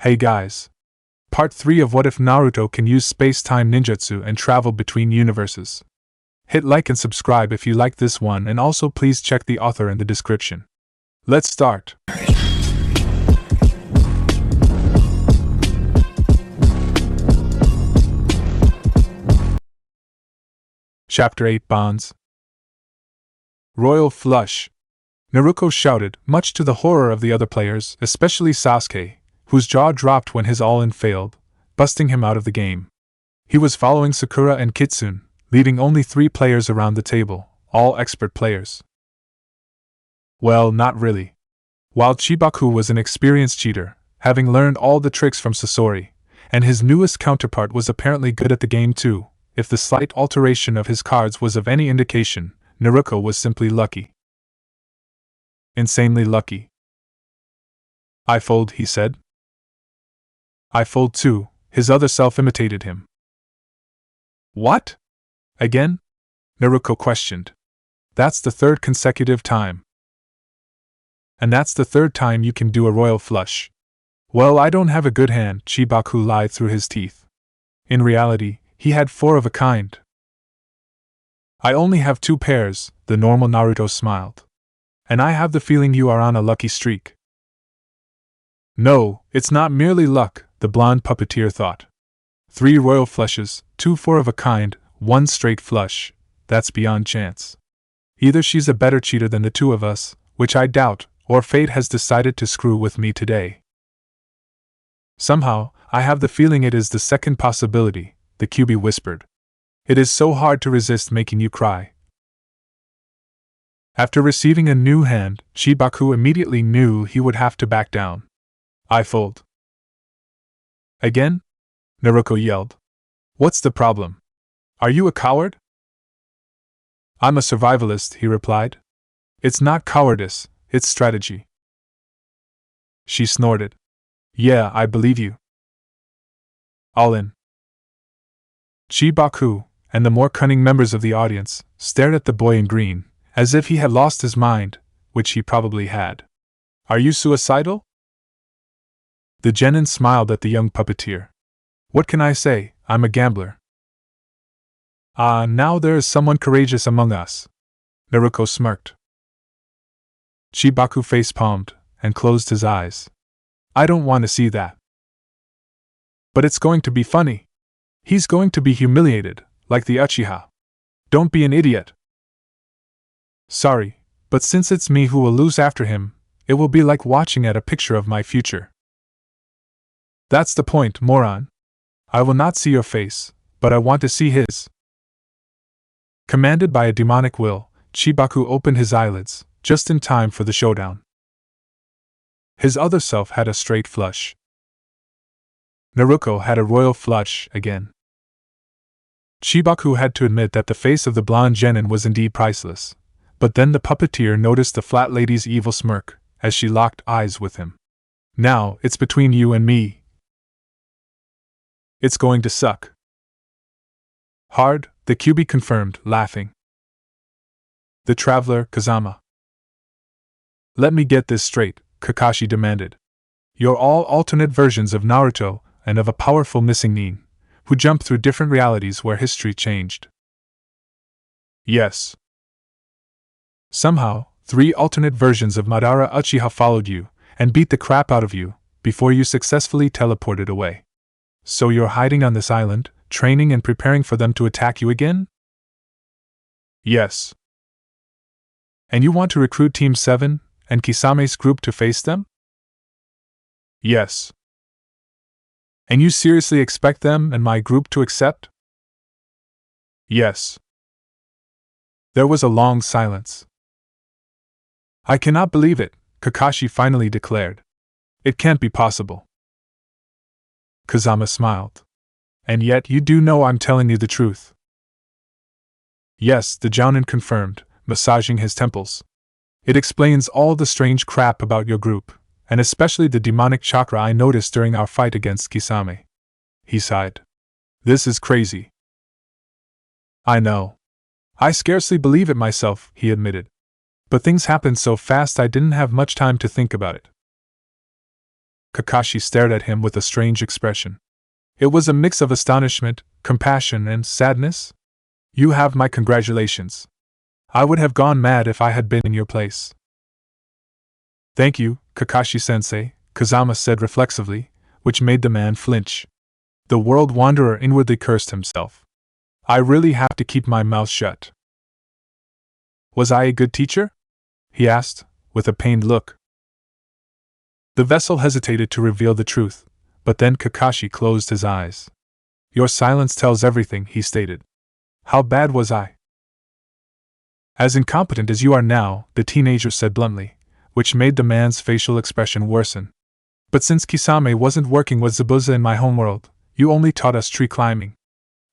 Hey guys. Part 3 of What If Naruto Can Use Space-Time Ninjutsu and Travel Between Universes. Hit like and subscribe if you like this one, and also please check the author in the description. Let's start. Chapter 8 Bonds. Royal Flush. Naruto shouted, much to the horror of the other players, especially Sasuke, whose jaw dropped when his all-in failed, busting him out of the game. He was following Sakura and Kitsune, leaving only 3 players around the table, all expert players. Well, not really. While Chibaku was an experienced cheater, having learned all the tricks from Sasori, and his newest counterpart was apparently good at the game too, if the slight alteration of his cards was of any indication, Naruto was simply lucky. Insanely lucky. I fold, he said. I fold too, his other self imitated him. What? Again? Naruto questioned. That's the 3rd consecutive time. And that's the 3rd time you can do a royal flush. Well, I don't have a good hand, Chibaku lied through his teeth. In reality, he had 4 of a kind. I only have 2 pairs, the normal Naruto smiled. And I have the feeling you are on a lucky streak. No, it's not merely luck, the blonde puppeteer thought. 3 royal flushes, 2 4 of a kind, 1 straight flush, that's beyond chance. Either she's a better cheater than the 2 of us, which I doubt, or fate has decided to screw with me today. Somehow, I have the feeling it is the second possibility, the Kyuubi whispered. It is so hard to resist making you cry. After receiving a new hand, Chibaku immediately knew he would have to back down. I fold. Again? Naruto yelled. What's the problem? Are you a coward? I'm a survivalist, he replied. It's not cowardice, it's strategy. She snorted. Yeah, I believe you. All in. Chibaku, and the more cunning members of the audience, stared at the boy in green, as if he had lost his mind, which he probably had. Are you suicidal? The genin smiled at the young puppeteer. What can I say, I'm a gambler. Ah, now there is someone courageous among us. Naruto smirked. Chibaku face-palmed, and closed his eyes. I don't want to see that. But it's going to be funny. He's going to be humiliated, like the Uchiha. Don't be an idiot. Sorry, but since it's me who will lose after him, it will be like watching at a picture of my future. That's the point, moron. I will not see your face, but I want to see his. Commanded by a demonic will, Chibaku opened his eyelids, just in time for the showdown. His other self had a straight flush. Naruto had a royal flush again. Chibaku had to admit that the face of the blonde genin was indeed priceless, but then the puppeteer noticed the flat lady's evil smirk, as she locked eyes with him. Now, it's between you and me. It's going to suck. Hard, the Kyuubi confirmed, laughing. The traveler, Kazama. Let me get this straight, Kakashi demanded. You're all alternate versions of Naruto, and of a powerful missing nin, who jumped through different realities where history changed. Yes. Somehow, 3 alternate versions of Madara Uchiha followed you, and beat the crap out of you, before you successfully teleported away. So you're hiding on this island, training and preparing for them to attack you again? Yes. And you want to recruit Team 7, and Kisame's group to face them? Yes. And you seriously expect them and my group to accept? Yes. There was a long silence. I cannot believe it, Kakashi finally declared. It can't be possible. Kazama smiled. And yet you do know I'm telling you the truth. Yes, the jounin confirmed, massaging his temples. It explains all the strange crap about your group, and especially the demonic chakra I noticed during our fight against Kisame. He sighed. This is crazy. I know. I scarcely believe it myself, he admitted. But things happened so fast I didn't have much time to think about it. Kakashi stared at him with a strange expression. It was a mix of astonishment, compassion, and sadness. You have my congratulations. I would have gone mad if I had been in your place. Thank you, Kakashi-sensei, Kazama said reflexively, which made the man flinch. The world wanderer inwardly cursed himself. I really have to keep my mouth shut. Was I a good teacher? He asked, with a pained look. The vessel hesitated to reveal the truth, but then Kakashi closed his eyes. Your silence tells everything, he stated. How bad was I? As incompetent as you are now, the teenager said bluntly, which made the man's facial expression worsen. But since Kisame wasn't working with Zabuza in my homeworld, you only taught us tree climbing.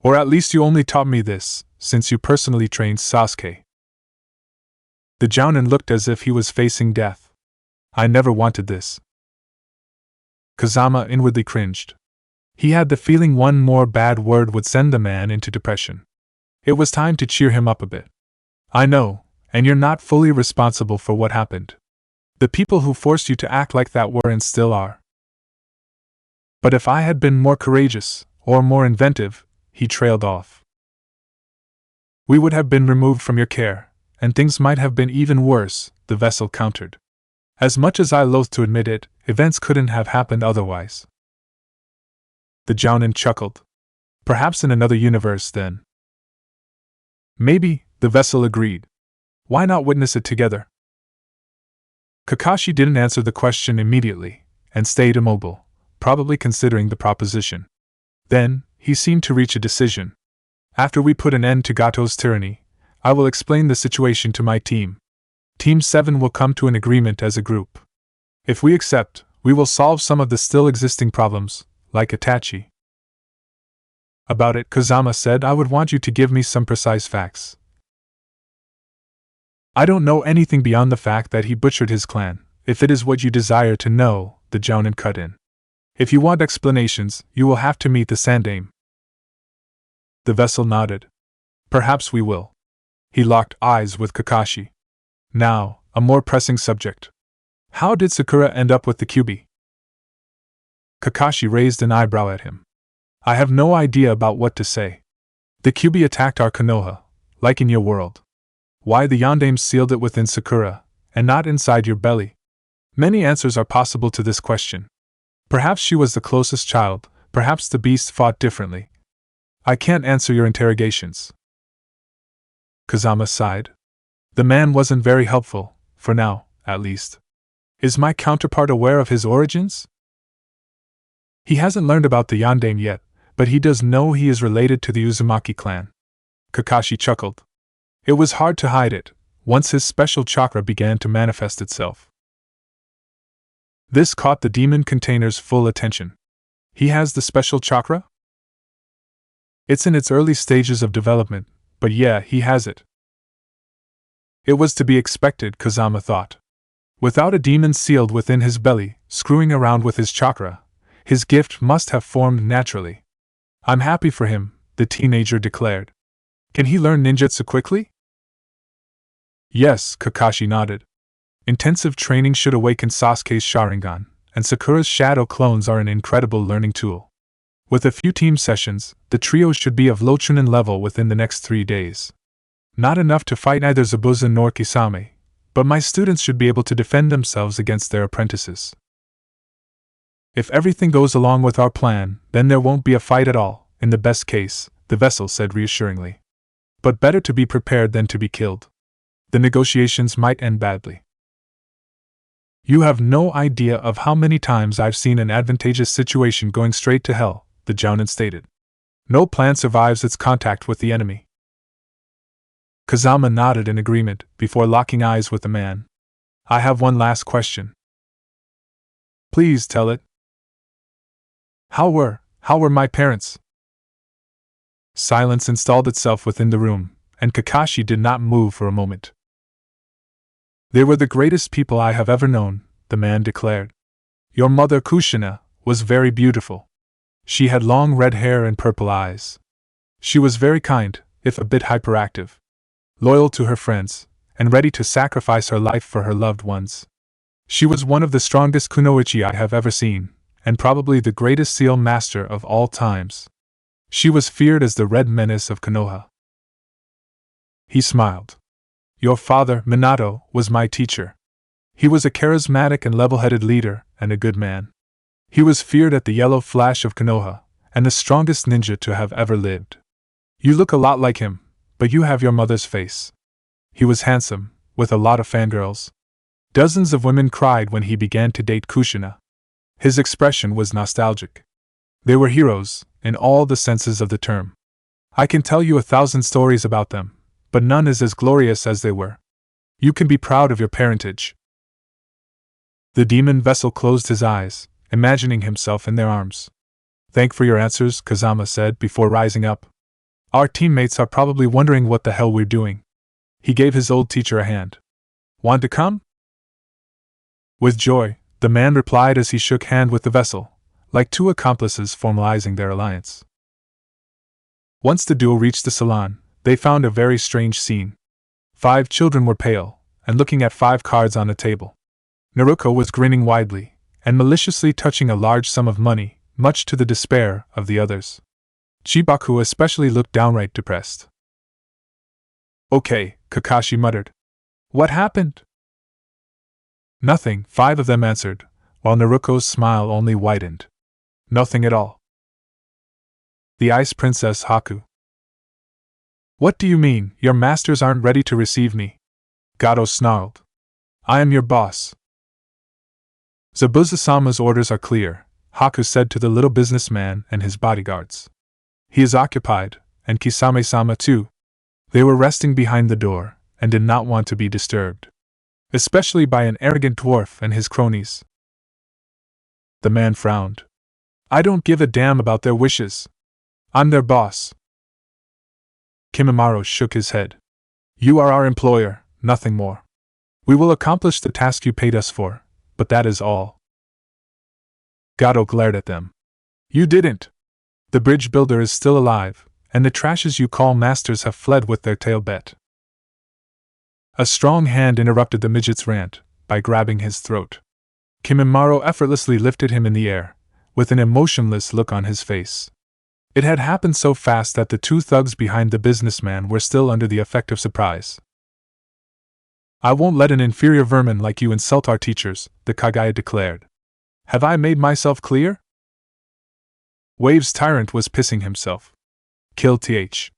Or at least you only taught me this, since you personally trained Sasuke. The Jounin looked as if he was facing death. I never wanted this. Kazama inwardly cringed. He had the feeling one more bad word would send the man into depression. It was time to cheer him up a bit. I know, and you're not fully responsible for what happened. The people who forced you to act like that were and still are. But if I had been more courageous, or more inventive, he trailed off. We would have been removed from your care, and things might have been even worse, the vessel countered. As much as I loathe to admit it, events couldn't have happened otherwise. The Jounin chuckled. Perhaps in another universe, then. Maybe, the vessel agreed. Why not witness it together? Kakashi didn't answer the question immediately, and stayed immobile, probably considering the proposition. Then, he seemed to reach a decision. After we put an end to Gato's tyranny, I will explain the situation to my team. Team 7 will come to an agreement as a group. If we accept, we will solve some of the still existing problems, like Itachi. About it, Kazama said, I would want you to give me some precise facts. I don't know anything beyond the fact that he butchered his clan. If it is what you desire to know, the Jounin cut in. If you want explanations, you will have to meet the Sandaime. The vessel nodded. Perhaps we will. He locked eyes with Kakashi. Now, a more pressing subject. How did Sakura end up with the Kyuubi? Kakashi raised an eyebrow at him. I have no idea about what to say. The Kyuubi attacked our Konoha, like in your world. Why the Yondaime sealed it within Sakura, and not inside your belly? Many answers are possible to this question. Perhaps she was the closest child, perhaps the beast fought differently. I can't answer your interrogations. Kazama sighed. The man wasn't very helpful, for now, at least. Is my counterpart aware of his origins? He hasn't learned about the Yondaime yet, but he does know he is related to the Uzumaki clan. Kakashi chuckled. It was hard to hide it, once his special chakra began to manifest itself. This caught the demon container's full attention. He has the special chakra? It's in its early stages of development, but yeah, he has it. It was to be expected, Kazama thought. Without a demon sealed within his belly, screwing around with his chakra, his gift must have formed naturally. I'm happy for him, the teenager declared. Can he learn ninjutsu quickly? Yes, Kakashi nodded. Intensive training should awaken Sasuke's Sharingan, and Sakura's shadow clones are an incredible learning tool. With a few team sessions, the trio should be of low Chunin level within the next 3 days. Not enough to fight either Zabuza nor Kisame, but my students should be able to defend themselves against their apprentices. If everything goes along with our plan, then there won't be a fight at all, in the best case, the vessel said reassuringly. But better to be prepared than to be killed. The negotiations might end badly. You have no idea of how many times I've seen an advantageous situation going straight to hell, the Jounin stated. No plan survives its contact with the enemy. Kazama nodded in agreement, before locking eyes with the man. I have one last question. Please tell it. How were my parents? Silence installed itself within the room, and Kakashi did not move for a moment. They were the greatest people I have ever known, the man declared. Your mother Kushina was very beautiful. She had long red hair and purple eyes. She was very kind, if a bit hyperactive. Loyal to her friends, and ready to sacrifice her life for her loved ones. She was one of the strongest kunoichi I have ever seen, and probably the greatest seal master of all times. She was feared as the Red Menace of Konoha. He smiled. Your father, Minato, was my teacher. He was a charismatic and level-headed leader, and a good man. He was feared at the Yellow Flash of Konoha, and the strongest ninja to have ever lived. You look a lot like him, but you have your mother's face. He was handsome, with a lot of fangirls. Dozens of women cried when he began to date Kushina. His expression was nostalgic. They were heroes, in all the senses of the term. I can tell you 1,000 stories about them, but none is as glorious as they were. You can be proud of your parentage. The demon vessel closed his eyes, imagining himself in their arms. Thank for your answers, Kazama said before rising up. Our teammates are probably wondering what the hell we're doing. He gave his old teacher a hand. Want to come? With joy, the man replied as he shook hand with the vessel, like two accomplices formalizing their alliance. Once the duo reached the salon, they found a very strange scene. 5 children were pale, and looking at 5 cards on a table. Naruto was grinning widely, and maliciously touching a large sum of money, much to the despair of the others. Chibaku especially looked downright depressed. Okay, Kakashi muttered. What happened? Nothing, 5 of them answered, while Naruto's smile only widened. Nothing at all. The Ice Princess Haku. What do you mean, your masters aren't ready to receive me? Gado snarled. I am your boss. Zabuza-sama's orders are clear, Haku said to the little businessman and his bodyguards. He is occupied, and Kisame-sama too. They were resting behind the door, and did not want to be disturbed. Especially by an arrogant dwarf and his cronies. The man frowned. I don't give a damn about their wishes. I'm their boss. Kimimaro shook his head. You are our employer, nothing more. We will accomplish the task you paid us for, but that is all. Gado glared at them. You didn't. The bridge builder is still alive, and the trashes you call masters have fled with their tail bet. A strong hand interrupted the midget's rant, by grabbing his throat. Kimimaro effortlessly lifted him in the air, with an emotionless look on his face. It had happened so fast that the 2 thugs behind the businessman were still under the effect of surprise. I won't let an inferior vermin like you insult our teachers, the Kagaya declared. Have I made myself clear? Wave's tyrant was pissing himself. Kill th.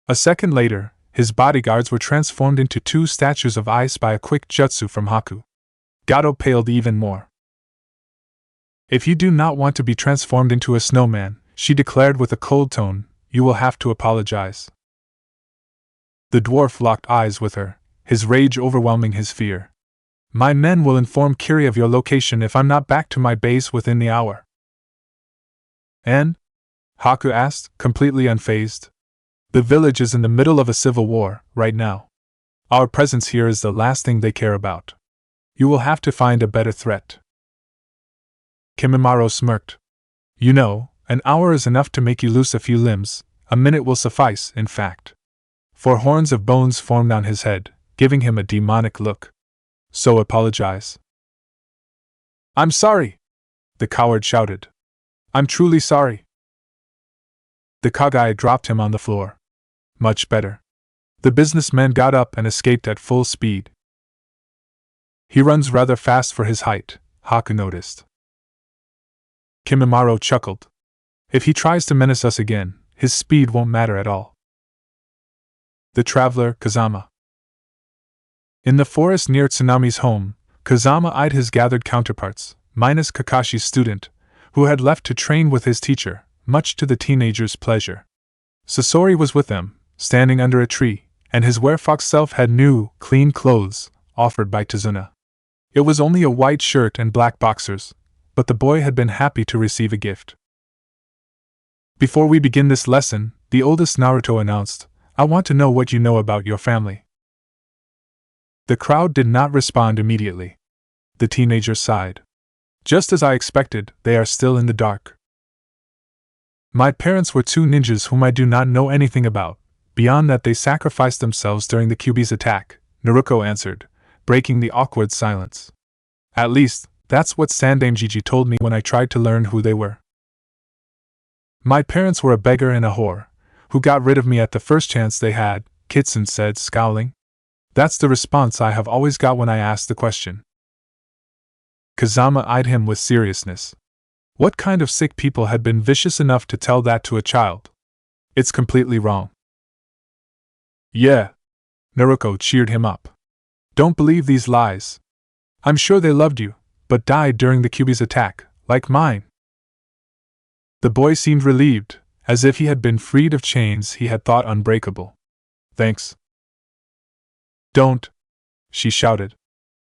A second later, his bodyguards were transformed into 2 statues of ice by a quick jutsu from Haku. Gado paled even more. If you do not want to be transformed into a snowman, she declared with a cold tone, you will have to apologize. The dwarf locked eyes with her, his rage overwhelming his fear. My men will inform Kiri of your location if I'm not back to my base within the hour. And? Haku asked, completely unfazed. The village is in the middle of a civil war, right now. Our presence here is the last thing they care about. You will have to find a better threat. Kimimaro smirked. You know, an hour is enough to make you lose a few limbs, a minute will suffice, in fact. 4 horns of bones formed on his head, giving him a demonic look. So apologize. I'm sorry! The coward shouted. I'm truly sorry. The Kagaya dropped him on the floor. Much better. The businessman got up and escaped at full speed. He runs rather fast for his height, Haku noticed. Kimimaro chuckled. If he tries to menace us again, his speed won't matter at all. The traveler, Kazama. In the forest near Tsunami's home, Kazama eyed his gathered counterparts, minus Kakashi's student, who had left to train with his teacher, much to the teenager's pleasure. Sasori was with them, standing under a tree, and his werefox self had new, clean clothes, offered by Tazuna. It was only a white shirt and black boxers, but the boy had been happy to receive a gift. Before we begin this lesson, the oldest Naruto announced, I want to know what you know about your family. The crowd did not respond immediately. The teenager sighed. Just as I expected, they are still in the dark. My parents were 2 ninjas whom I do not know anything about, beyond that they sacrificed themselves during the Kyuubi's attack, Naruto answered, breaking the awkward silence. At least, that's what Sandame Gigi told me when I tried to learn who they were. My parents were a beggar and a whore, who got rid of me at the first chance they had, Kitsune said, scowling. That's the response I have always got when I ask the question. Kazama eyed him with seriousness. What kind of sick people had been vicious enough to tell that to a child? It's completely wrong. Yeah. Naruto cheered him up. Don't believe these lies. I'm sure they loved you, but died during the Kyuubi's attack, like mine. The boy seemed relieved, as if he had been freed of chains he had thought unbreakable. Thanks. Don't, she shouted.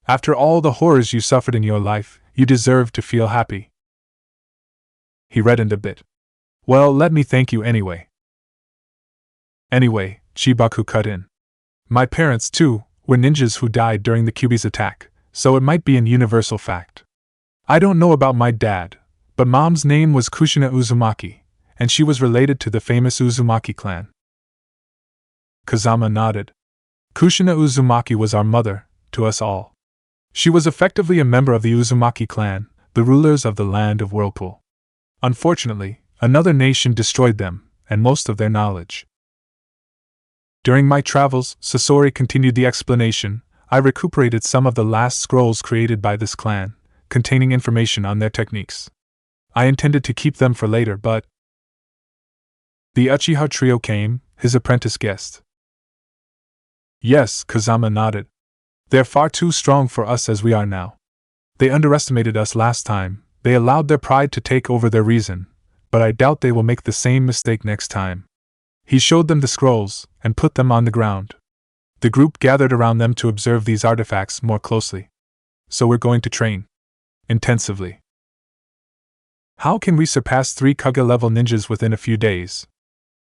After all the horrors you suffered in your life, you deserve to feel happy. He reddened a bit. Well, let me thank you anyway. Anyway, Chibaku cut in. My parents, too, were ninjas who died during the Kyuubi's attack, so it might be an universal fact. I don't know about my dad, but Mom's name was Kushina Uzumaki, and she was related to the famous Uzumaki clan. Kazama nodded. Kushina Uzumaki was our mother, to us all. She was effectively a member of the Uzumaki clan, the rulers of the land of Whirlpool. Unfortunately, another nation destroyed them, and most of their knowledge. During my travels, Sasori continued the explanation, I recuperated some of the last scrolls created by this clan, containing information on their techniques. I intended to keep them for later, but... The Uchiha trio came, his apprentice guessed. Yes, Kazama nodded. They're far too strong for us as we are now. They underestimated us last time, they allowed their pride to take over their reason, but I doubt they will make the same mistake next time. He showed them the scrolls, and put them on the ground. The group gathered around them to observe these artifacts more closely. So we're going to train. Intensively. How can we surpass 3 Kage-level ninjas within a few days?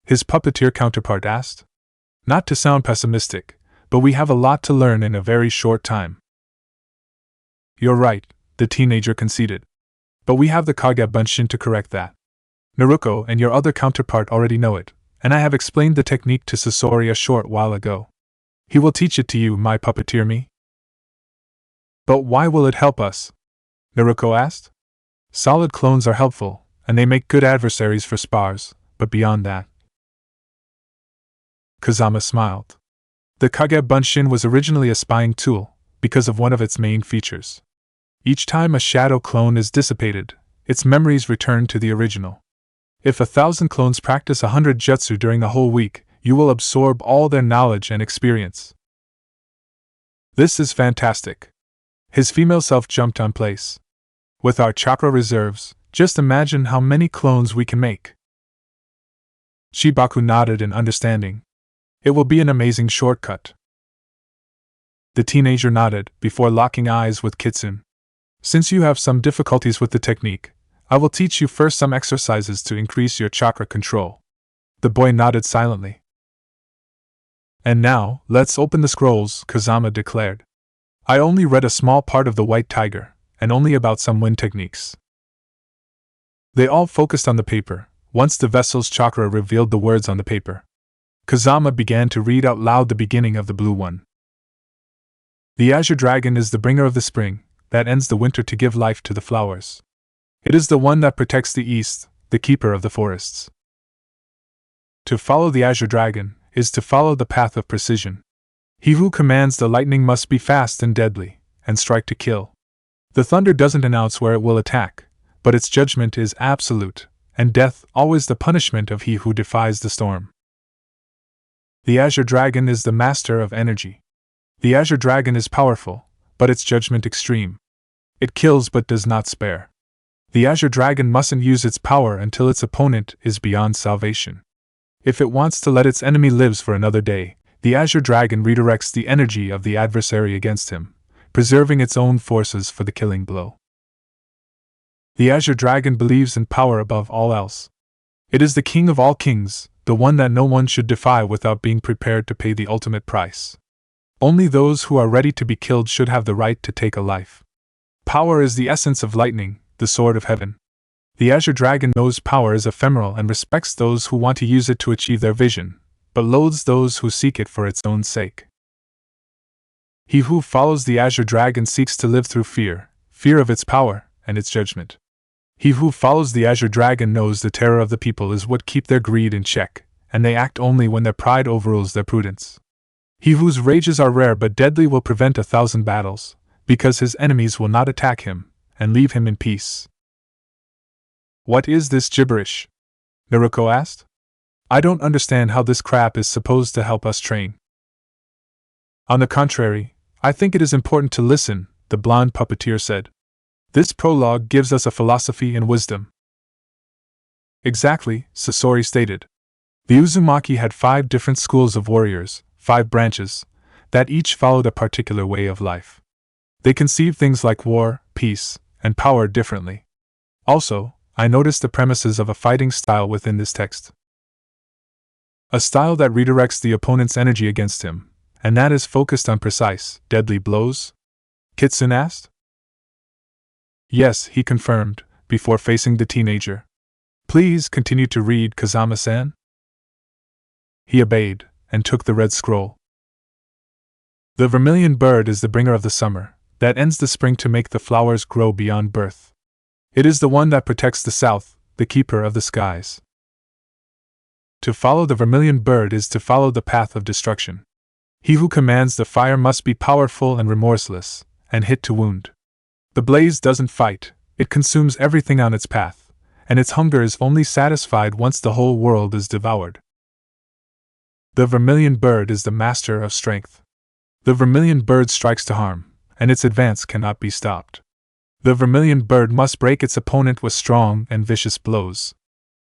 His puppeteer counterpart asked. Not to sound pessimistic, but we have a lot to learn in a very short time. You're right, the teenager conceded. But we have the Kage Bunshin to correct that. Naruto and your other counterpart already know it, and I have explained the technique to Sasori a short while ago. He will teach it to you, my puppeteer me. But why will it help us? Naruto asked. Solid clones are helpful, and they make good adversaries for spars, but beyond that. Kazama smiled. The Kage Bunshin was originally a spying tool, because of one of its main features. Each time a shadow clone is dissipated, its memories return to the original. If 1,000 clones practice 100 jutsu during the whole week, you will absorb all their knowledge and experience. This is fantastic. His female self jumped on place. With our chakra reserves, just imagine how many clones we can make. Chibaku nodded in understanding. It will be an amazing shortcut. The teenager nodded, before locking eyes with Kitsune. Since you have some difficulties with the technique, I will teach you first some exercises to increase your chakra control. The boy nodded silently. And now, let's open the scrolls, Kazama declared. I only read a small part of the White Tiger, and only about some wind techniques. They all focused on the paper, once the vessel's chakra revealed the words on the paper. Kazama began to read out loud the beginning of the blue one. The azure dragon is the bringer of the spring, that ends the winter to give life to the flowers. It is the one that protects the east, the keeper of the forests. To follow the azure dragon is to follow the path of precision. He who commands the lightning must be fast and deadly, and strike to kill. The thunder doesn't announce where it will attack, but its judgment is absolute, and death always the punishment of he who defies the storm. The azure dragon is the master of energy. The azure dragon is powerful, but its judgment extreme. It kills but does not spare. The azure dragon mustn't use its power until its opponent is beyond salvation. If it wants to let its enemy live for another day, the azure dragon redirects the energy of the adversary against him, preserving its own forces for the killing blow. The azure dragon believes in power above all else. It is the king of all kings, the one that no one should defy without being prepared to pay the ultimate price. Only those who are ready to be killed should have the right to take a life. Power is the essence of lightning, the sword of heaven. The azure dragon knows power is ephemeral and respects those who want to use it to achieve their vision, but loathes those who seek it for its own sake. He who follows the azure dragon seeks to live through fear, fear of its power and its judgment. He who follows the azure dragon knows the terror of the people is what keep their greed in check, and they act only when their pride overrules their prudence. He whose rages are rare but deadly will prevent 1,000 battles, because his enemies will not attack him, and leave him in peace. What is this gibberish? Naruto asked. I don't understand how this crap is supposed to help us train. On the contrary, I think it is important to listen, the blonde puppeteer said. This prologue gives us a philosophy and wisdom. Exactly, Sasori stated. The Uzumaki had 5 different schools of warriors, 5 branches, that each followed a particular way of life. They conceived things like war, peace, and power differently. Also, I noticed the premises of a fighting style within this text. A style that redirects the opponent's energy against him, and that is focused on precise, deadly blows? Kitsune asked. Yes, he confirmed, before facing the teenager. Please continue to read, Kazama-san. He obeyed, and took the red scroll. The vermilion bird is the bringer of the summer, that ends the spring to make the flowers grow beyond birth. It is the one that protects the south, the keeper of the skies. To follow the vermilion bird is to follow the path of destruction. He who commands the fire must be powerful and remorseless, and hit to wound. The blaze doesn't fight, it consumes everything on its path, and its hunger is only satisfied once the whole world is devoured. The vermilion bird is the master of strength. The vermilion bird strikes to harm, and its advance cannot be stopped. The vermilion bird must break its opponent with strong and vicious blows.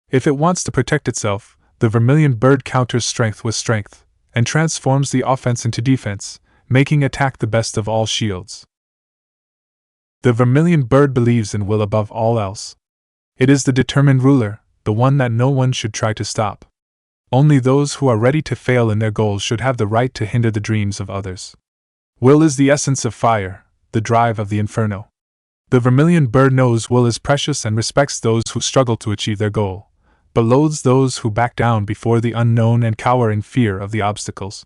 If it wants to protect itself, the vermilion bird counters strength with strength, and transforms the offense into defense, making attack the best of all shields. The vermilion bird believes in will above all else. It is the determined ruler, the one that no one should try to stop. Only those who are ready to fail in their goals should have the right to hinder the dreams of others. Will is the essence of fire, the drive of the inferno. The vermilion bird knows will is precious and respects those who struggle to achieve their goal, but loathes those who back down before the unknown and cower in fear of the obstacles.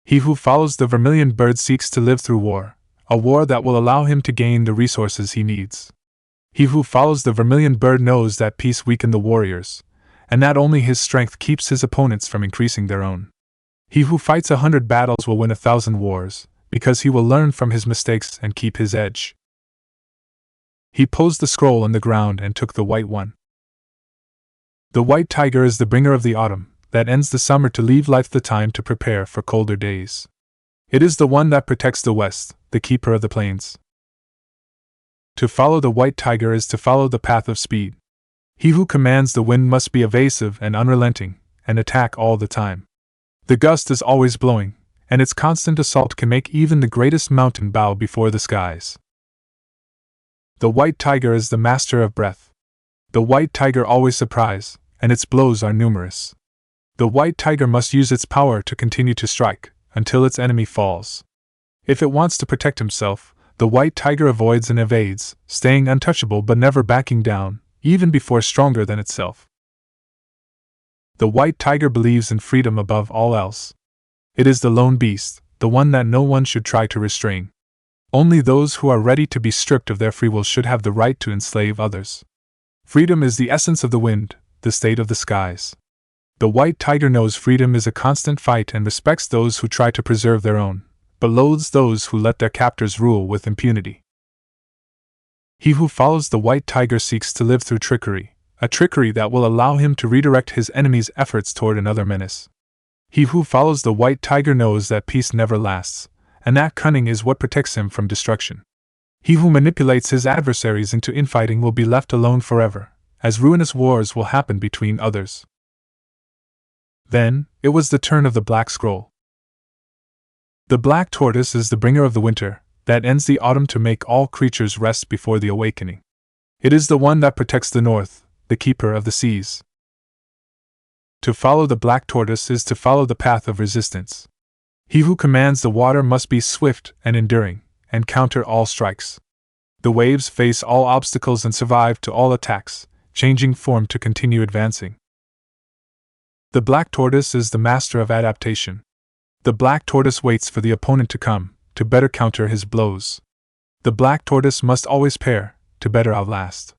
He who follows the vermilion bird seeks to live through war, a war that will allow him to gain the resources he needs. He who follows the vermilion bird knows that peace weakens the warriors, and that only his strength keeps his opponents from increasing their own. He who fights 100 battles will win 1,000 wars, because he will learn from his mistakes and keep his edge. He posed the scroll on the ground and took the white one. The white tiger is the bringer of the autumn, that ends the summer to leave life the time to prepare for colder days. It is the one that protects the west, the keeper of the plains. To follow the white tiger is to follow the path of speed. He who commands the wind must be evasive and unrelenting, and attack all the time. The gust is always blowing, and its constant assault can make even the greatest mountain bow before the skies. The white tiger is the master of breath. The white tiger always surprises, and its blows are numerous. The white tiger must use its power to continue to strike, until its enemy falls. If it wants to protect himself, the white tiger avoids and evades, staying untouchable but never backing down, even before stronger than itself. The white tiger believes in freedom above all else. It is the lone beast, the one that no one should try to restrain. Only those who are ready to be stripped of their free will should have the right to enslave others. Freedom is the essence of the wind, the state of the skies. The white tiger knows freedom is a constant fight and respects those who try to preserve their own, but loathes those who let their captors rule with impunity. He who follows the white tiger seeks to live through trickery, a trickery that will allow him to redirect his enemy's efforts toward another menace. He who follows the white tiger knows that peace never lasts, and that cunning is what protects him from destruction. He who manipulates his adversaries into infighting will be left alone forever, as ruinous wars will happen between others. Then, it was the turn of the black scroll. The black tortoise is the bringer of the winter, that ends the autumn to make all creatures rest before the awakening. It is the one that protects the north, the keeper of the seas. To follow the black tortoise is to follow the path of resistance. He who commands the water must be swift and enduring, and counter all strikes. The waves face all obstacles and survive to all attacks, changing form to continue advancing. The black tortoise is the master of adaptation. The black tortoise waits for the opponent to come, to better counter his blows. The black tortoise must always pair, to better outlast.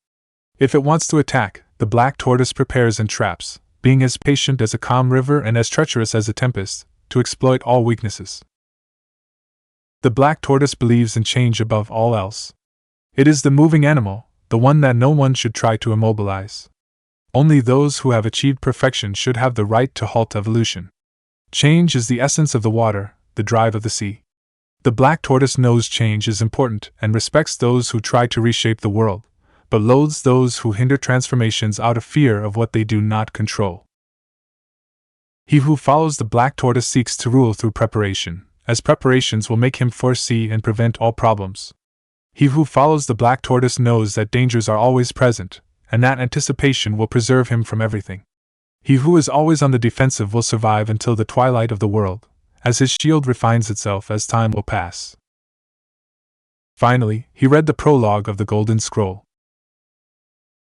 If it wants to attack, the black tortoise prepares and traps, being as patient as a calm river and as treacherous as a tempest, to exploit all weaknesses. The black tortoise believes in change above all else. It is the moving animal, the one that no one should try to immobilize. Only those who have achieved perfection should have the right to halt evolution. Change is the essence of the water, the drive of the sea. The black tortoise knows change is important and respects those who try to reshape the world, but loathes those who hinder transformations out of fear of what they do not control. He who follows the black tortoise seeks to rule through preparation, as preparations will make him foresee and prevent all problems. He who follows the black tortoise knows that dangers are always present, and that anticipation will preserve him from everything. He who is always on the defensive will survive until the twilight of the world, as his shield refines itself as time will pass. Finally, he read the prologue of the Golden Scroll.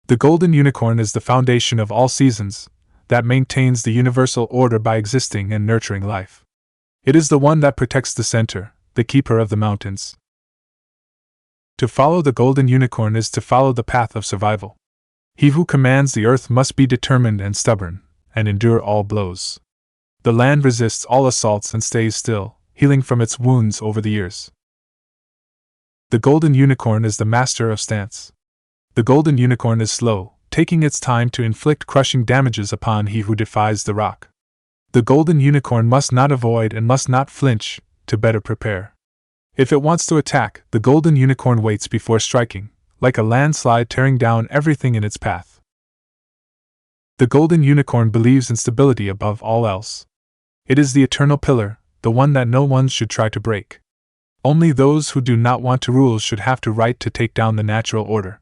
The Golden Unicorn is the foundation of all seasons, that maintains the universal order by existing and nurturing life. It is the one that protects the center, the keeper of the mountains. To follow the Golden Unicorn is to follow the path of survival. He who commands the earth must be determined and stubborn, and endure all blows. The land resists all assaults and stays still, healing from its wounds over the years. The Golden Unicorn is the master of stance. The Golden Unicorn is slow, taking its time to inflict crushing damages upon he who defies the rock. The Golden Unicorn must not avoid and must not flinch, to better prepare. If it wants to attack, the Golden Unicorn waits before striking, like a landslide tearing down everything in its path. The Golden Unicorn believes in stability above all else. It is the eternal pillar, the one that no one should try to break. Only those who do not want to rule should have the right to take down the natural order.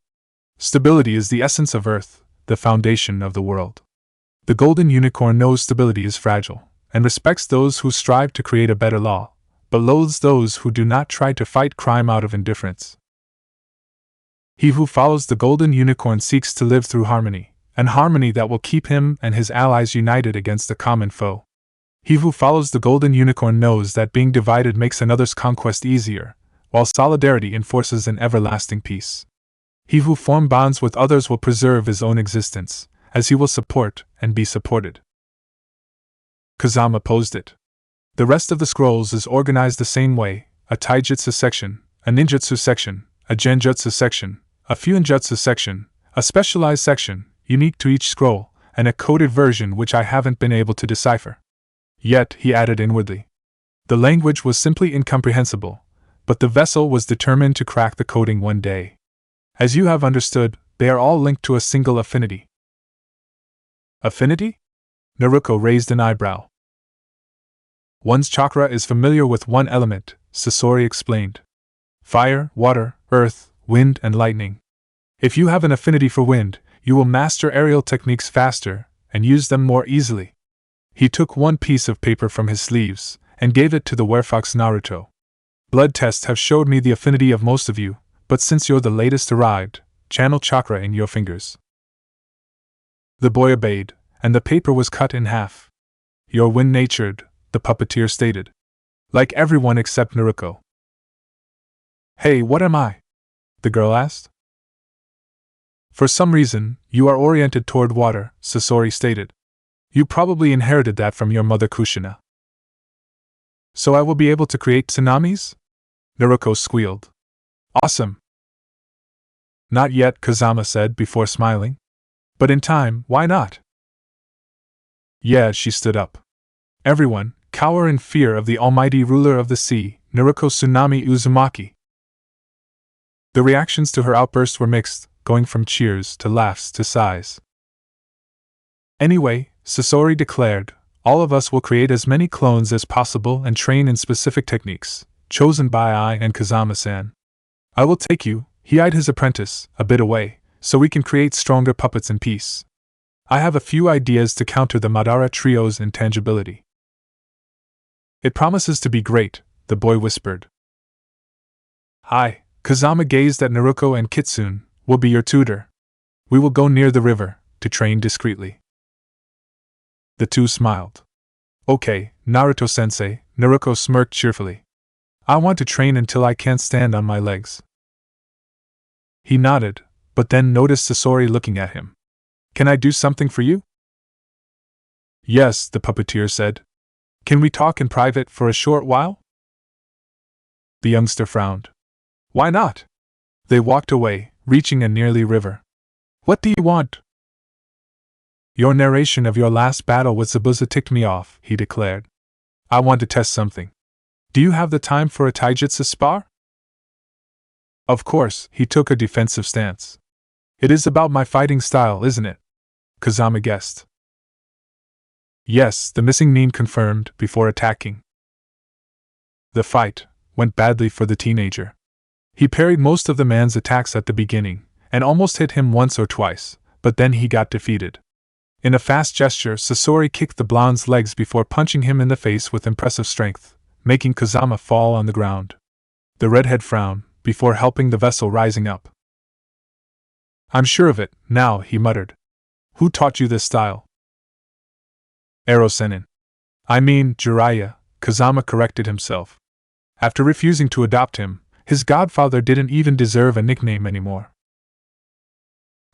Stability is the essence of Earth, the foundation of the world. The Golden Unicorn knows stability is fragile, and respects those who strive to create a better law, but loathes those who do not try to fight crime out of indifference. He who follows the Golden Unicorn seeks to live through harmony, and harmony that will keep him and his allies united against the common foe. He who follows the Golden Unicorn knows that being divided makes another's conquest easier, while solidarity enforces an everlasting peace. He who forms bonds with others will preserve his own existence, as he will support and be supported. Kazama posed it. The rest of the scrolls is organized the same way: a taijutsu section, a ninjutsu section, a genjutsu section, a fuinjutsu section, a specialized section, unique to each scroll, and a coded version which I haven't been able to decipher. Yet, he added inwardly, the language was simply incomprehensible, but the vessel was determined to crack the coding one day. As you have understood, they are all linked to a single affinity. Affinity? Naruto raised an eyebrow. One's chakra is familiar with one element, Sasori explained. Fire, water, earth, wind, and lightning. If you have an affinity for wind, you will master aerial techniques faster, and use them more easily. He took one piece of paper from his sleeves, and gave it to the werefox Naruto. Blood tests have showed me the affinity of most of you, but since you're the latest arrived, channel chakra in your fingers. The boy obeyed, and the paper was cut in half. You're wind-natured, the puppeteer stated. Like everyone except Naruto. Hey, what am I? The girl asked. For some reason, you are oriented toward water, Sasori stated. You probably inherited that from your mother Kushina. So I will be able to create tsunamis? Naruto squealed. Awesome. Not yet, Kazama said before smiling. But in time, why not? Yeah, she stood up. Everyone, cower in fear of the almighty ruler of the sea, Naruto Tsunami Uzumaki. The reactions to her outburst were mixed, going from cheers to laughs to sighs. Anyway, Sasori declared, all of us will create as many clones as possible and train in specific techniques, chosen by I and Kazama-san. I will take you, he eyed his apprentice, a bit away, so we can create stronger puppets in peace. I have a few ideas to counter the Madara trio's intangibility. It promises to be great, the boy whispered. Hi, Kazama gazed at Naruto and Kitsune, will be your tutor. We will go near the river, to train discreetly. The two smiled. Okay, Naruto-sensei, Naruto smirked cheerfully. I want to train until I can't stand on my legs. He nodded, but then noticed Sasori looking at him. Can I do something for you? Yes, the puppeteer said. Can we talk in private for a short while? The youngster frowned. Why not? They walked away, reaching a nearly river. What do you want? Your narration of your last battle with Zabuza ticked me off, he declared. I want to test something. Do you have the time for a taijutsu spar? Of course, he took a defensive stance. It is about my fighting style, isn't it? Kazama guessed. Yes, the missing nin confirmed before attacking. The fight went badly for the teenager. He parried most of the man's attacks at the beginning, and almost hit him once or twice, but then he got defeated. In a fast gesture, Sasori kicked the blonde's legs before punching him in the face with impressive strength, making Kazama fall on the ground. The redhead frowned, before helping the vessel rising up. I'm sure of it, now, he muttered. Who taught you this style? Ero-senin. I mean, Jiraiya, Kazama corrected himself. After refusing to adopt him, his godfather didn't even deserve a nickname anymore.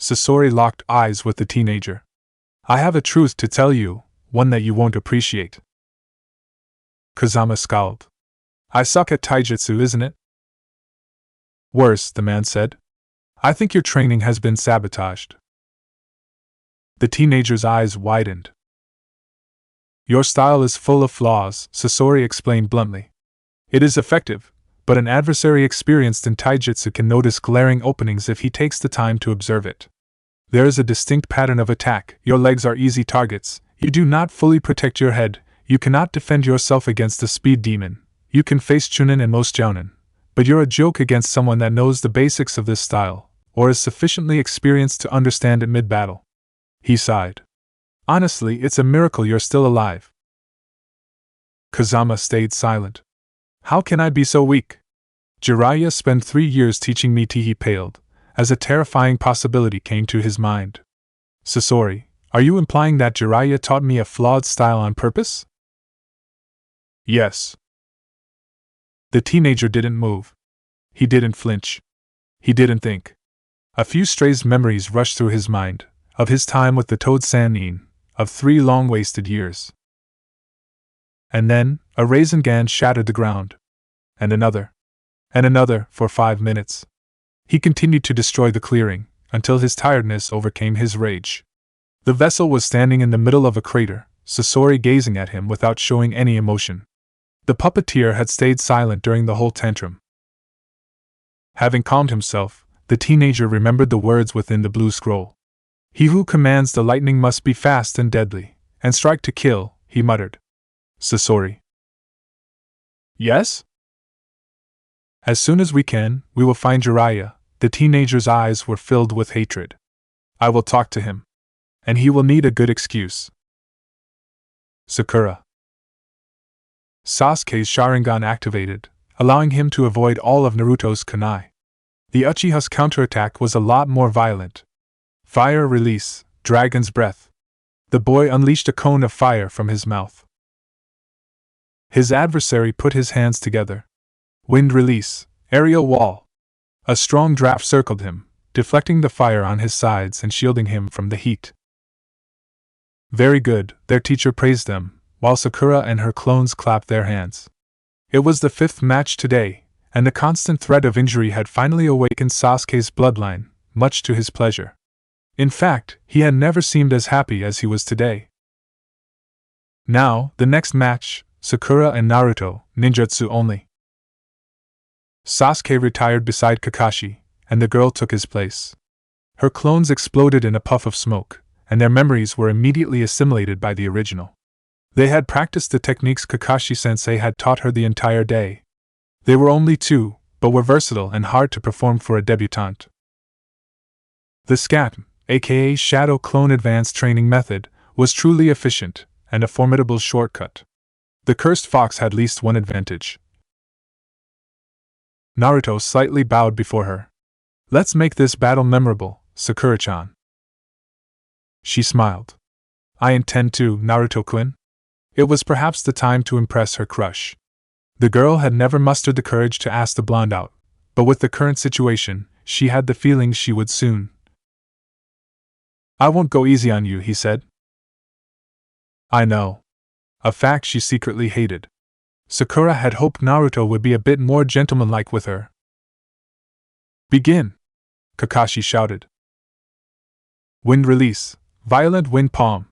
Sasori locked eyes with the teenager. I have a truth to tell you, one that you won't appreciate. Kazama scowled. I suck at taijutsu, isn't it? Worse, the man said. I think your training has been sabotaged. The teenager's eyes widened. Your style is full of flaws, Sasori explained bluntly. It is effective, but an adversary experienced in taijutsu can notice glaring openings if he takes the time to observe it. There is a distinct pattern of attack, your legs are easy targets, you do not fully protect your head, you cannot defend yourself against a speed demon, you can face Chunin and most Jounin, but you're a joke against someone that knows the basics of this style, or is sufficiently experienced to understand it mid-battle. He sighed. Honestly, it's a miracle you're still alive. Kazama stayed silent. How can I be so weak? Jiraiya spent 3 years teaching me. He paled, as a terrifying possibility came to his mind. Sasori, are you implying that Jiraiya taught me a flawed style on purpose? Yes. The teenager didn't move. He didn't flinch. He didn't think. A few stray memories rushed through his mind, of his time with the Toad Sannin, of 3 long-wasted years. And then, a Rasengan shattered the ground. And another. And another, for 5 minutes. He continued to destroy the clearing, until his tiredness overcame his rage. The vessel was standing in the middle of a crater, Sasori gazing at him without showing any emotion. The puppeteer had stayed silent during the whole tantrum. Having calmed himself, the teenager remembered the words within the blue scroll. He who commands the lightning must be fast and deadly, and strike to kill, he muttered. Sasori. Yes? As soon as we can, we will find Jiraiya. The teenager's eyes were filled with hatred. I will talk to him. And he will need a good excuse. Sakura. Sasuke's Sharingan activated, allowing him to avoid all of Naruto's kunai. The Uchiha's counterattack was a lot more violent. Fire release, dragon's breath. The boy unleashed a cone of fire from his mouth. His adversary put his hands together. Wind release, aerial wall. A strong draft circled him, deflecting the fire on his sides and shielding him from the heat. Very good, their teacher praised them, while Sakura and her clones clapped their hands. It was the 5th match today, and the constant threat of injury had finally awakened Sasuke's bloodline, much to his pleasure. In fact, he had never seemed as happy as he was today. Now, the next match, Sakura and Naruto, ninjutsu only. Sasuke retired beside Kakashi, and the girl took his place. Her clones exploded in a puff of smoke, and their memories were immediately assimilated by the original. They had practiced the techniques Kakashi-sensei had taught her the entire day. They were only 2, but were versatile and hard to perform for a debutante. The SCAT, aka Shadow Clone Advanced Training Method, was truly efficient, and a formidable shortcut. The cursed fox had at least one advantage. Naruto slightly bowed before her. Let's make this battle memorable, Sakura-chan. She smiled. I intend to, Naruto-kun. It was perhaps the time to impress her crush. The girl had never mustered the courage to ask the blonde out, but with the current situation, she had the feeling she would soon. "I won't go easy on you," he said. "I know." A fact she secretly hated. Sakura had hoped Naruto would be a bit more gentlemanlike with her. "Begin!" Kakashi shouted. Wind release, violent wind palm.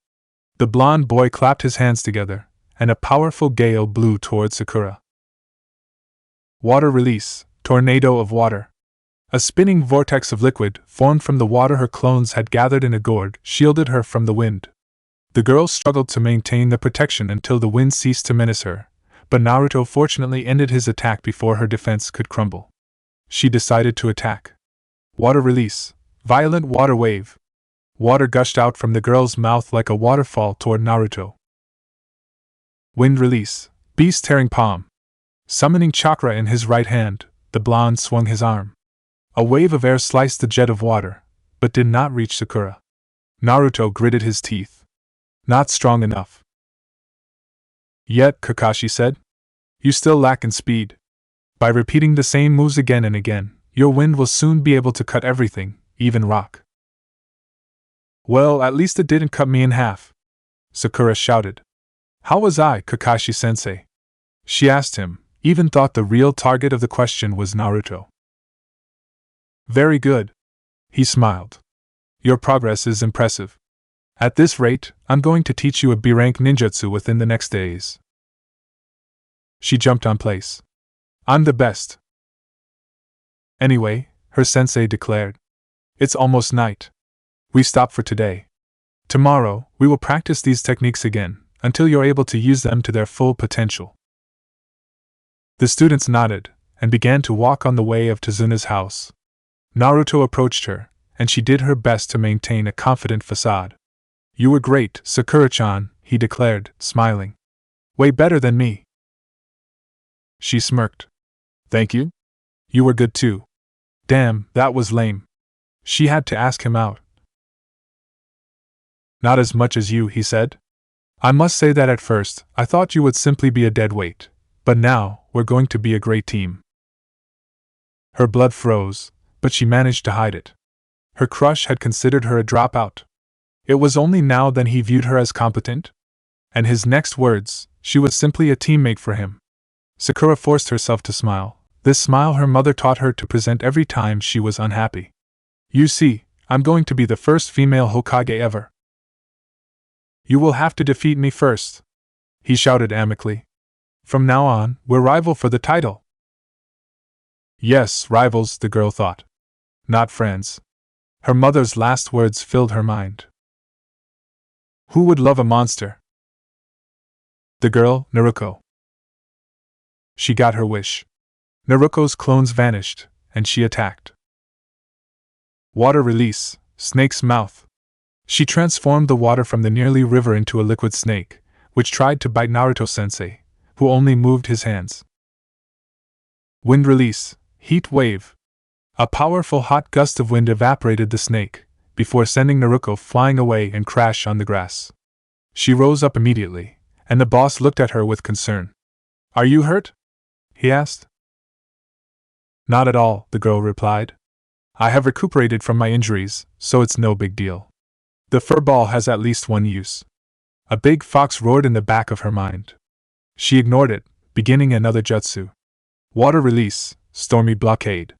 The blonde boy clapped his hands together, and a powerful gale blew toward Sakura. Water release, tornado of water. A spinning vortex of liquid, formed from the water her clones had gathered in a gourd, shielded her from the wind. The girl struggled to maintain the protection until the wind ceased to menace her, but Naruto fortunately ended his attack before her defense could crumble. She decided to attack. Water release, violent water wave. Water gushed out from the girl's mouth like a waterfall toward Naruto. Wind release, beast tearing palm. Summoning chakra in his right hand, the blonde swung his arm. A wave of air sliced the jet of water, but did not reach Sakura. Naruto gritted his teeth. Not strong enough. Yet, Kakashi said, you still lack in speed. By repeating the same moves again and again, your wind will soon be able to cut everything, even rock. Well, at least it didn't cut me in half, Sakura shouted. How was I, Kakashi-sensei? She asked him, even thought the real target of the question was Naruto. Very good. He smiled. Your progress is impressive. At this rate, I'm going to teach you a B-rank ninjutsu within the next days. She jumped on place. I'm the best. Anyway, her sensei declared. It's almost night. We stop for today. Tomorrow, we will practice these techniques again, until you're able to use them to their full potential. The students nodded, and began to walk on the way of Tazuna's house. Naruto approached her, and she did her best to maintain a confident facade. You were great, Sakura-chan, he declared, smiling. Way better than me. She smirked. Thank you? You were good too. Damn, that was lame. She had to ask him out. Not as much as you, he said. I must say that at first, I thought you would simply be a dead weight, but now, we're going to be a great team. Her blood froze, but she managed to hide it. Her crush had considered her a dropout. It was only now that he viewed her as competent. And his next words, she was simply a teammate for him. Sakura forced herself to smile, this smile her mother taught her to present every time she was unhappy. You see, I'm going to be the first female Hokage ever. You will have to defeat me first, he shouted amicably. From now on, we're rival for the title. Yes, rivals, the girl thought. Not friends. Her mother's last words filled her mind. Who would love a monster? The girl, Naruto. She got her wish. Naruto's clones vanished, and she attacked. Water release, snake's mouth. She transformed the water from the nearly river into a liquid snake, which tried to bite Naruto-sensei, who only moved his hands. Wind release, heat wave. A powerful hot gust of wind evaporated the snake, before sending Naruto flying away and crash on the grass. She rose up immediately, and the boss looked at her with concern. Are you hurt? He asked. Not at all, the girl replied. I have recuperated from my injuries, so it's no big deal. The fur ball has at least one use. A big fox roared in the back of her mind. She ignored it, beginning another jutsu. Water release, stormy blockade.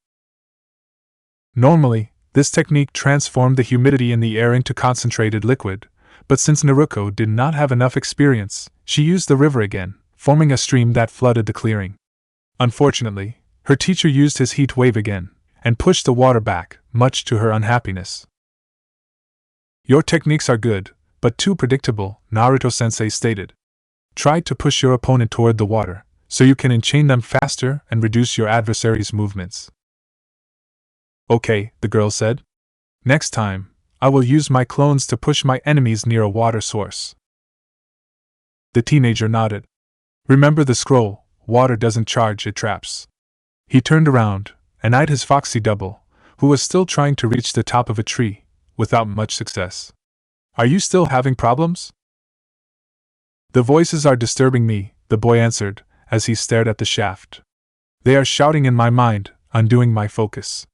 Normally, this technique transformed the humidity in the air into concentrated liquid, but since Naruto did not have enough experience, she used the river again, forming a stream that flooded the clearing. Unfortunately, her teacher used his heat wave again, and pushed the water back, much to her unhappiness. Your techniques are good, but too predictable, Naruto-sensei stated. Try to push your opponent toward the water, so you can enchain them faster and reduce your adversary's movements. Okay, the girl said. Next time, I will use my clones to push my enemies near a water source. The teenager nodded. Remember the scroll, water doesn't charge, it traps. He turned around and eyed his foxy double, who was still trying to reach the top of a tree, without much success. Are you still having problems? The voices are disturbing me, the boy answered, as he stared at the shaft. They are shouting in my mind, undoing my focus.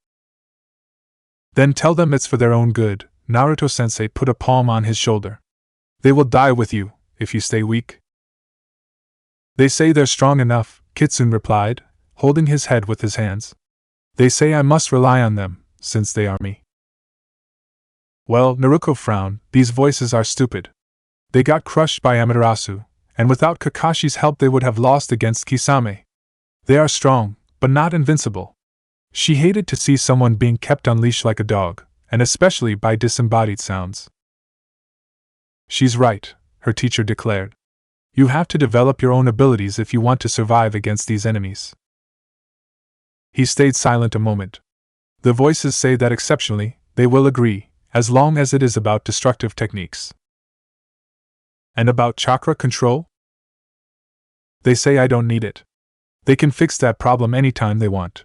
Then tell them it's for their own good, Naruto-sensei put a palm on his shoulder. They will die with you, if you stay weak. They say they're strong enough, Kitsune replied, holding his head with his hands. They say I must rely on them, since they are me. Well, Naruto frowned, these voices are stupid. They got crushed by Amaterasu, and without Kakashi's help they would have lost against Kisame. They are strong, but not invincible. She hated to see someone being kept on leash like a dog, and especially by disembodied sounds. She's right, her teacher declared. You have to develop your own abilities if you want to survive against these enemies. He stayed silent a moment. The voices say that exceptionally, they will agree, as long as it is about destructive techniques. And about chakra control? They say I don't need it. They can fix that problem anytime they want.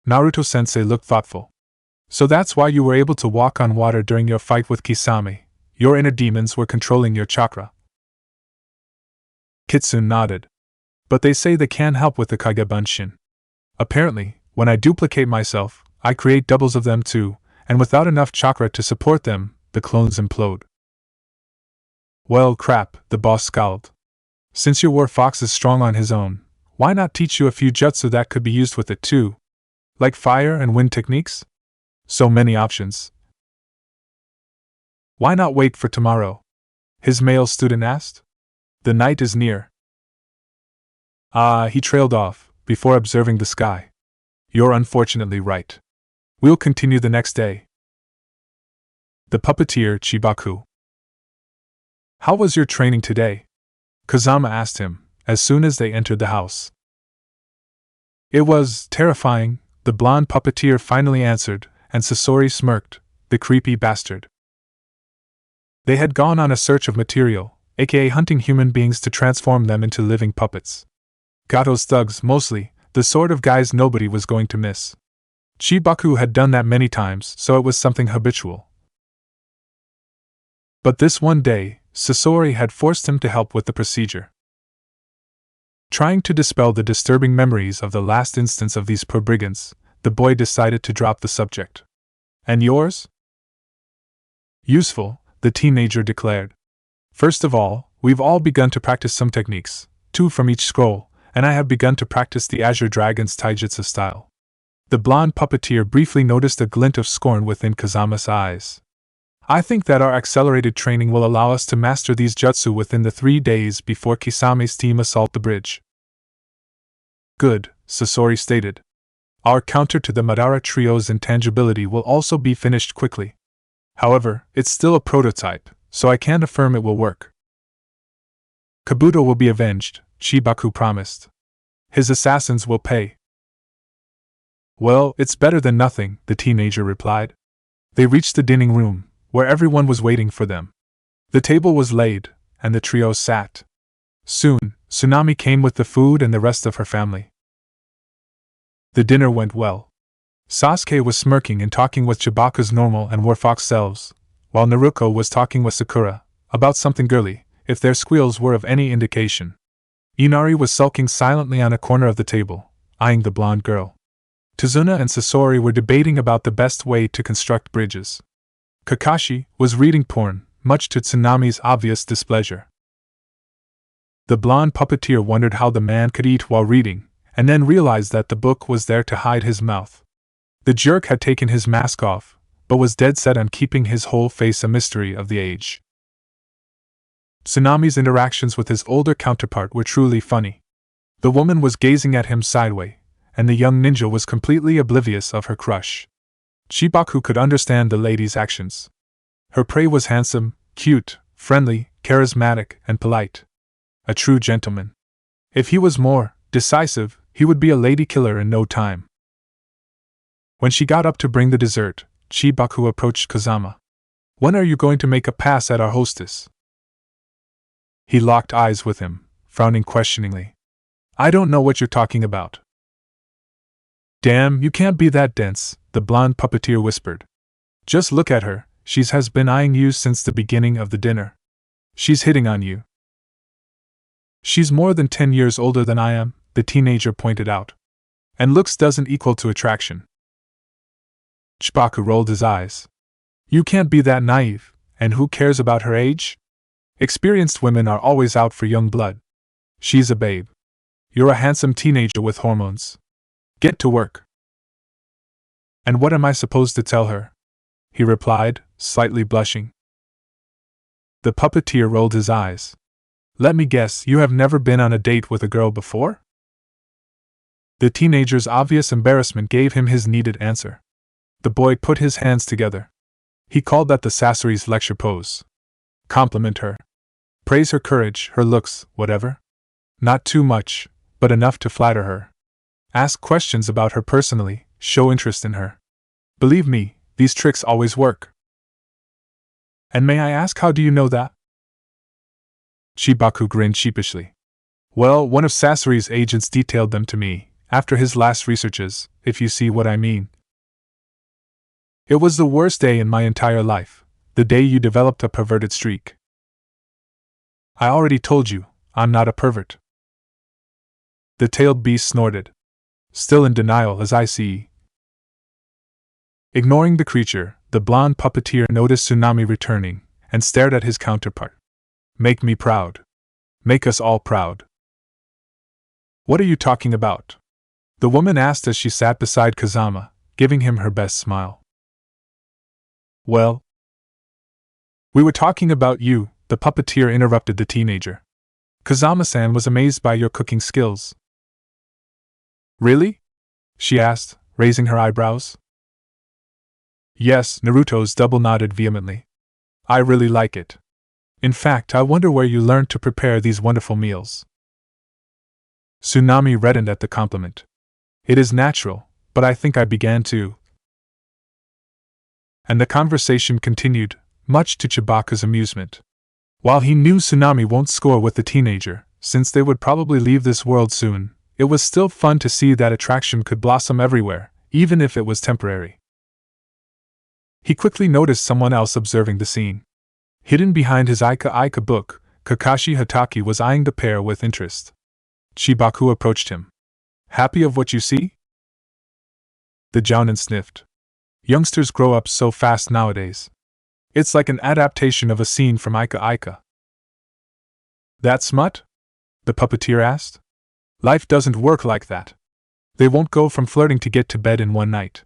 Naruto-sensei looked thoughtful. So that's why you were able to walk on water during your fight with Kisame. Your inner demons were controlling your chakra. Kitsune nodded. But they say they can help with the Kagebunshin. Apparently, when I duplicate myself, I create doubles of them too, and without enough chakra to support them, the clones implode. Well, crap, the boss scowled. Since your war fox is strong on his own, why not teach you a few jutsu that could be used with it too? Like fire and wind techniques? So many options. Why not wait for tomorrow? His male student asked. The night is near. He trailed off, before observing the sky. You're unfortunately right. We'll continue the next day. The puppeteer Chibaku. How was your training today? Kazama asked him, as soon as they entered the house. It was terrifying, the blonde puppeteer finally answered, and Sasori smirked, the creepy bastard. They had gone on a search of material, aka hunting human beings to transform them into living puppets. Gado's thugs, mostly, the sort of guys nobody was going to miss. Chibaku had done that many times, so it was something habitual. But this one day, Sasori had forced him to help with the procedure. Trying to dispel the disturbing memories of the last instance of these poor brigands, the boy decided to drop the subject. And yours? Useful, the teenager declared. First of all, we've all begun to practice some techniques, 2 from each scroll, and I have begun to practice the Azure Dragon's taijutsu style. The blonde puppeteer briefly noticed a glint of scorn within Kazama's eyes. I think that our accelerated training will allow us to master these jutsu within the 3 days before Kisame's team assault the bridge. Good, Sasori stated. Our counter to the Madara trio's intangibility will also be finished quickly. However, it's still a prototype, so I can't affirm it will work. Kabuto will be avenged, Chibaku promised. His assassins will pay. Well, it's better than nothing, the teenager replied. They reached the dining room, where everyone was waiting for them. The table was laid, and the trio sat. Soon, Tsunami came with the food and the rest of her family. The dinner went well. Sasuke was smirking and talking with Chibaku's normal and Warfox selves, while Naruto was talking with Sakura, about something girly, if their squeals were of any indication. Inari was sulking silently on a corner of the table, eyeing the blonde girl. Tazuna and Sasori were debating about the best way to construct bridges. Kakashi was reading porn, much to Tsunami's obvious displeasure. The blonde puppeteer wondered how the man could eat while reading, and then realized that the book was there to hide his mouth. The jerk had taken his mask off, but was dead set on keeping his whole face a mystery of the age. Tsunami's interactions with his older counterpart were truly funny. The woman was gazing at him sideways, and the young ninja was completely oblivious of her crush. Chibaku could understand the lady's actions. Her prey was handsome, cute, friendly, charismatic, and polite. A true gentleman. If he was more decisive, he would be a lady killer in no time. When she got up to bring the dessert, Chibaku approached Kazama. When are you going to make a pass at our hostess? He locked eyes with him, frowning questioningly. I don't know what you're talking about. Damn, you can't be that dense, the blonde puppeteer whispered. Just look at her, she has been eyeing you since the beginning of the dinner. She's hitting on you. She's more than 10 years older than I am, the teenager pointed out. And looks doesn't equal to attraction. Chibaku rolled his eyes. You can't be that naive, and who cares about her age? Experienced women are always out for young blood. She's a babe. You're a handsome teenager with hormones. Get to work. And what am I supposed to tell her? He replied, slightly blushing. The puppeteer rolled his eyes. Let me guess, you have never been on a date with a girl before? The teenager's obvious embarrassment gave him his needed answer. The boy put his hands together. He called that the Sasori's lecture pose. Compliment her. Praise her courage, her looks, whatever. Not too much, but enough to flatter her. Ask questions about her personally, show interest in her. Believe me, these tricks always work. And may I ask, how do you know that? Chibaku grinned sheepishly. Well, one of Sasori's agents detailed them to me, after his last researches, if you see what I mean. It was the worst day in my entire life, the day you developed a perverted streak. I already told you, I'm not a pervert. The tailed beast snorted. Still in denial, as I see. Ignoring the creature, the blonde puppeteer noticed Tsunami returning, and stared at his counterpart. Make me proud. Make us all proud. What are you talking about? The woman asked as she sat beside Kazama, giving him her best smile. Well, we were talking about you, the puppeteer interrupted the teenager. Kazama-san was amazed by your cooking skills. Really? She asked, raising her eyebrows. Yes, Naruto's double nodded vehemently. I really like it. In fact, I wonder where you learned to prepare these wonderful meals. Tsunami reddened at the compliment. It is natural, but I think I began to. And the conversation continued, much to Chibaku's amusement. While he knew Tsunami won't score with the teenager, since they would probably leave this world soon, it was still fun to see that attraction could blossom everywhere, even if it was temporary. He quickly noticed someone else observing the scene. Hidden behind his Ika book, Kakashi Hatake was eyeing the pair with interest. Chibaku approached him. Happy of what you see? The jounin sniffed. Youngsters grow up so fast nowadays. It's like an adaptation of a scene from Ika. That smut? The puppeteer asked. Life doesn't work like that. They won't go from flirting to get to bed in one night.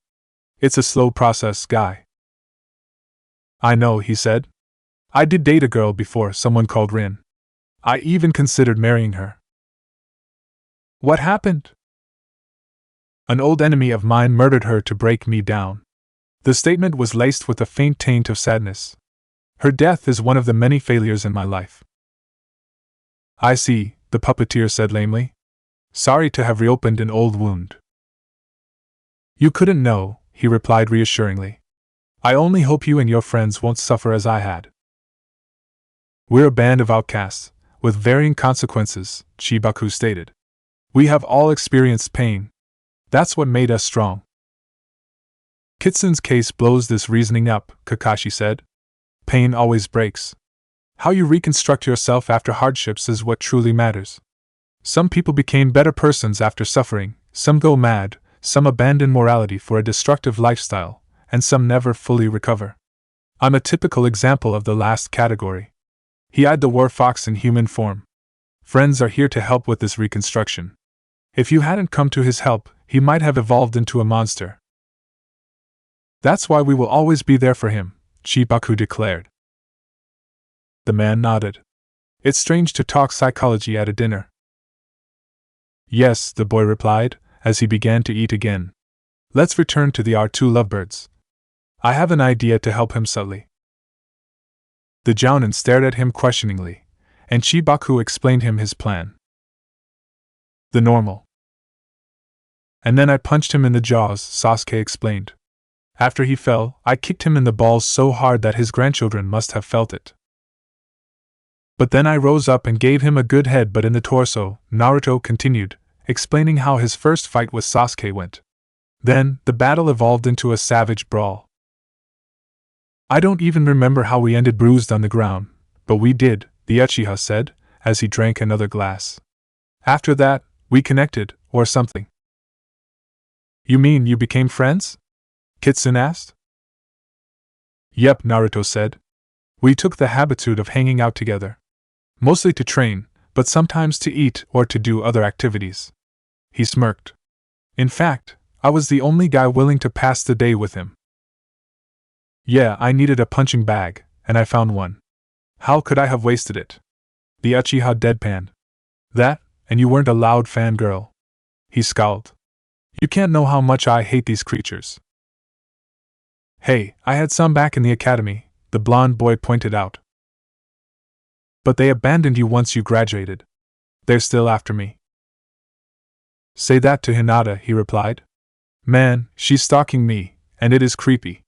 It's a slow process, guy. I know, he said. I did date a girl before, someone called Rin. I even considered marrying her. What happened? An old enemy of mine murdered her to break me down. The statement was laced with a faint taint of sadness. Her death is one of the many failures in my life. I see, the puppeteer said lamely. Sorry to have reopened an old wound. You couldn't know, he replied reassuringly. I only hope you and your friends won't suffer as I had. We're a band of outcasts, with varying consequences, Chibaku stated. We have all experienced pain. That's what made us strong. Kitsun's case blows this reasoning up, Kakashi said. Pain always breaks. How you reconstruct yourself after hardships is what truly matters. Some people became better persons after suffering, some go mad, some abandon morality for a destructive lifestyle, and some never fully recover. I'm a typical example of the last category. He eyed the war fox in human form. Friends are here to help with this reconstruction. If you hadn't come to his help, he might have evolved into a monster. That's why we will always be there for him, Chibaku declared. The man nodded. It's strange to talk psychology at a dinner. Yes, the boy replied, as he began to eat again. Let's return to our two lovebirds. I have an idea to help him subtly. The jounin stared at him questioningly, and Chibaku explained him his plan. The normal. And then I punched him in the jaws, Sasuke explained. After he fell, I kicked him in the balls so hard that his grandchildren must have felt it. But then I rose up and gave him a good headbutt in the torso, Naruto continued, explaining how his first fight with Sasuke went. Then, the battle evolved into a savage brawl. I don't even remember how we ended bruised on the ground, but we did, the Uchiha said, as he drank another glass. After that, we connected, or something. You mean you became friends? Kitsune asked. Yep, Naruto said. We took the habitude of hanging out together. Mostly to train, but sometimes to eat or to do other activities. He smirked. In fact, I was the only guy willing to pass the day with him. Yeah, I needed a punching bag, and I found one. How could I have wasted it? The Uchiha deadpanned. That, and you weren't a loud fangirl. He scowled. You can't know how much I hate these creatures. Hey, I had some back in the academy, the blonde boy pointed out. But they abandoned you once you graduated. They're still after me. Say that to Hinata, he replied. Man, she's stalking me, and it is creepy.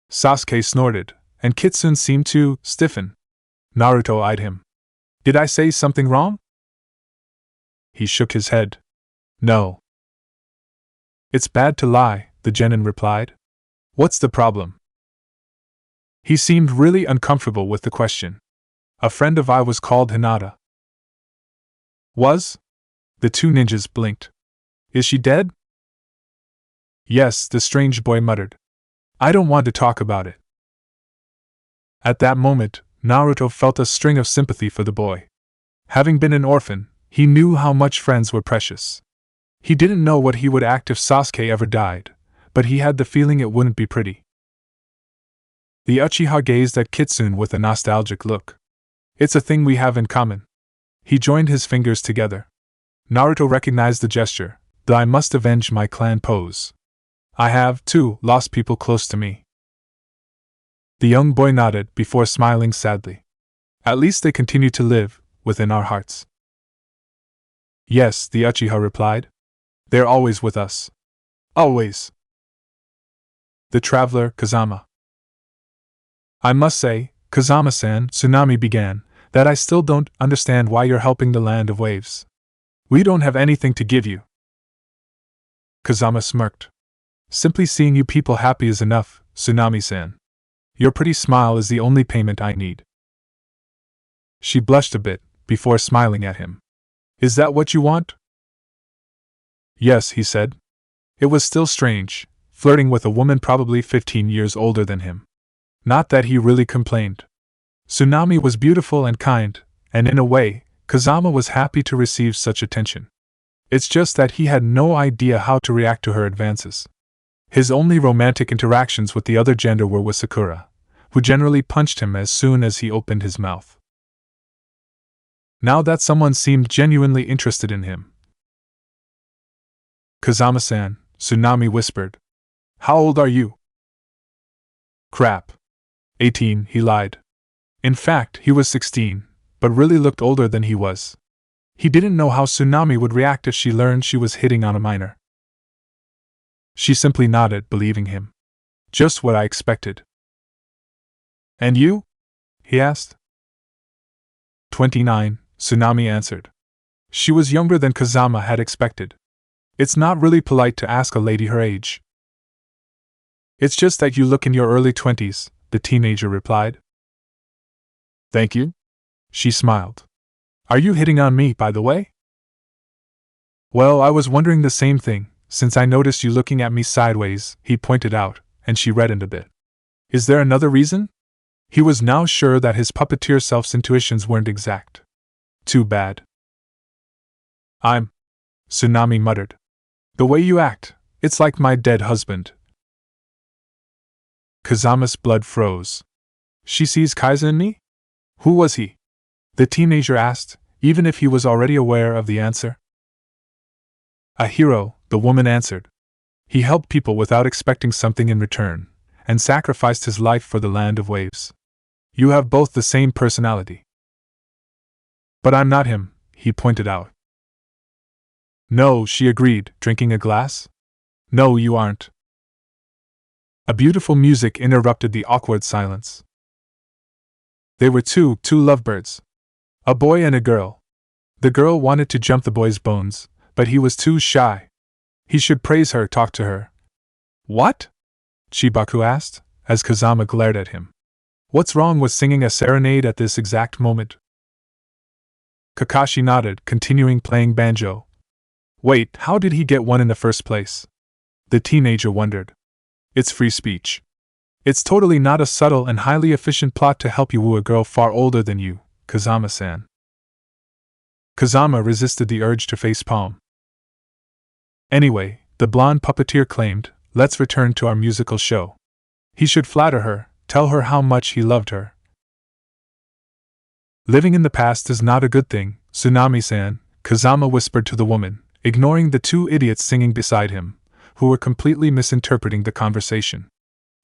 Sasuke snorted, and Kitsune seemed to stiffen. Naruto eyed him. Did I say something wrong? He shook his head. No. It's bad to lie, the genin replied. What's the problem? He seemed really uncomfortable with the question. A friend of I was called Hinata. Was? The two ninjas blinked. Is she dead? Yes, the strange boy muttered. I don't want to talk about it. At that moment, Naruto felt a string of sympathy for the boy. Having been an orphan, he knew how much friends were precious. He didn't know what he would act if Sasuke ever died, but he had the feeling it wouldn't be pretty. The Uchiha gazed at Kitsune with a nostalgic look. It's a thing we have in common. He joined his fingers together. Naruto recognized the gesture, the I must avenge my clan pose. I have, too, lost people close to me. The young boy nodded before smiling sadly. At least they continue to live, within our hearts. Yes, the Uchiha replied. They're always with us. Always. The traveler, Kazama. I must say, Kazama-san, Tsunami began, that I still don't understand why you're helping the land of waves. We don't have anything to give you. Kazama smirked. Simply seeing you people happy is enough, Tsunami-san. Your pretty smile is the only payment I need. She blushed a bit, before smiling at him. Is that what you want? Yes, he said. It was still strange, flirting with a woman probably 15 years older than him. Not that he really complained. Tsunami was beautiful and kind, and in a way, Kazama was happy to receive such attention. It's just that he had no idea how to react to her advances. His only romantic interactions with the other gender were with Sakura, who generally punched him as soon as he opened his mouth. Now that someone seemed genuinely interested in him. Kazama-san, Tsunami whispered. How old are you? Crap. 18, he lied. In fact, he was 16, but really looked older than he was. He didn't know how Tsunami would react if she learned she was hitting on a minor. She simply nodded, believing him. Just what I expected. And you? He asked. 29, Tsunami answered. She was younger than Kazama had expected. It's not really polite to ask a lady her age. It's just that you look in your early 20s, the teenager replied. Thank you? She smiled. Are you hitting on me, by the way? Well, I was wondering the same thing, since I noticed you looking at me sideways, he pointed out, and she reddened a bit. Is there another reason? He was now sure that his puppeteer self's intuitions weren't exact. Too bad. Tsunami muttered. The way you act, it's like my dead husband. Kazama's blood froze. She sees Kaiza in me? Who was he? The teenager asked, even if he was already aware of the answer. A hero, the woman answered. He helped people without expecting something in return, and sacrificed his life for the land of waves. You have both the same personality. But I'm not him, he pointed out. No, she agreed, drinking a glass. No, you aren't. A beautiful music interrupted the awkward silence. They were two lovebirds. A boy and a girl. The girl wanted to jump the boy's bones, but he was too shy. He should praise her, talk to her. What? Chibaku asked, as Kazama glared at him. What's wrong with singing a serenade at this exact moment? Kakashi nodded, continuing playing banjo. Wait, how did he get one in the first place? The teenager wondered. It's free speech. It's totally not a subtle and highly efficient plot to help you woo a girl far older than you, Kazama-san. Kazama resisted the urge to facepalm. Anyway, the blonde puppeteer claimed, let's return to our musical show. He should flatter her, tell her how much he loved her. Living in the past is not a good thing, Tsunami-san, Kazama whispered to the woman, ignoring the two idiots singing beside him, who were completely misinterpreting the conversation.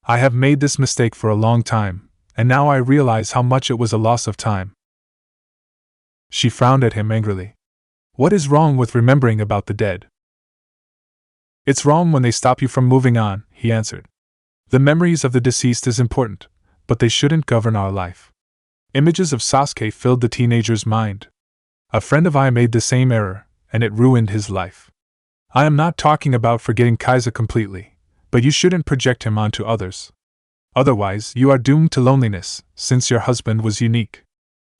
I have made this mistake for a long time, and now I realize how much it was a loss of time. She frowned at him angrily. What is wrong with remembering about the dead? It's wrong when they stop you from moving on, he answered. The memories of the deceased is important, but they shouldn't govern our life. Images of Sasuke filled the teenager's mind. A friend of I made the same error, and it ruined his life. I am not talking about forgetting Kaiser completely, but you shouldn't project him onto others. Otherwise, you are doomed to loneliness, since your husband was unique.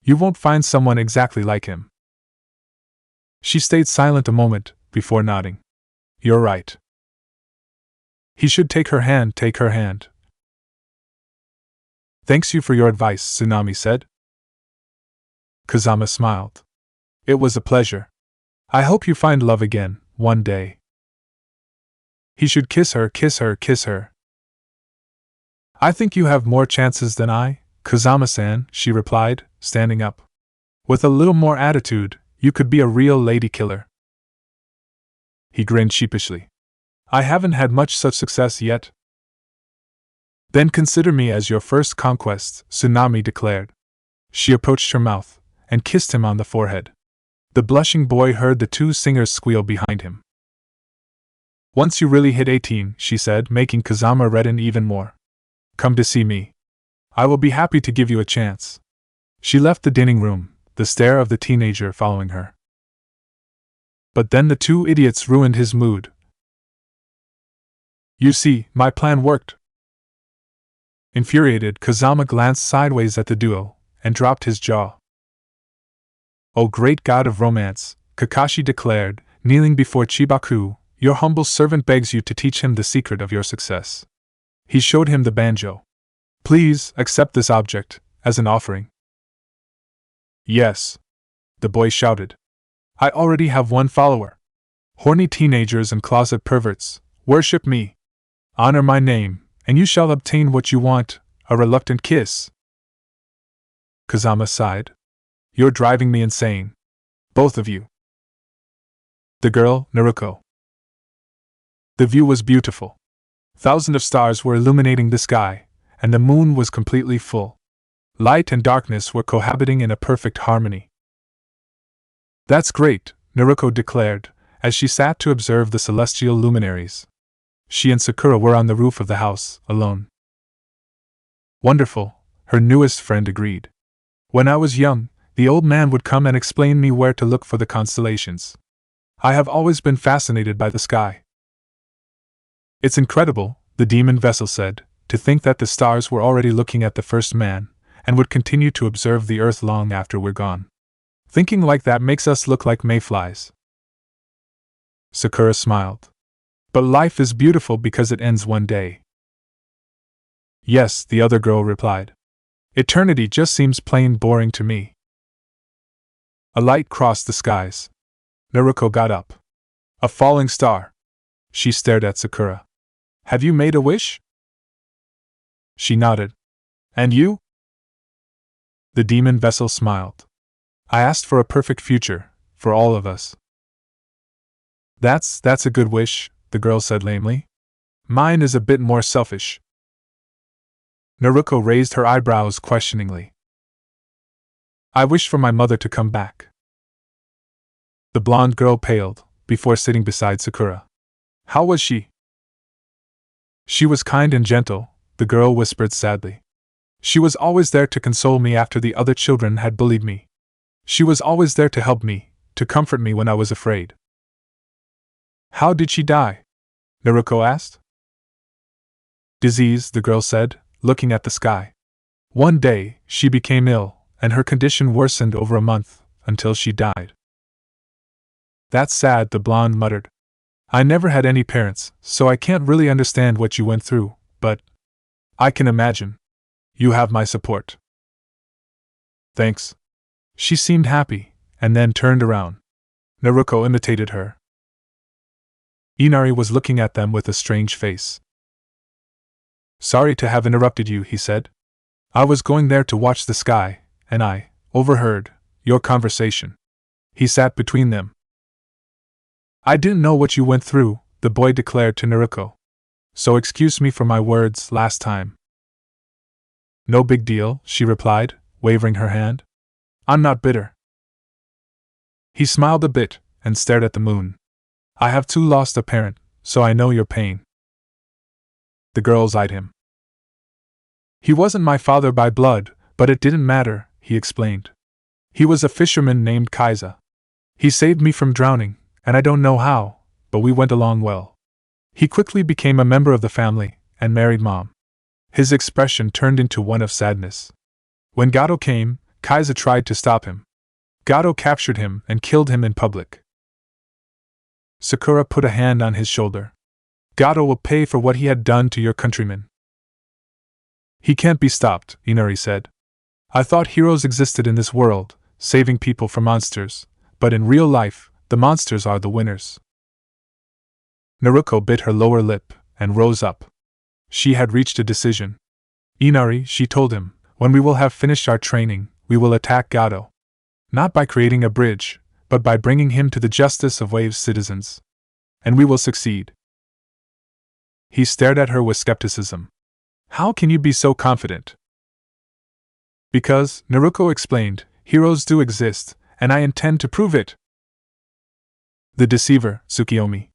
You won't find someone exactly like him. She stayed silent a moment, before nodding. You're right. He should take her hand, take her hand. Thanks you for your advice, Tsunami said. Kazama smiled. It was a pleasure. I hope you find love again, one day. He should kiss her, kiss her, kiss her. I think you have more chances than I, Kazama-san, she replied, standing up. With a little more attitude, you could be a real lady killer. He grinned sheepishly. I haven't had much such success yet. Then consider me as your first conquest, Tsunami declared. She approached her mouth, and kissed him on the forehead. The blushing boy heard the two singers squeal behind him. Once you really hit 18, she said, making Kazama redden even more. Come to see me. I will be happy to give you a chance. She left the dining room, the stare of the teenager following her. But then the two idiots ruined his mood. You see, my plan worked. Infuriated, Kazama glanced sideways at the duo, and dropped his jaw. O great god of romance, Kakashi declared, kneeling before Chibaku, your humble servant begs you to teach him the secret of your success. He showed him the banjo. Please, accept this object, as an offering. Yes. The boy shouted. I already have one follower. Horny teenagers and closet perverts, worship me. Honor my name, and you shall obtain what you want, a reluctant kiss. Kazama sighed. You're driving me insane. Both of you. The girl, Naruto. The view was beautiful. Thousands of stars were illuminating the sky, and the moon was completely full. Light and darkness were cohabiting in a perfect harmony. That's great, Naruto declared, as she sat to observe the celestial luminaries. She and Sakura were on the roof of the house, alone. Wonderful, her newest friend agreed. When I was young, the old man would come and explain me where to look for the constellations. I have always been fascinated by the sky. It's incredible, the demon vessel said, to think that the stars were already looking at the first man, and would continue to observe the earth long after we're gone. Thinking like that makes us look like mayflies. Sakura smiled. But life is beautiful because it ends one day. Yes, the other girl replied. Eternity just seems plain boring to me. A light crossed the skies. Naruto got up. A falling star. She stared at Sakura. Have you made a wish? She nodded. And you? The demon vessel smiled. I asked for a perfect future, for all of us. That's a good wish, the girl said lamely. Mine is a bit more selfish. Naruto raised her eyebrows questioningly. I wish for my mother to come back. The blonde girl paled, before sitting beside Sakura. How was she? She was kind and gentle, the girl whispered sadly. She was always there to console me after the other children had bullied me. She was always there to help me, to comfort me when I was afraid. How did she die? Naruto asked. Disease, the girl said, looking at the sky. One day, she became ill, and her condition worsened over a month, until she died. That's sad, the blonde muttered. I never had any parents, so I can't really understand what you went through, but I can imagine. You have my support. Thanks. She seemed happy, and then turned around. Naruto imitated her. Inari was looking at them with a strange face. Sorry to have interrupted you, he said. I was going there to watch the sky, and I overheard your conversation. He sat between them. I didn't know what you went through, the boy declared to Naruto. So excuse me for my words last time. No big deal, she replied, waving her hand. I'm not bitter. He smiled a bit, and stared at the moon. I have too lost a parent, so I know your pain. The girls eyed him. He wasn't my father by blood, but it didn't matter, he explained. He was a fisherman named Kaiza. He saved me from drowning, and I don't know how, but we went along well. He quickly became a member of the family, and married Mom. His expression turned into one of sadness. When Gado came, Kaiza tried to stop him. Gado captured him and killed him in public. Sakura put a hand on his shoulder. Gado will pay for what he had done to your countrymen. He can't be stopped, Inari said. I thought heroes existed in this world, saving people from monsters, but in real life, the monsters are the winners. Naruto bit her lower lip and rose up. She had reached a decision. Inari, she told him, when we will have finished our training, we will attack Gado. Not by creating a bridge, but by bringing him to the justice of Wave's citizens. And we will succeed. He stared at her with skepticism. How can you be so confident? Because, Naruto explained, heroes do exist, and I intend to prove it. The deceiver, Tsukiyomi.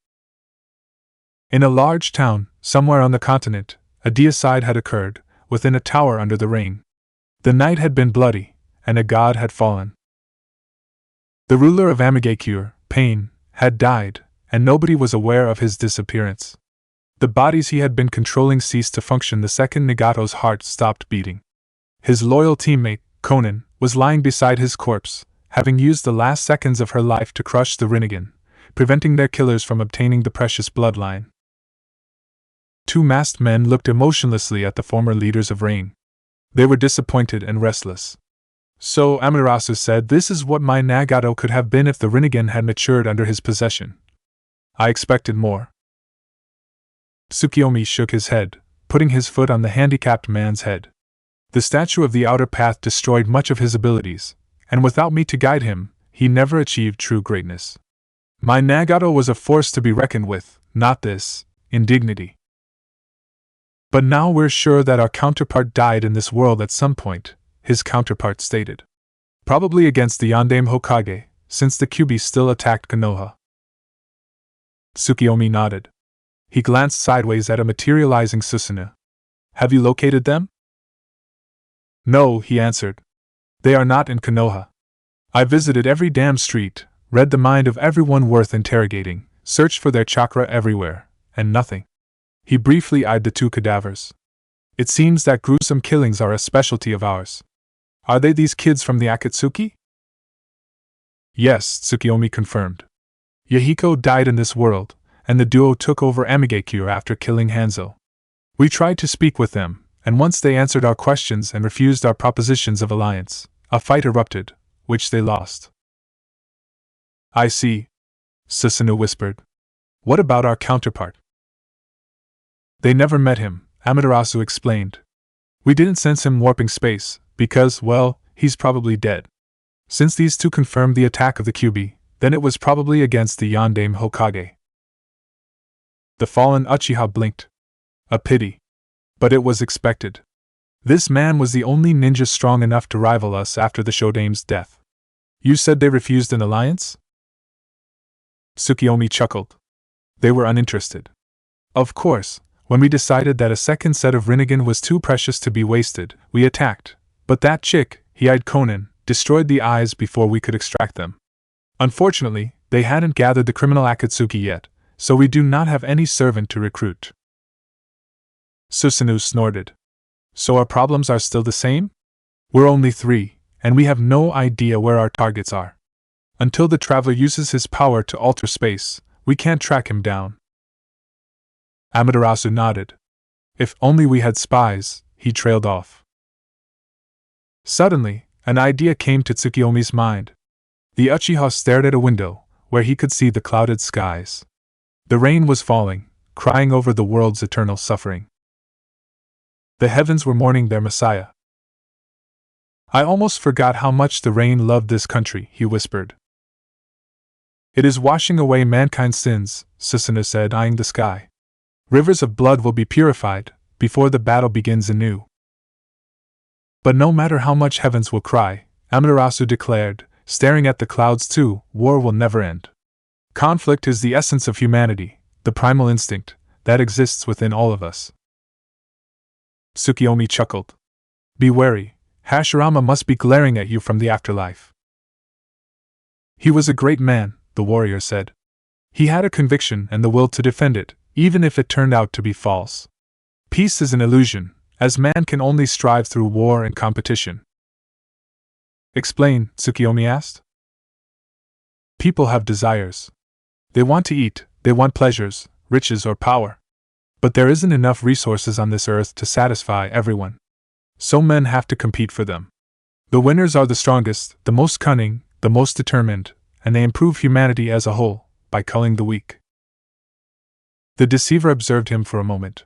In a large town, somewhere on the continent, a deicide had occurred, within a tower under the rain. The night had been bloody, and a god had fallen. The ruler of Amigakure, Pain, had died, and nobody was aware of his disappearance. The bodies he had been controlling ceased to function the second Nagato's heart stopped beating. His loyal teammate, Konan, was lying beside his corpse, having used the last seconds of her life to crush the Rinnegan, preventing their killers from obtaining the precious bloodline. Two masked men looked emotionlessly at the former leaders of Rain. They were disappointed and restless. So Amaterasu said, this is what my Nagato could have been if the Rinnegan had matured under his possession. I expected more. Tsukiyomi shook his head, putting his foot on the handicapped man's head. The statue of the outer path destroyed much of his abilities, and without me to guide him, he never achieved true greatness. My Nagato was a force to be reckoned with, not this indignity. But now we're sure that our counterpart died in this world at some point, his counterpart stated. Probably against the Yondaime Hokage, since the Kyuubi still attacked Konoha. Tsukiyomi nodded. He glanced sideways at a materializing Susanoo. Have you located them? No, he answered. They are not in Konoha. I visited every damn street, read the mind of everyone worth interrogating, searched for their chakra everywhere, and nothing. He briefly eyed the two cadavers. It seems that gruesome killings are a specialty of ours. Are they these kids from the Akatsuki? Yes, Tsukiyomi confirmed. Yahiko died in this world, and the duo took over Amigakure after killing Hanzo. We tried to speak with them, and once they answered our questions and refused our propositions of alliance, a fight erupted, which they lost. I see, Susanoo whispered. What about our counterpart? They never met him, Amaterasu explained. We didn't sense him warping space, because, well, he's probably dead. Since these two confirmed the attack of the Kyuubi, then it was probably against the Yondaime Hokage. The fallen Uchiha blinked. A pity. But it was expected. This man was the only ninja strong enough to rival us after the Shodaime's death. You said they refused an alliance? Tsukiyomi chuckled. They were uninterested. Of course, when we decided that a second set of Rinnegan was too precious to be wasted, we attacked. But that chick, he eyed Konan, destroyed the eyes before we could extract them. Unfortunately, they hadn't gathered the criminal Akatsuki yet, so we do not have any servant to recruit. Susanoo snorted. So our problems are still the same? We're only 3, and we have no idea where our targets are. Until the traveler uses his power to alter space, we can't track him down. Amaterasu nodded. If only we had spies, he trailed off. Suddenly, an idea came to Tsukiyomi's mind. The Uchiha stared at a window, where he could see the clouded skies. The rain was falling, crying over the world's eternal suffering. The heavens were mourning their messiah. I almost forgot how much the rain loved this country, he whispered. It is washing away mankind's sins, Susanoo said, eyeing the sky. Rivers of blood will be purified, before the battle begins anew. But no matter how much heavens will cry, Amaterasu declared, staring at the clouds too, war will never end. Conflict is the essence of humanity, the primal instinct, that exists within all of us. Tsukiyomi chuckled. Be wary, Hashirama must be glaring at you from the afterlife. He was a great man, the warrior said. He had a conviction and the will to defend it, even if it turned out to be false. Peace is an illusion, as man can only strive through war and competition. Explain, Tsukiyomi asked. People have desires. They want to eat, they want pleasures, riches or power. But there isn't enough resources on this earth to satisfy everyone. So men have to compete for them. The winners are the strongest, the most cunning, the most determined, and they improve humanity as a whole, by culling the weak. The deceiver observed him for a moment.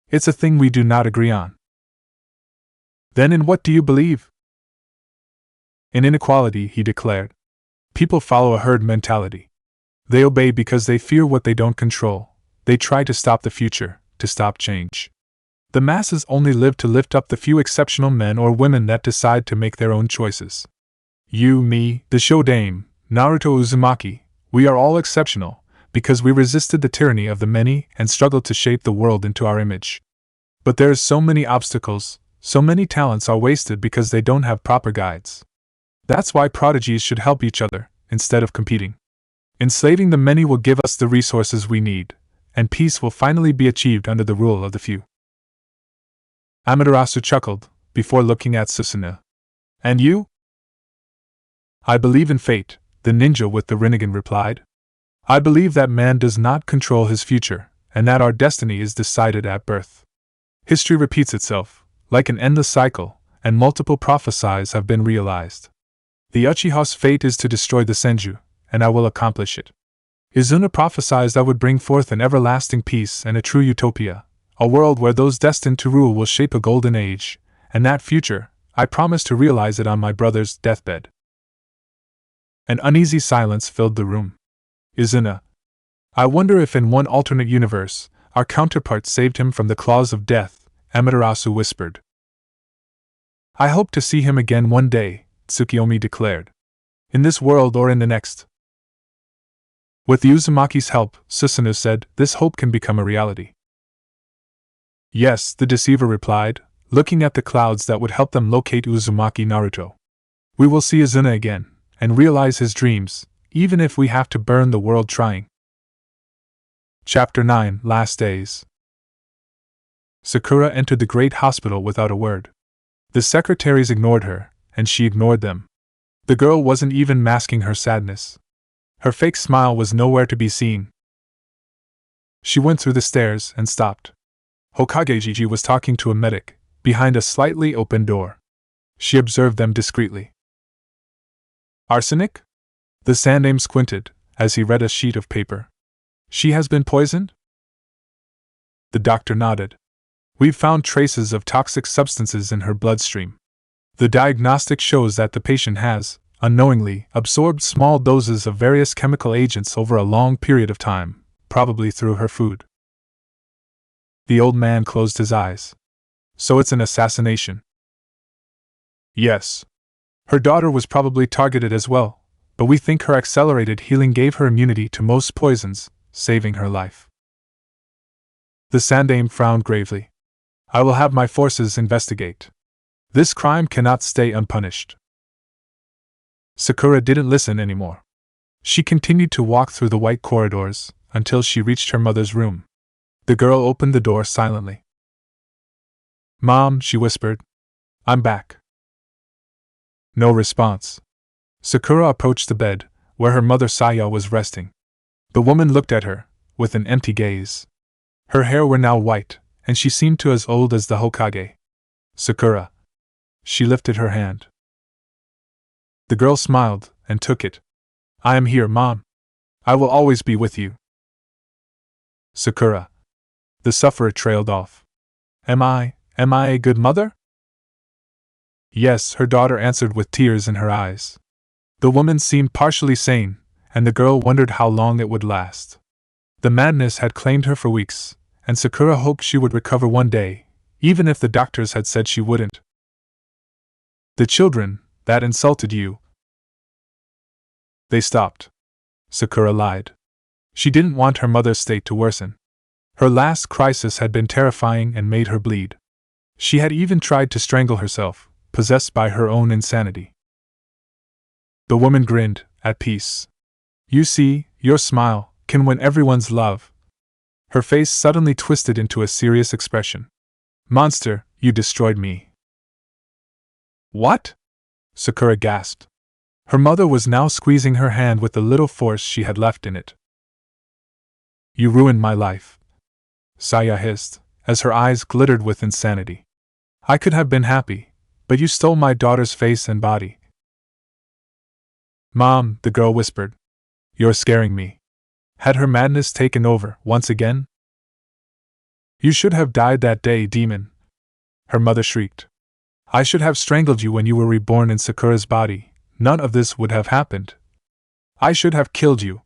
It's a thing we do not agree on. Then in what do you believe? In inequality, he declared. People follow a herd mentality. They obey because they fear what they don't control. They try to stop the future, to stop change. The masses only live to lift up the few exceptional men or women that decide to make their own choices. You, me, the show dame, Naruto Uzumaki, we are all exceptional, because we resisted the tyranny of the many and struggled to shape the world into our image. But there are so many obstacles, so many talents are wasted because they don't have proper guides. That's why prodigies should help each other, instead of competing. Enslaving the many will give us the resources we need, and peace will finally be achieved under the rule of the few. Amaterasu chuckled, before looking at Susanoo. And you? I believe in fate, the ninja with the Rinnegan replied. I believe that man does not control his future, and that our destiny is decided at birth. History repeats itself, like an endless cycle, and multiple prophecies have been realized. The Uchiha's fate is to destroy the Senju, and I will accomplish it. Izuna prophesied I would bring forth an everlasting peace and a true utopia, a world where those destined to rule will shape a golden age, and that future, I promise to realize it on my brother's deathbed. An uneasy silence filled the room. Izuna. I wonder if in one alternate universe, our counterpart saved him from the claws of death, Amaterasu whispered. I hope to see him again one day, Tsukiyomi declared. In this world or in the next. With Uzumaki's help, Susanoo said, this hope can become a reality. Yes, the deceiver replied, looking at the clouds that would help them locate Uzumaki Naruto. We will see Izuna again, and realize his dreams, even if we have to burn the world trying. Chapter 9, Last Days. Sakura entered the great hospital without a word. The secretaries ignored her, and she ignored them. The girl wasn't even masking her sadness. Her fake smile was nowhere to be seen. She went through the stairs and stopped. Hokage was talking to a medic, behind a slightly open door. She observed them discreetly. Arsenic? The sandaime squinted, as he read a sheet of paper. She has been poisoned? The doctor nodded. We've found traces of toxic substances in her bloodstream. The diagnostic shows that the patient has, unknowingly, absorbed small doses of various chemical agents over a long period of time, probably through her food. The old man closed his eyes. So it's an assassination. Yes. Her daughter was probably targeted as well, but we think her accelerated healing gave her immunity to most poisons, saving her life. The sandaime frowned gravely. I will have my forces investigate. This crime cannot stay unpunished. Sakura didn't listen anymore. She continued to walk through the white corridors, until she reached her mother's room. The girl opened the door silently. Mom, she whispered. I'm back. No response. Sakura approached the bed, where her mother Saya was resting. The woman looked at her, with an empty gaze. Her hair were now white, and she seemed to as old as the Hokage. Sakura. She lifted her hand. The girl smiled, and took it. I am here, Mom. I will always be with you. Sakura. The sufferer trailed off. Am I a good mother? Yes, her daughter answered with tears in her eyes. The woman seemed partially sane, and the girl wondered how long it would last. The madness had claimed her for weeks, and Sakura hoped she would recover one day, even if the doctors had said she wouldn't. The children, that insulted you. They stopped. Sakura lied. She didn't want her mother's state to worsen. Her last crisis had been terrifying and made her bleed. She had even tried to strangle herself, possessed by her own insanity. The woman grinned, at peace. You see, your smile can win everyone's love. Her face suddenly twisted into a serious expression. Monster, you destroyed me. What? Sakura gasped. Her mother was now squeezing her hand with the little force she had left in it. You ruined my life. Saya hissed, as her eyes glittered with insanity. I could have been happy, but you stole my daughter's face and body. Mom, the girl whispered. You're scaring me. Had her madness taken over once again? You should have died that day, demon. Her mother shrieked. I should have strangled you when you were reborn in Sakura's body. None of this would have happened. I should have killed you.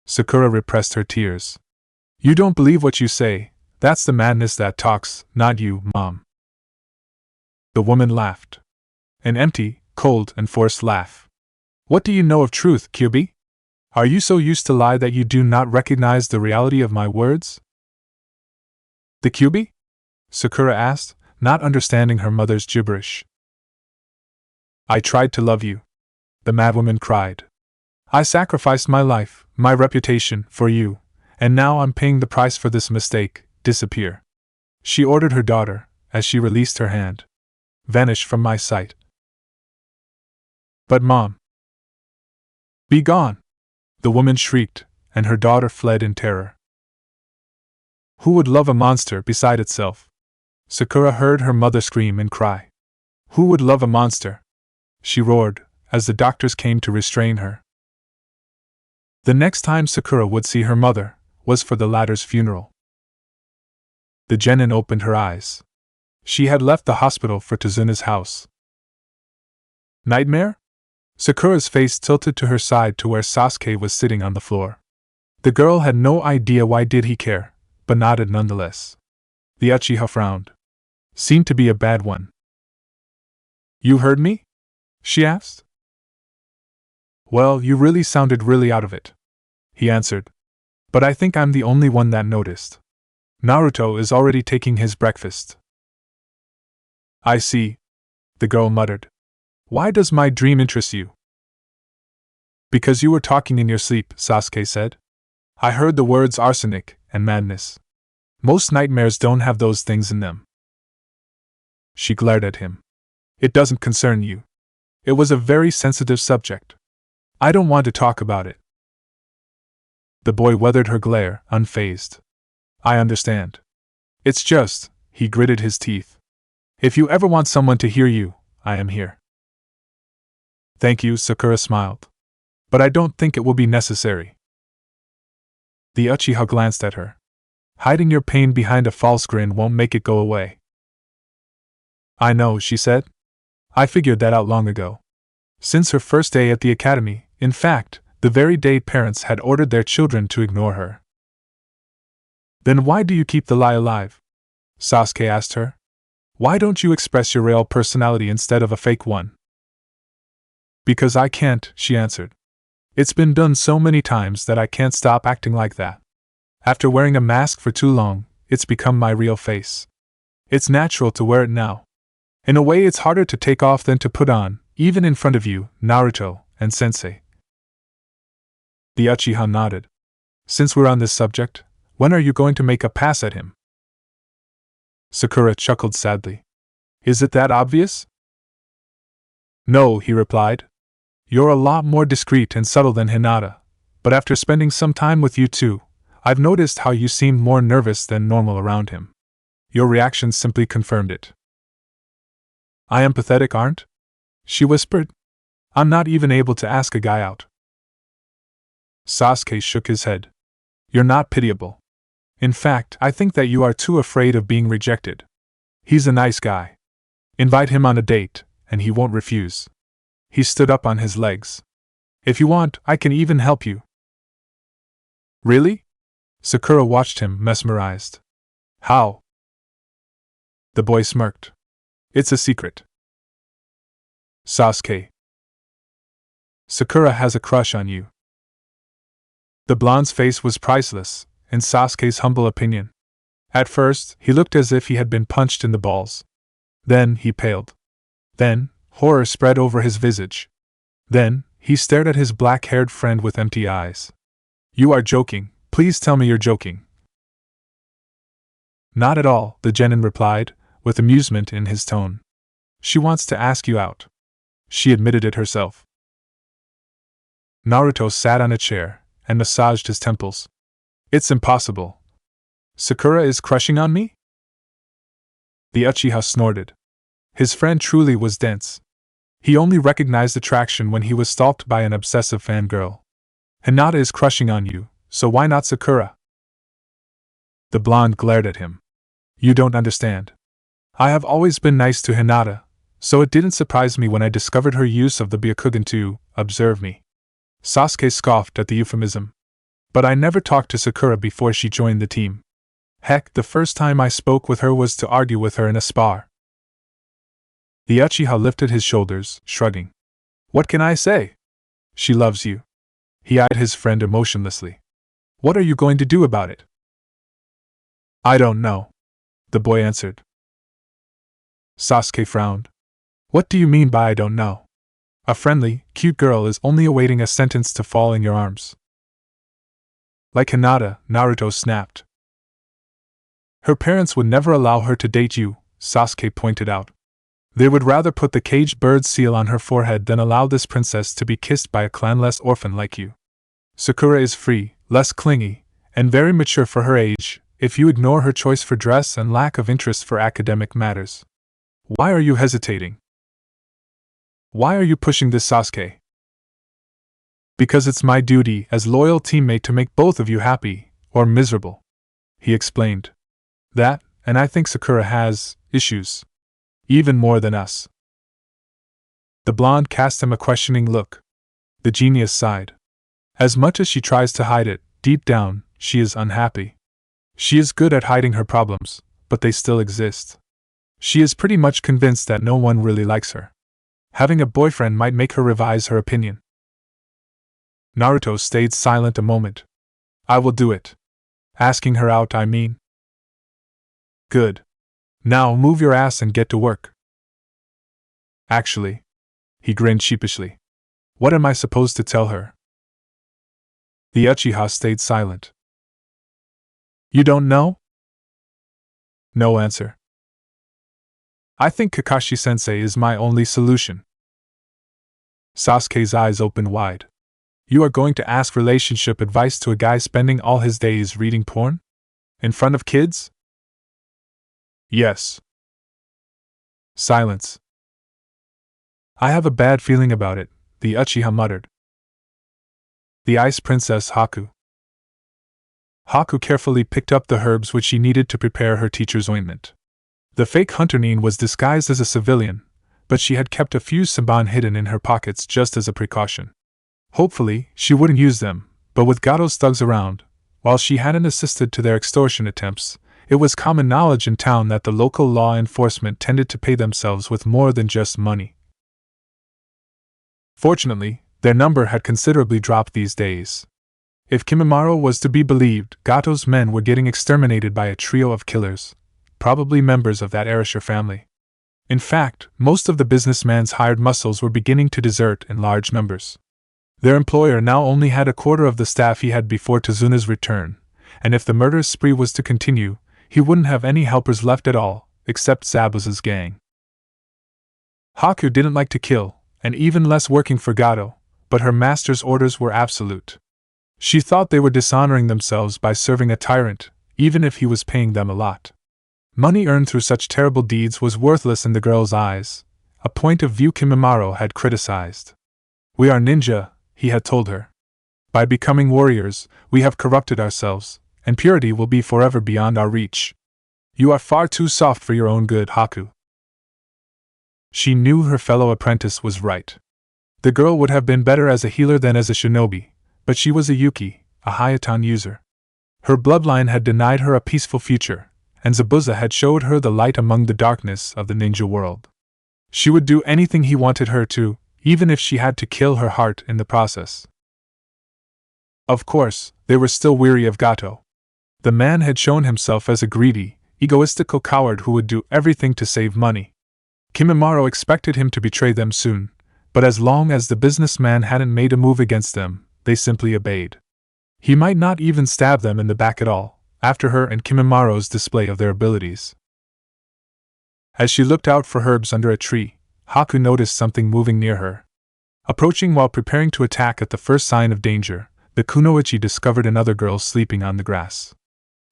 Sakura repressed her tears. You don't believe what you say. That's the madness that talks, not you, Mom. The woman laughed. An empty, cold, and forced laugh. What do you know of truth, Kyuubi? Are you so used to lie that you do not recognize the reality of my words? The Kyuubi? Sakura asked, not understanding her mother's gibberish. I tried to love you. The madwoman cried. I sacrificed my life, my reputation, for you, and now I'm paying the price for this mistake. Disappear. She ordered her daughter, as she released her hand. Vanish from my sight. But Mom. Be gone! The woman shrieked, and her daughter fled in terror. Who would love a monster beside itself? Sakura heard her mother scream and cry. Who would love a monster? She roared, as the doctors came to restrain her. The next time Sakura would see her mother was for the latter's funeral. The genin opened her eyes. She had left the hospital for Tazuna's house. Nightmare? Sakura's face tilted to her side to where Sasuke was sitting on the floor. The girl had no idea why did he care, but nodded nonetheless. The Uchiha frowned. Seemed to be a bad one. You heard me? She asked. Well, you really sounded really out of it, he answered. But I think I'm the only one that noticed. Naruto is already taking his breakfast. I see, the girl muttered. Why does my dream interest you? Because you were talking in your sleep, Sasuke said. I heard the words arsenic and madness. Most nightmares don't have those things in them. She glared at him. It doesn't concern you. It was a very sensitive subject. I don't want to talk about it. The boy weathered her glare, unfazed. I understand. It's just, he gritted his teeth. If you ever want someone to hear you, I am here. Thank you, Sakura smiled. But I don't think it will be necessary. The Uchiha glanced at her. Hiding your pain behind a false grin won't make it go away. I know, she said. I figured that out long ago. Since her first day at the academy, in fact, the very day parents had ordered their children to ignore her. Then why do you keep the lie alive? Sasuke asked her. Why don't you express your real personality instead of a fake one? Because I can't, she answered. It's been done so many times that I can't stop acting like that. After wearing a mask for too long, it's become my real face. It's natural to wear it now. In a way, it's harder to take off than to put on, even in front of you, Naruto, and Sensei. The Uchiha nodded. Since we're on this subject, when are you going to make a pass at him? Sakura chuckled sadly. Is it that obvious? No, he replied. You're a lot more discreet and subtle than Hinata, but after spending some time with you two, I've noticed how you seemed more nervous than normal around him. Your reaction simply confirmed it. I am pathetic, aren't? She whispered. I'm not even able to ask a guy out. Sasuke shook his head. You're not pitiable. In fact, I think that you are too afraid of being rejected. He's a nice guy. Invite him on a date, and he won't refuse. He stood up on his legs. If you want, I can even help you. Really? Sakura watched him, mesmerized. How? The boy smirked. It's a secret. Sasuke. Sakura has a crush on you. The blonde's face was priceless, in Sasuke's humble opinion. At first, he looked as if he had been punched in the balls. Then, he paled. Then, horror spread over his visage. Then, he stared at his black-haired friend with empty eyes. You are joking. Please tell me you're joking. Not at all, the genin replied, with amusement in his tone. She wants to ask you out. She admitted it herself. Naruto sat on a chair and massaged his temples. It's impossible. Sakura is crushing on me? The Uchiha snorted. His friend truly was dense. He only recognized attraction when he was stalked by an obsessive fangirl. Hinata is crushing on you, so why not Sakura? The blonde glared at him. You don't understand. I have always been nice to Hinata, so it didn't surprise me when I discovered her use of the Byakugan to observe me. Sasuke scoffed at the euphemism. But I never talked to Sakura before she joined the team. Heck, the first time I spoke with her was to argue with her in a spar. The Uchiha lifted his shoulders, shrugging. What can I say? She loves you. He eyed his friend emotionlessly. What are you going to do about it? I don't know, the boy answered. Sasuke frowned. What do you mean by I don't know? A friendly, cute girl is only awaiting a sentence to fall in your arms. Like Hinata, Naruto snapped. Her parents would never allow her to date you, Sasuke pointed out. They would rather put the caged bird seal on her forehead than allow this princess to be kissed by a clanless orphan like you. Sakura is free, less clingy, and very mature for her age, if you ignore her choice for dress and lack of interest for academic matters. Why are you hesitating? Why are you pushing this, Sasuke? Because it's my duty as loyal teammate to make both of you happy, or miserable, he explained. That, and I think Sakura has issues. Even more than us. The blonde cast him a questioning look. The genius sighed. As much as she tries to hide it, deep down, she is unhappy. She is good at hiding her problems, but they still exist. She is pretty much convinced that no one really likes her. Having a boyfriend might make her revise her opinion. Naruto stayed silent a moment. I will do it. Asking her out, I mean. Good. Now move your ass and get to work. Actually, he grinned sheepishly. What am I supposed to tell her? The Uchiha stayed silent. You don't know? No answer. I think Kakashi-sensei is my only solution. Sasuke's eyes opened wide. You are going to ask relationship advice to a guy spending all his days reading porn? In front of kids? Yes. Silence. I have a bad feeling about it, the Uchiha muttered. The Ice Princess Haku. Haku carefully picked up the herbs which she needed to prepare her teacher's ointment. The fake hunter-nin was disguised as a civilian, but she had kept a few saban hidden in her pockets just as a precaution. Hopefully, she wouldn't use them, but with Gado's thugs around, while she hadn't assisted to their extortion attempts, it was common knowledge in town that the local law enforcement tended to pay themselves with more than just money. Fortunately, their number had considerably dropped these days. If Kimimaro was to be believed, Gado's men were getting exterminated by a trio of killers, probably members of that Arisher family. In fact, most of the businessman's hired muscles were beginning to desert in large numbers. Their employer now only had a quarter of the staff he had before Tezuna's return, and if the murderous spree was to continue, he wouldn't have any helpers left at all, except Zabuza's gang. Haku didn't like to kill, and even less working for Gado, but her master's orders were absolute. She thought they were dishonoring themselves by serving a tyrant, even if he was paying them a lot. Money earned through such terrible deeds was worthless in the girl's eyes, a point of view Kimimaro had criticized. "We are ninja," he had told her. "By becoming warriors, we have corrupted ourselves, and purity will be forever beyond our reach. You are far too soft for your own good, Haku." She knew her fellow apprentice was right. The girl would have been better as a healer than as a shinobi, but she was a Yuki, a Hayatan user. Her bloodline had denied her a peaceful future, and Zabuza had showed her the light among the darkness of the ninja world. She would do anything he wanted her to, even if she had to kill her heart in the process. Of course, they were still weary of Gado. The man had shown himself as a greedy, egoistical coward who would do everything to save money. Kimimaro expected him to betray them soon, but as long as the businessman hadn't made a move against them, they simply obeyed. He might not even stab them in the back at all, after her and Kimimaro's display of their abilities. As she looked out for herbs under a tree, Haku noticed something moving near her. Approaching while preparing to attack at the first sign of danger, the kunoichi discovered another girl sleeping on the grass.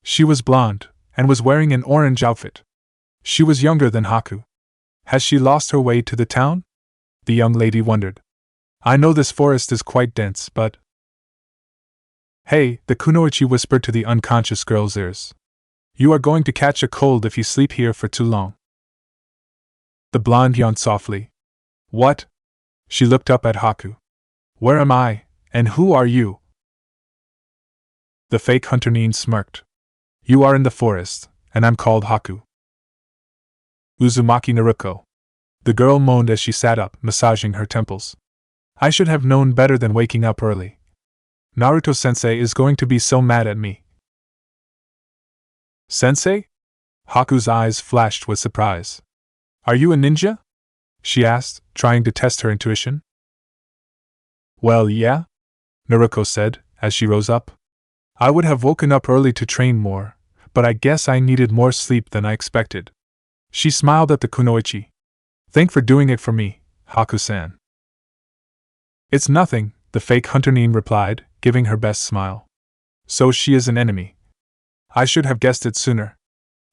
She was blonde, and was wearing an orange outfit. She was younger than Haku. Has she lost her way to the town? The young lady wondered. I know this forest is quite dense, but... Hey, the kunoichi whispered to the unconscious girl's ears. You are going to catch a cold if you sleep here for too long. The blonde yawned softly. What? She looked up at Haku. Where am I, and who are you? The fake hunter Nin smirked. You are in the forest, and I'm called Haku. Uzumaki Naruto. The girl moaned as she sat up, massaging her temples. I should have known better than waking up early. Naruto-sensei is going to be so mad at me. Sensei? Haku's eyes flashed with surprise. Are you a ninja? She asked, trying to test her intuition. Well, yeah, Naruto said, as she rose up. I would have woken up early to train more, but I guess I needed more sleep than I expected. She smiled at the kunoichi. Thanks for doing it for me, Haku-san. It's nothing, the fake hunter Nin replied, giving her best smile. So she is an enemy. I should have guessed it sooner.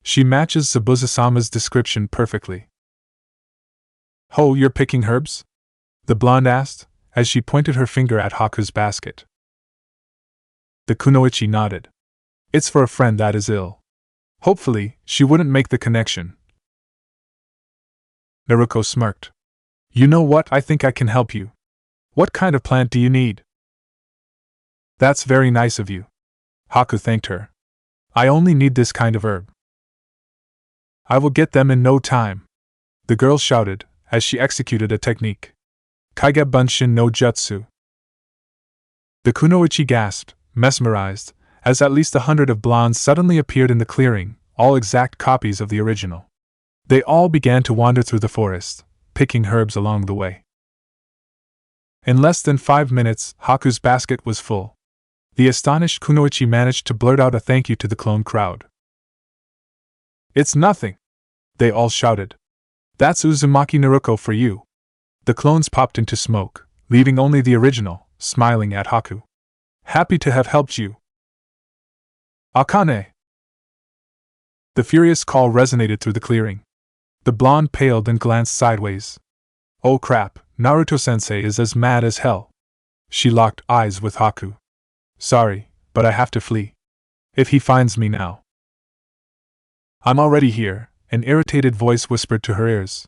She matches Zabuza-sama's description perfectly. Oh, you're picking herbs? The blonde asked, as she pointed her finger at Haku's basket. The kunoichi nodded. It's for a friend that is ill. Hopefully, she wouldn't make the connection. Naruto smirked. You know what, I think I can help you. What kind of plant do you need? That's very nice of you. Haku thanked her. I only need this kind of herb. I will get them in no time. The girl shouted, as she executed a technique. Kaige Bunshin no Jutsu. The kunoichi gasped, mesmerized, as at least 100 of blondes suddenly appeared in the clearing, all exact copies of the original. They all began to wander through the forest, picking herbs along the way. In less than 5 minutes, Haku's basket was full. The astonished kunoichi managed to blurt out a thank you to the clone crowd. It's nothing! They all shouted. That's Uzumaki Naruto for you. The clones popped into smoke, leaving only the original, smiling at Haku. Happy to have helped you. Akane! The furious call resonated through the clearing. The blonde paled and glanced sideways. Oh crap, Naruto-sensei is as mad as hell. She locked eyes with Haku. Sorry, but I have to flee. If he finds me now. I'm already here, an irritated voice whispered to her ears.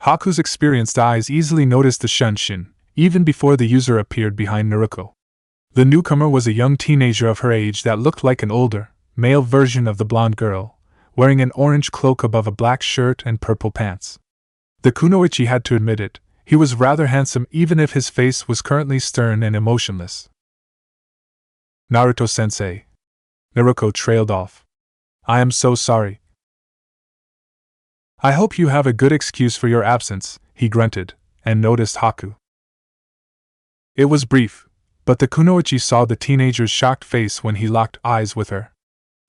Haku's experienced eyes easily noticed the shunshin, even before the user appeared behind Naruto. The newcomer was a young teenager of her age that looked like an older, male version of the blonde girl, wearing an orange cloak above a black shirt and purple pants. The kunoichi had to admit it, he was rather handsome even if his face was currently stern and emotionless. Naruto-sensei. Naruto trailed off. I am so sorry. I hope you have a good excuse for your absence, he grunted, and noticed Haku. It was brief, but the kunoichi saw the teenager's shocked face when he locked eyes with her.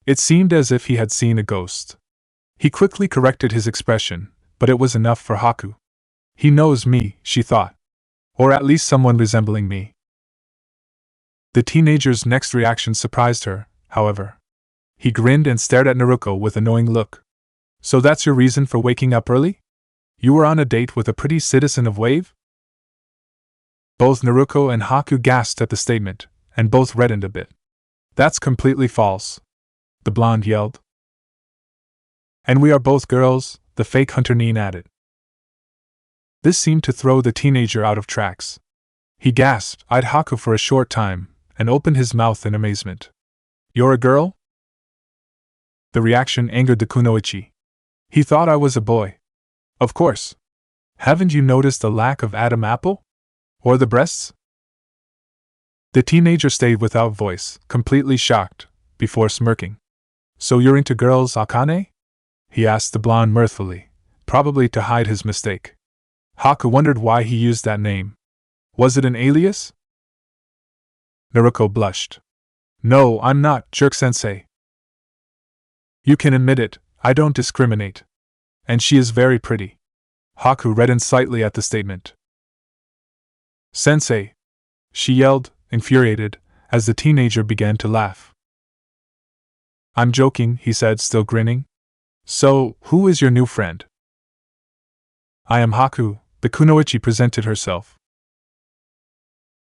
It seemed as if he had seen a ghost. He quickly corrected his expression, but it was enough for Haku. He knows me, she thought. Or at least someone resembling me. The teenager's next reaction surprised her, however. He grinned and stared at Naruto with an knowing look. So that's your reason for waking up early? You were on a date with a pretty citizen of Wave? Both Naruto and Haku gasped at the statement, and both reddened a bit. That's completely false, the blonde yelled. And we are both girls, the fake hunter Nin added. This seemed to throw the teenager out of tracks. He gasped, eyed Haku for a short time, and opened his mouth in amazement. You're a girl? The reaction angered the kunoichi. He thought I was a boy. Of course. Haven't you noticed the lack of Adam Apple? Or the breasts? The teenager stayed without voice, completely shocked, before smirking. So you're into girls, Akane? He asked the blonde mirthfully, probably to hide his mistake. Haku wondered why he used that name. Was it an alias? Naruto blushed. No, I'm not, Jerk-sensei. You can admit it, I don't discriminate. And she is very pretty. Haku reddened slightly at the statement. Sensei! She yelled, infuriated, as the teenager began to laugh. I'm joking, he said, still grinning. So, who is your new friend? I am Haku, the kunoichi presented herself.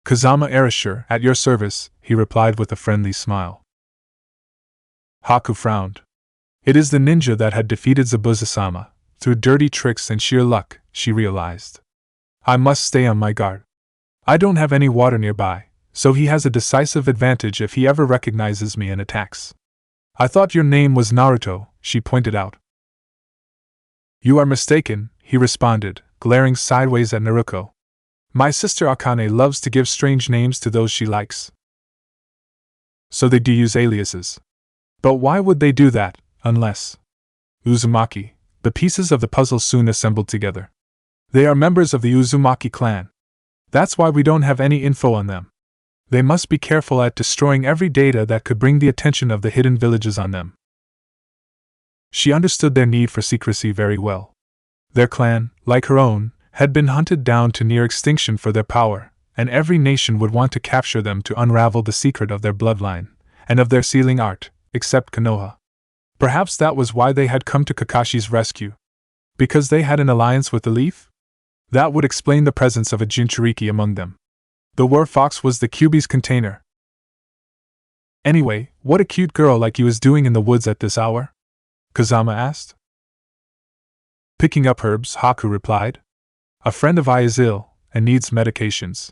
Kazama Erasure, at your service, he replied with a friendly smile. Haku frowned. It is the ninja that had defeated Zabuza-sama, through dirty tricks and sheer luck, she realized. I must stay on my guard. I don't have any water nearby, so he has a decisive advantage if he ever recognizes me and attacks. I thought your name was Naruto, she pointed out. You are mistaken, he responded, glaring sideways at Naruto. My sister Akane loves to give strange names to those she likes. So they do use aliases. But why would they do that, unless… Uzumaki, the pieces of the puzzle soon assembled together. They are members of the Uzumaki clan. That's why we don't have any info on them. They must be careful at destroying every data that could bring the attention of the hidden villages on them. She understood their need for secrecy very well. Their clan, like her own, had been hunted down to near extinction for their power, and every nation would want to capture them to unravel the secret of their bloodline, and of their sealing art, except Konoha. Perhaps that was why they had come to Kakashi's rescue. Because they had an alliance with the Leaf? That would explain the presence of a Jinchuriki among them. The War Fox was the Kyuubi's container. Anyway, what a cute girl like you is doing in the woods at this hour? Kazama asked. Picking up herbs, Haku replied. A friend of I is ill, and needs medications.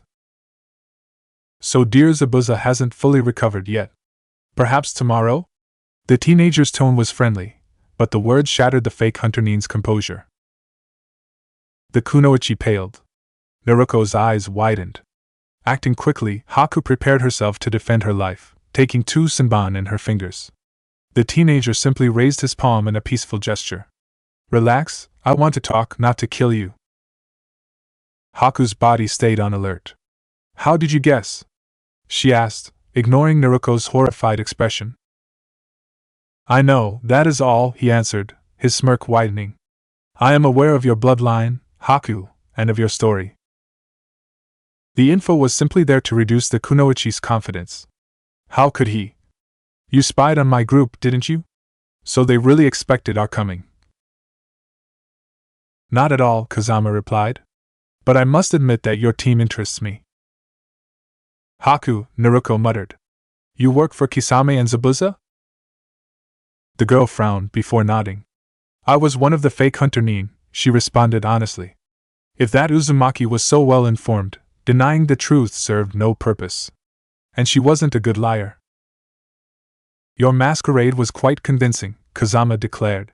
So dear Zabuza hasn't fully recovered yet. Perhaps tomorrow? The teenager's tone was friendly, but the words shattered the fake hunter Nin's composure. The kunoichi paled. Naruto's eyes widened. Acting quickly, Haku prepared herself to defend her life, taking 2 senbon in her fingers. The teenager simply raised his palm in a peaceful gesture. Relax, I want to talk, not to kill you. Haku's body stayed on alert. How did you guess? She asked, ignoring Naruto's horrified expression. I know, that is all, he answered, his smirk widening. I am aware of your bloodline, Haku, and of your story. The info was simply there to reduce the kunoichi's confidence. How could he? You spied on my group, didn't you? So they really expected our coming. Not at all, Kazama replied. But I must admit that your team interests me. Haku, Naruto muttered. You work for Kisame and Zabuza? The girl frowned before nodding. I was one of the fake hunter Nin, she responded honestly. If that Uzumaki was so well informed, denying the truth served no purpose. And she wasn't a good liar. Your masquerade was quite convincing, Kazama declared.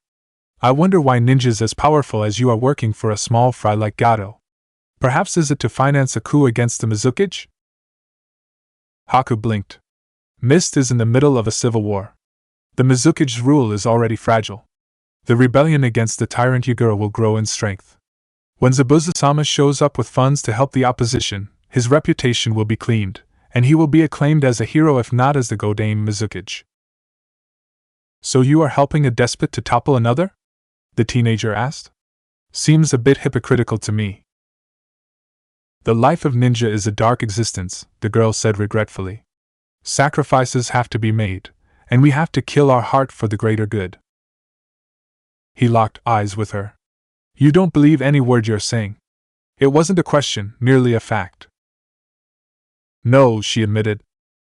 I wonder why ninjas as powerful as you are working for a small fry like Gado. Perhaps is it to finance a coup against the Mizukage? Haku blinked. Mist is in the middle of a civil war. The Mizukage's rule is already fragile. The rebellion against the tyrant Yagura will grow in strength. When Zabuza-sama shows up with funds to help the opposition, his reputation will be cleaned, and he will be acclaimed as a hero if not as the Godame Mizukage. So you are helping a despot to topple another? The teenager asked. Seems a bit hypocritical to me. The life of ninja is a dark existence, the girl said regretfully. Sacrifices have to be made, and we have to kill our heart for the greater good. He locked eyes with her. You don't believe any word you're saying. It wasn't a question, merely a fact. No, she admitted.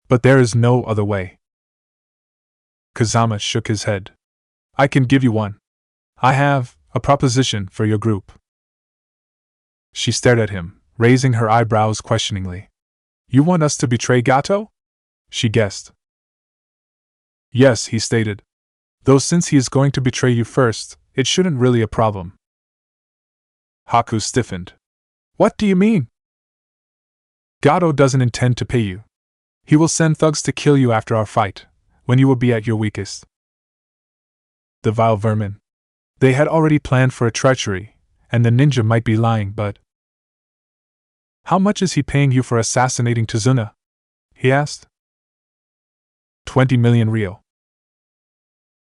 But there is no other way. Kazama shook his head. I can give you one. I have a proposition for your group. She stared at him, raising her eyebrows questioningly. You want us to betray Gado? She guessed. Yes, he stated. Though since he is going to betray you first, it shouldn't really a problem. Haku stiffened. What do you mean? Gado doesn't intend to pay you. He will send thugs to kill you after our fight, when you will be at your weakest. The vile vermin. They had already planned for a treachery, and the ninja might be lying, but… How much is he paying you for assassinating Tazuna? He asked. 20 million real.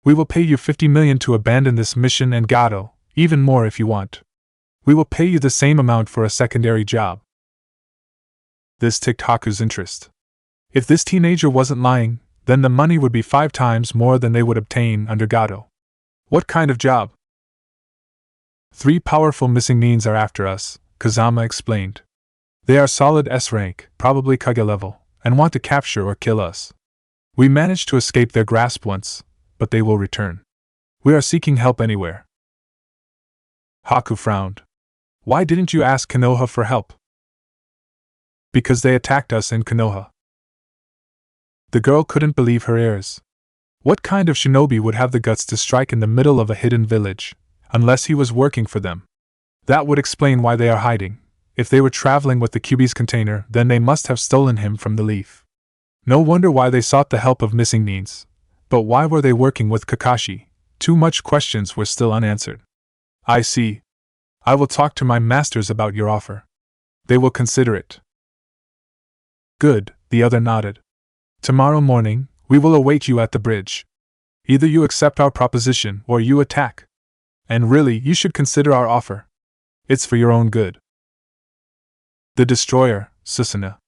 We will pay you 50 million to abandon this mission and Gado, even more if you want. We will pay you the same amount for a secondary job. This ticked Haku's interest. If this teenager wasn't lying, then the money would be 5 times more than they would obtain under Gado. What kind of job? 3 powerful missing neens are after us, Kazama explained. They are solid S rank, probably Kage level, and want to capture or kill us. We managed to escape their grasp once, but they will return. We are seeking help anywhere. Haku frowned. Why didn't you ask Konoha for help? Because they attacked us in Konoha. The girl couldn't believe her ears. What kind of shinobi would have the guts to strike in the middle of a hidden village, unless he was working for them? That would explain why they are hiding. If they were traveling with the Kyuubi's container, then they must have stolen him from the leaf. No wonder why they sought the help of missing neens. But why were they working with Kakashi? Too much questions were still unanswered. I see. I will talk to my masters about your offer. They will consider it. Good, the other nodded. Tomorrow morning, we will await you at the bridge. Either you accept our proposition or you attack. And really, you should consider our offer. It's for your own good. The destroyer, Susanoo.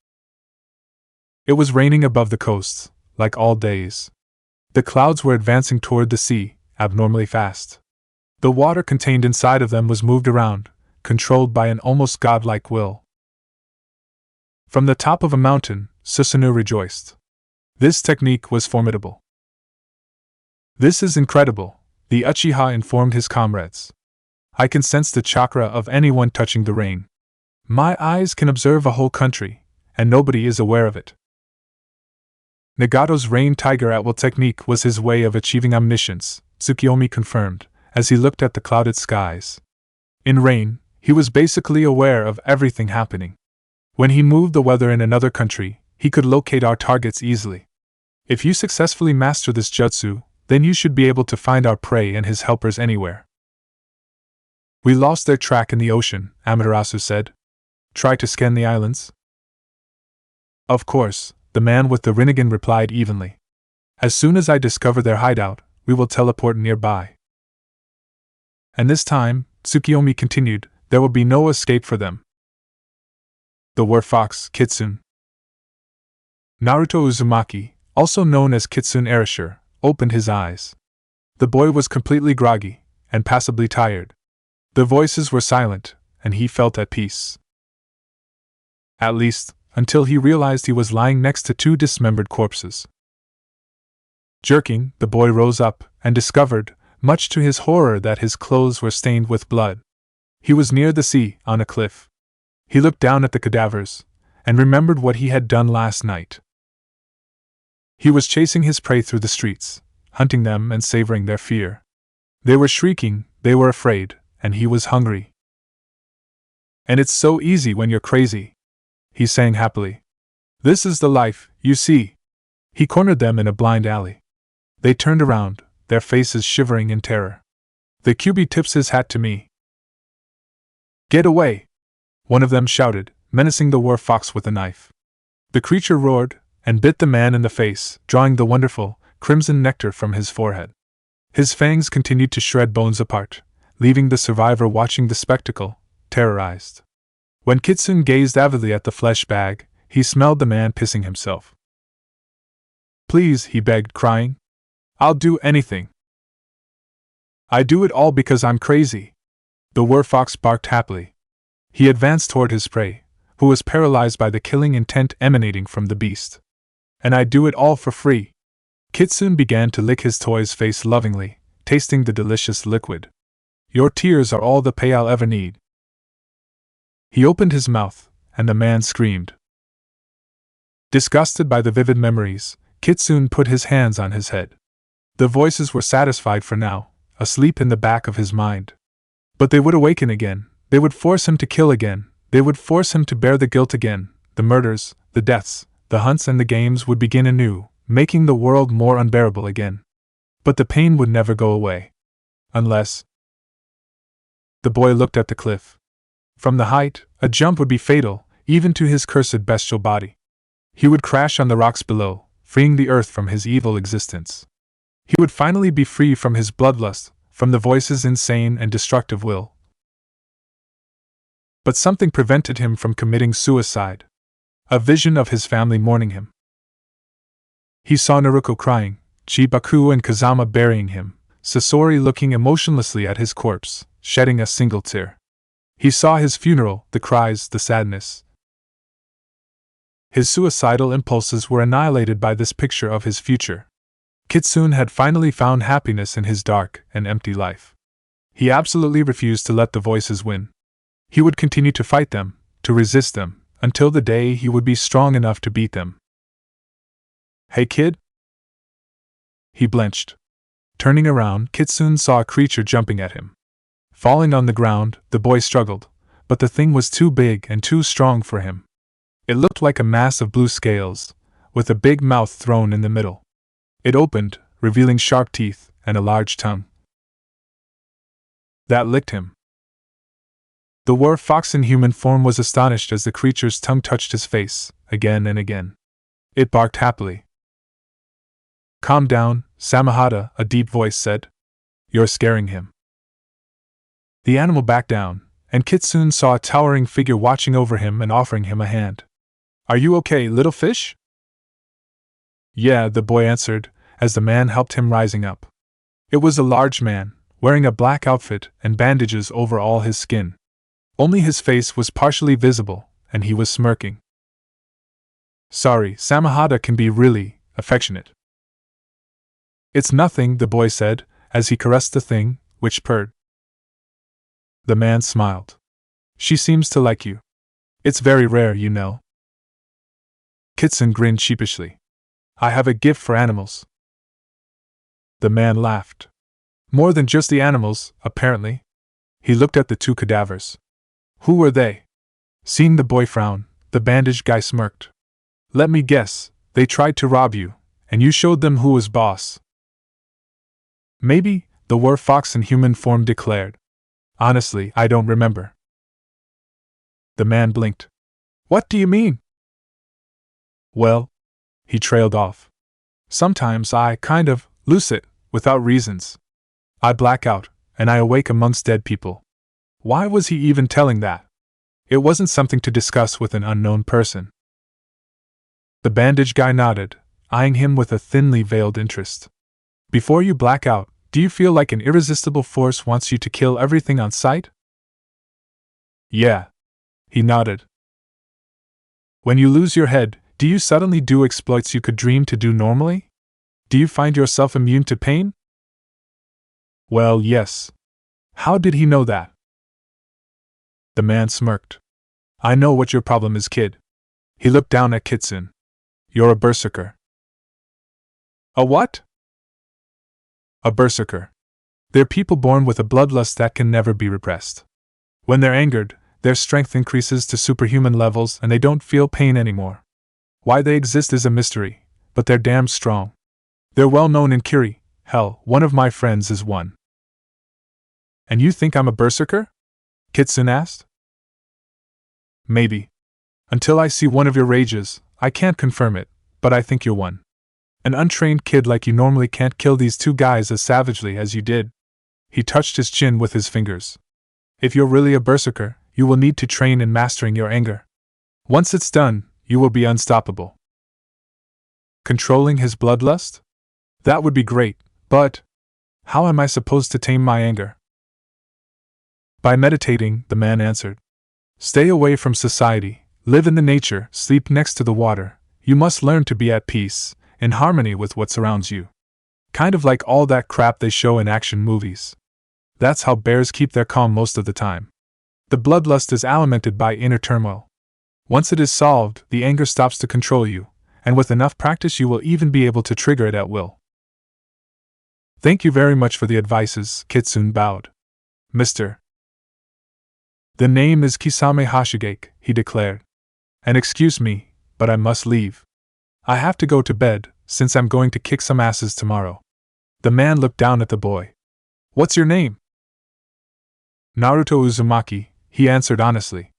It was raining above the coasts, like all days. The clouds were advancing toward the sea, abnormally fast. The water contained inside of them was moved around, controlled by an almost godlike will. From the top of a mountain, Susanoo rejoiced. This technique was formidable. This is incredible, the Uchiha informed his comrades. I can sense the chakra of anyone touching the rain. My eyes can observe a whole country, and nobody is aware of it. Nagado's rain tiger at will technique was his way of achieving omniscience, Tsukiyomi confirmed, as he looked at the clouded skies. In rain, he was basically aware of everything happening. When he moved the weather in another country, he could locate our targets easily. If you successfully master this jutsu, then you should be able to find our prey and his helpers anywhere. We lost their track in the ocean, Amaterasu said. Try to scan the islands? Of course, the man with the Rinnegan replied evenly. As soon as I discover their hideout, we will teleport nearby. And this time, Tsukiyomi continued, there will be no escape for them. The war fox, Kitsune. Naruto Uzumaki, also known as Kitsune Erasure, opened his eyes. The boy was completely groggy, and passably tired. The voices were silent, and he felt at peace. At least, until he realized he was lying next to 2 dismembered corpses. Jerking, the boy rose up, and discovered, much to his horror, that his clothes were stained with blood. He was near the sea, on a cliff. He looked down at the cadavers, and remembered what he had done last night. He was chasing his prey through the streets, hunting them and savoring their fear. They were shrieking, they were afraid, and he was hungry. And it's so easy when you're crazy, he sang happily. This is the life, you see. He cornered them in a blind alley. They turned around, their faces shivering in terror. The Kyuubi tips his hat to me. Get away! One of them shouted, menacing the war fox with a knife. The creature roared, and bit the man in the face, drawing the wonderful, crimson nectar from his forehead. His fangs continued to shred bones apart, leaving the survivor watching the spectacle, terrorized. When Kitsune gazed avidly at the flesh bag, he smelled the man pissing himself. Please, he begged, crying. I'll do anything. I do it all because I'm crazy. The werfox barked happily. He advanced toward his prey, who was paralyzed by the killing intent emanating from the beast. And I do it all for free. Kitsune began to lick his toy's face lovingly, tasting the delicious liquid. Your tears are all the pay I'll ever need. He opened his mouth, and the man screamed. Disgusted by the vivid memories, Kitsune put his hands on his head. The voices were satisfied for now, asleep in the back of his mind. But they would awaken again, they would force him to kill again, they would force him to bear the guilt again, the murders, the deaths, the hunts and the games would begin anew, making the world more unbearable again. But the pain would never go away. Unless... The boy looked at the cliff. From the height, a jump would be fatal, even to his cursed bestial body. He would crash on the rocks below, freeing the earth from his evil existence. He would finally be free from his bloodlust, from the voice's insane and destructive will. But something prevented him from committing suicide. A vision of his family mourning him. He saw Naruto crying, Chibaku and Kazama burying him, Sasori looking emotionlessly at his corpse, shedding a single tear. He saw his funeral, the cries, the sadness. His suicidal impulses were annihilated by this picture of his future. Kitsune had finally found happiness in his dark and empty life. He absolutely refused to let the voices win. He would continue to fight them, to resist them, until the day he would be strong enough to beat them. Hey kid? He blenched. Turning around, Kitsune saw a creature jumping at him. Falling on the ground, the boy struggled, but the thing was too big and too strong for him. It looked like a mass of blue scales, with a big mouth thrown in the middle. It opened, revealing sharp teeth and a large tongue. That licked him. The werfox in human form was astonished as the creature's tongue touched his face, again and again. It barked happily. Calm down, Samahata, a deep voice said. You're scaring him. The animal backed down, and Kitsune saw a towering figure watching over him and offering him a hand. Are you okay, little fish? Yeah, the boy answered, as the man helped him rising up. It was a large man, wearing a black outfit and bandages over all his skin. Only his face was partially visible, and he was smirking. Sorry, Samahata can be really affectionate. It's nothing, the boy said, as he caressed the thing, which purred. The man smiled. She seems to like you. It's very rare, you know. Kitsune grinned sheepishly. I have a gift for animals. The man laughed. More than just the animals, apparently. He looked at the two cadavers. Who were they? Seeing the boy frown, the bandaged guy smirked. Let me guess, they tried to rob you, and you showed them who was boss. Maybe, the werfox in human form declared. Honestly, I don't remember. The man blinked. What do you mean? Well, he trailed off. Sometimes I kind of lose it, without reasons. I black out, and I awake amongst dead people. Why was he even telling that? It wasn't something to discuss with an unknown person. The bandage guy nodded, eyeing him with a thinly veiled interest. Before you black out, do you feel like an irresistible force wants you to kill everything on sight? Yeah. He nodded. When you lose your head, do you suddenly do exploits you could dream to do normally? Do you find yourself immune to pain? Well, yes. How did he know that? The man smirked. I know what your problem is, kid. He looked down at Kitsune. You're a berserker. A what? A berserker. They're people born with a bloodlust that can never be repressed. When they're angered, their strength increases to superhuman levels and they don't feel pain anymore. Why they exist is a mystery, but they're damn strong. They're well known in Kyuubi. Hell, one of my friends is one. And you think I'm a berserker? Kitsune asked. Maybe. Until I see one of your rages, I can't confirm it, but I think you're one. An untrained kid like you normally can't kill these two guys as savagely as you did. He touched his chin with his fingers. If you're really a berserker, you will need to train in mastering your anger. Once it's done, you will be unstoppable. Controlling his bloodlust? That would be great, but how am I supposed to tame my anger? By meditating, the man answered. Stay away from society, live in the nature, sleep next to the water. You must learn to be at peace, in harmony with what surrounds you. Kind of like all that crap they show in action movies. That's how bears keep their calm most of the time. The bloodlust is alimented by inner turmoil. Once it is solved, the anger stops to control you, and with enough practice you will even be able to trigger it at will. Thank you very much for the advices, Kitsune bowed. Mr. The name is Kisame Hashigake, he declared. And excuse me, but I must leave. I have to go to bed, since I'm going to kick some asses tomorrow. The man looked down at the boy. What's your name? Naruto Uzumaki, he answered honestly.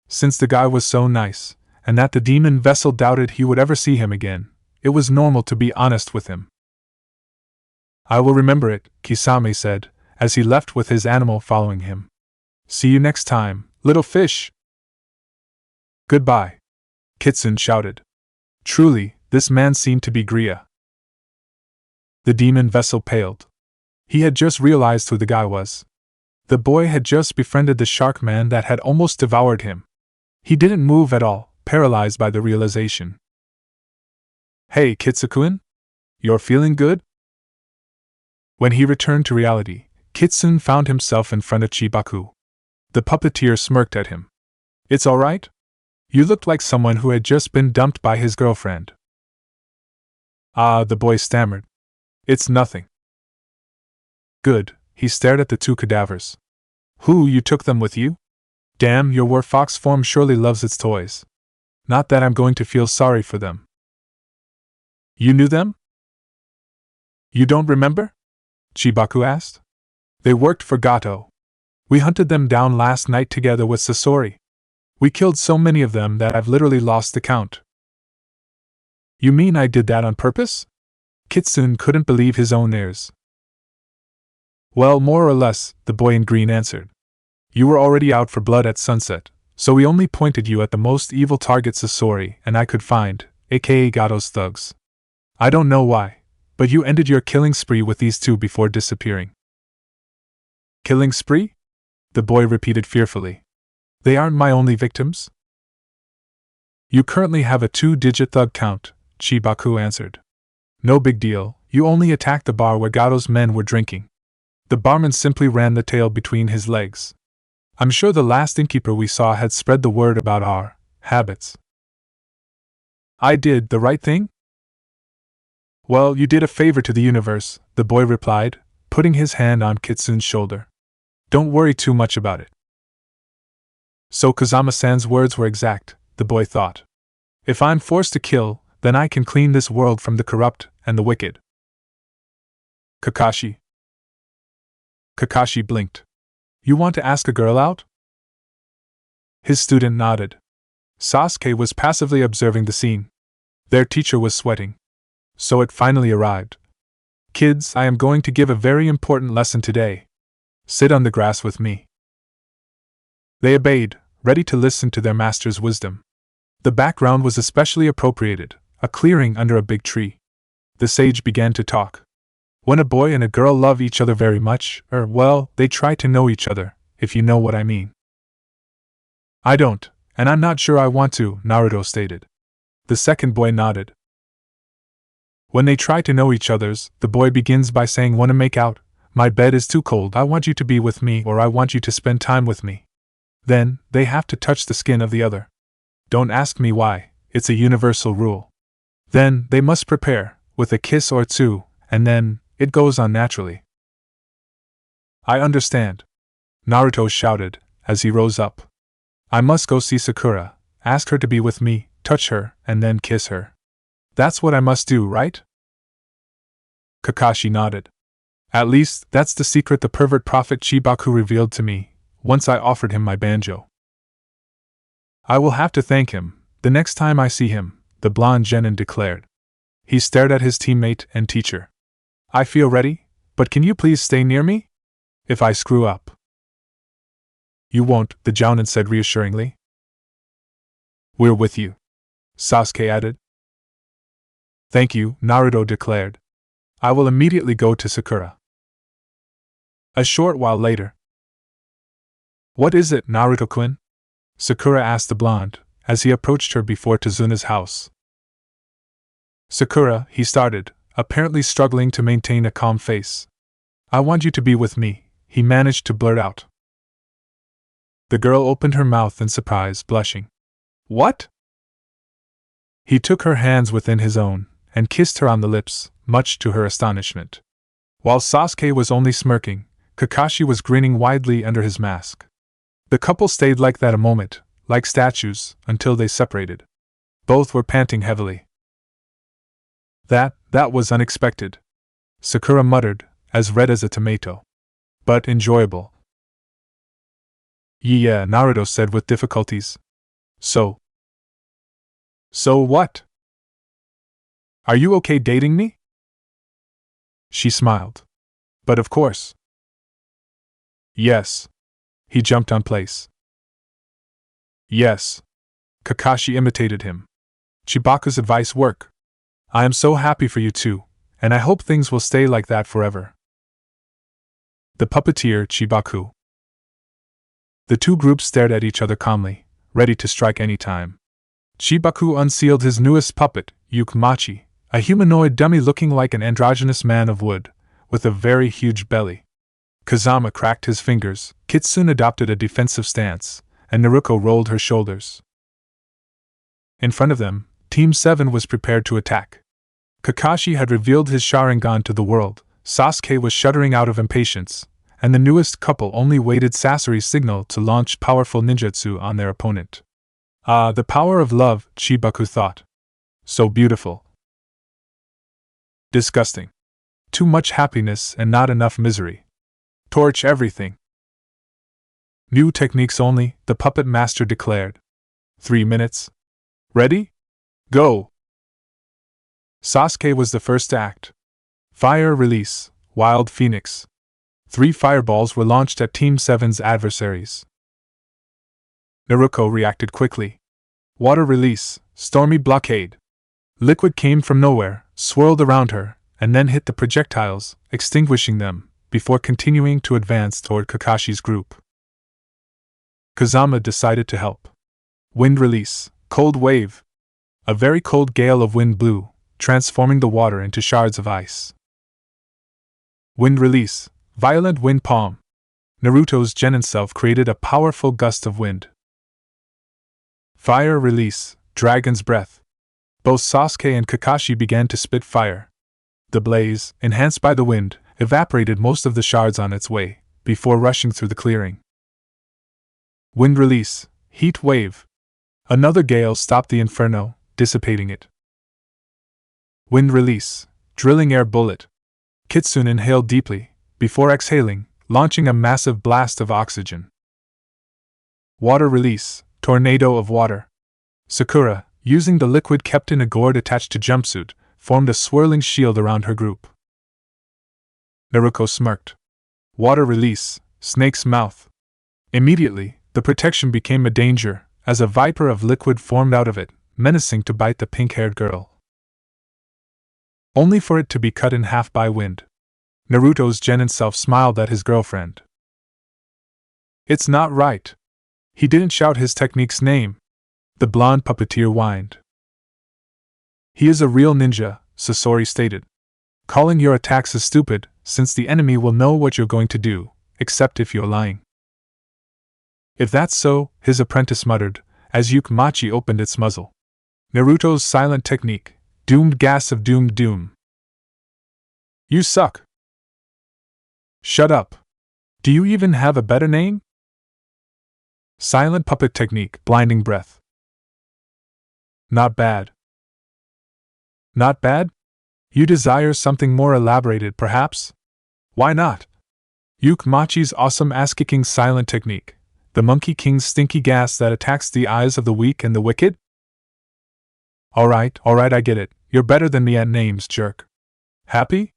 Since the guy was so nice, and that the demon vessel doubted he would ever see him again, it was normal to be honest with him. I will remember it, Kisame said, as he left with his animal following him. See you next time, little fish! Goodbye! Kitsune shouted. Truly, this man seemed to be Gria. The demon vessel paled. He had just realized who the guy was. The boy had just befriended the shark man that had almost devoured him. He didn't move at all, paralyzed by the realization. Hey, Kitsukun? You're feeling good? When he returned to reality, Kitsune found himself in front of Chibaku. The puppeteer smirked at him. It's all right? You looked like someone who had just been dumped by his girlfriend. Ah, the boy stammered. It's nothing. Good, he stared at the two cadavers. Who, you took them with you? Damn, your war fox form surely loves its toys. Not that I'm going to feel sorry for them. You knew them? You don't remember? Chibaku asked. They worked for Gado. We hunted them down last night together with Sasori. We killed so many of them that I've literally lost the count. You mean I did that on purpose? Kitsune couldn't believe his own ears. Well, more or less, the boy in green answered. You were already out for blood at sunset, so we only pointed you at the most evil targets Sasori and I could find, aka Gado's thugs. I don't know why, but you ended your killing spree with these two before disappearing. Killing spree? The boy repeated fearfully. They aren't my only victims? You currently have a 2-digit thug count, Chibaku answered. No big deal, you only attacked the bar where Gado's men were drinking. The barman simply ran the tail between his legs. I'm sure the last innkeeper we saw had spread the word about our habits. I did the right thing? Well, you did a favor to the universe, the boy replied, putting his hand on Kitsune's shoulder. Don't worry too much about it. So Kazama-san's words were exact, the boy thought. If I'm forced to kill, then I can clean this world from the corrupt and the wicked. Kakashi. Kakashi blinked. You want to ask a girl out? His student nodded. Sasuke was passively observing the scene. Their teacher was sweating. So it finally arrived. Kids, I am going to give a very important lesson today. Sit on the grass with me. They obeyed, ready to listen to their master's wisdom. The background was especially appropriated, a clearing under a big tree. The sage began to talk. When a boy and a girl love each other very much, well, they try to know each other, if you know what I mean. I don't, and I'm not sure I want to, Naruto stated. The second boy nodded. When they try to know each other's, the boy begins by saying wanna make out, my bed is too cold, I want you to be with me or I want you to spend time with me. Then, they have to touch the skin of the other. Don't ask me why, it's a universal rule. Then, they must prepare, with a kiss or two, and then, it goes on naturally. I understand. Naruto shouted, as he rose up. I must go see Sakura, ask her to be with me, touch her, and then kiss her. That's what I must do, right? Kakashi nodded. At least, that's the secret the pervert prophet Chibaku revealed to me, once I offered him my banjo. I will have to thank him, the next time I see him, the blonde genin declared. He stared at his teammate and teacher. I feel ready, but can you please stay near me? If I screw up. You won't, the Jounin said reassuringly. We're with you, Sasuke added. Thank you, Naruto declared. I will immediately go to Sakura. A short while later. What is it, Naruto-kun? Sakura asked the blonde, as he approached her before Tazuna's house. Sakura, he started, apparently struggling to maintain a calm face. I want you to be with me, he managed to blurt out. The girl opened her mouth in surprise, blushing. What? He took her hands within his own, and kissed her on the lips, much to her astonishment. While Sasuke was only smirking, Kakashi was grinning widely under his mask. The couple stayed like that a moment, like statues, until they separated. Both were panting heavily. That was unexpected, Sakura muttered, as red as a tomato. But enjoyable. Yeah, Naruto said with difficulties. So what? Are you okay dating me? She smiled. But of course. Yes. He jumped on place. Yes. Kakashi imitated him. Chibaku's advice worked. I am so happy for you too, and I hope things will stay like that forever. The puppeteer, Chibaku. The two groups stared at each other calmly, ready to strike any time. Chibaku unsealed his newest puppet, Yukmachi, a humanoid dummy looking like an androgynous man of wood, with a very huge belly. Kazama cracked his fingers, Kitsune adopted a defensive stance, and Naruto rolled her shoulders. In front of them, Team 7 was prepared to attack. Kakashi had revealed his Sharingan to the world, Sasuke was shuddering out of impatience, and the newest couple only waited Sasori's signal to launch powerful ninjutsu on their opponent. Ah, the power of love, Chibaku thought. So beautiful. Disgusting. Too much happiness and not enough misery. Torch everything. New techniques only, the puppet master declared. 3 minutes. Ready? Go! Sasuke was the first to act. Fire release, Wild Phoenix. 3 fireballs were launched at Team 7's adversaries. Naruto reacted quickly. Water release, Stormy Blockade. Liquid came from nowhere, swirled around her, and then hit the projectiles, extinguishing them, before continuing to advance toward Kakashi's group. Kazama decided to help. Wind release, Cold Wave. A very cold gale of wind blew, transforming the water into shards of ice. Wind release, Violent Wind Palm. Naruto's genin self created a powerful gust of wind. Fire release, Dragon's Breath. Both Sasuke and Kakashi began to spit fire. The blaze, enhanced by the wind, evaporated most of the shards on its way, before rushing through the clearing. Wind release, Heat Wave. Another gale stopped the inferno, dissipating it. Wind release, Drilling Air Bullet. Kitsune inhaled deeply, before exhaling, launching a massive blast of oxygen. Water release, Tornado of Water. Sakura, using the liquid kept in a gourd attached to jumpsuit, formed a swirling shield around her group. Naruto smirked. Water release, Snake's Mouth. Immediately, the protection became a danger, as a viper of liquid formed out of it, menacing to bite the pink-haired girl. Only for it to be cut in half by wind. Naruto's genin self smiled at his girlfriend. It's not right. He didn't shout his technique's name. The blonde puppeteer whined. He is a real ninja, Sasori stated. Calling your attacks is stupid, since the enemy will know what you're going to do, except if you're lying. If that's so, his apprentice muttered, as Yukmachi opened its muzzle. Naruto's silent technique, Doomed Gas of Doomed Doom. You suck. Shut up. Do you even have a better name? Silent Puppet Technique, Blinding Breath. Not bad. Not bad? You desire something more elaborated, perhaps? Why not? Yukmachi's awesome ass-kicking silent technique, the Monkey King's stinky gas that attacks the eyes of the weak and the wicked? Alright, I get it. You're better than me at names, jerk. Happy?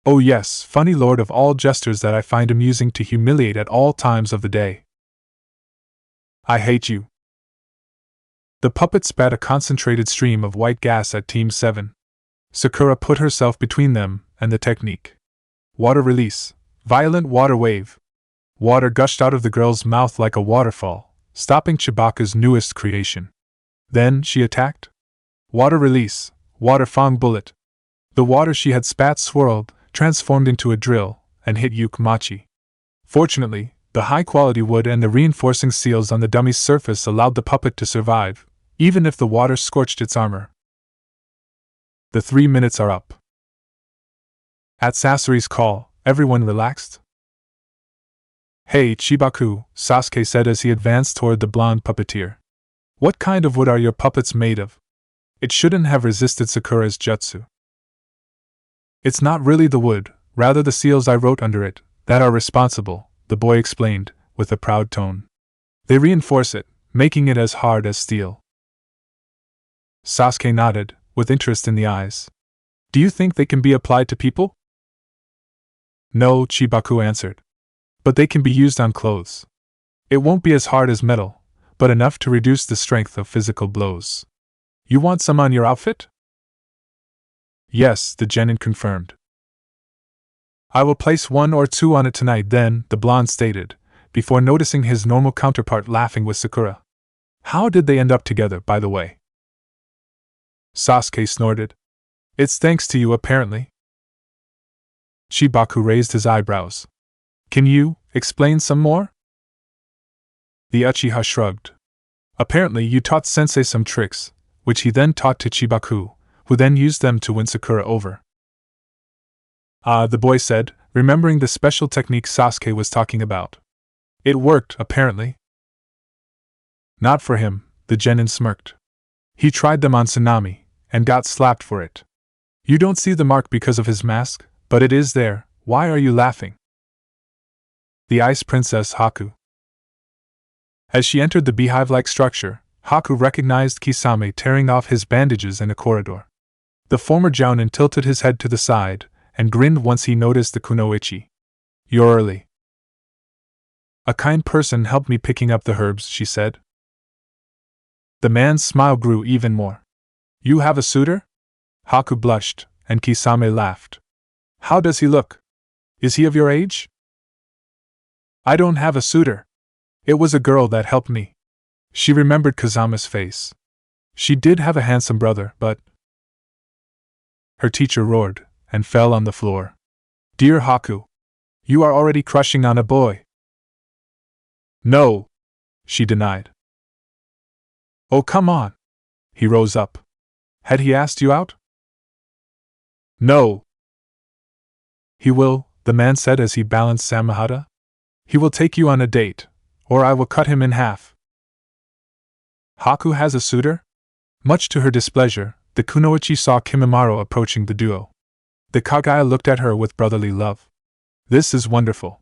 Oh yes, funny lord of all jesters that I find amusing to humiliate at all times of the day. I hate you. The puppet spat a concentrated stream of white gas at Team 7. Sakura put herself between them and the technique. Water release. Violent water wave. Water gushed out of the girl's mouth like a waterfall, stopping Chibaka's newest creation. Then she attacked. Water release. Water fang bullet. The water she had spat swirled, transformed into a drill, and hit Yukmachi. Fortunately, the high-quality wood and the reinforcing seals on the dummy's surface allowed the puppet to survive, even if the water scorched its armor. The 3 minutes are up. At Sasori's call, everyone relaxed. Hey, Chibaku, Sasuke said as he advanced toward the blonde puppeteer. What kind of wood are your puppets made of? It shouldn't have resisted Sakura's jutsu. It's not really the wood, rather the seals I wrote under it, that are responsible, the boy explained, with a proud tone. They reinforce it, making it as hard as steel. Sasuke nodded, with interest in the eyes. Do you think they can be applied to people? No, Chibaku answered. But they can be used on clothes. It won't be as hard as metal, but enough to reduce the strength of physical blows. You want some on your outfit? Yes, the genin confirmed. I will place 1 or 2 on it tonight then, the blonde stated, before noticing his normal counterpart laughing with Sakura. How did they end up together, by the way? Sasuke snorted. It's thanks to you, apparently. Chibaku raised his eyebrows. Can you explain some more? The Uchiha shrugged. Apparently you taught Sensei some tricks, which he then taught to Chibaku, who then used them to win Sakura over. Ah, the boy said, remembering the special technique Sasuke was talking about. It worked, apparently. Not for him, the genin smirked. He tried them on Tsunami, and got slapped for it. You don't see the mark because of his mask, but it is there. Why are you laughing? The Ice Princess Haku. As she entered the beehive-like structure, Haku recognized Kisame tearing off his bandages in a corridor. The former jounin tilted his head to the side, and grinned once he noticed the kunoichi. You're early. A kind person helped me picking up the herbs, she said. The man's smile grew even more. You have a suitor? Haku blushed, and Kisame laughed. How does he look? Is he of your age? I don't have a suitor. It was a girl that helped me. She remembered Kazama's face. She did have a handsome brother, but... Her teacher roared, and fell on the floor. Dear Haku, you are already crushing on a boy. No, she denied. Oh, come on. He rose up. Had he asked you out? No. He will, the man said as he balanced Samahata. He will take you on a date, or I will cut him in half. Haku has a suitor? Much to her displeasure, the kunoichi saw Kimimaro approaching the duo. The Kagaya looked at her with brotherly love. This is wonderful.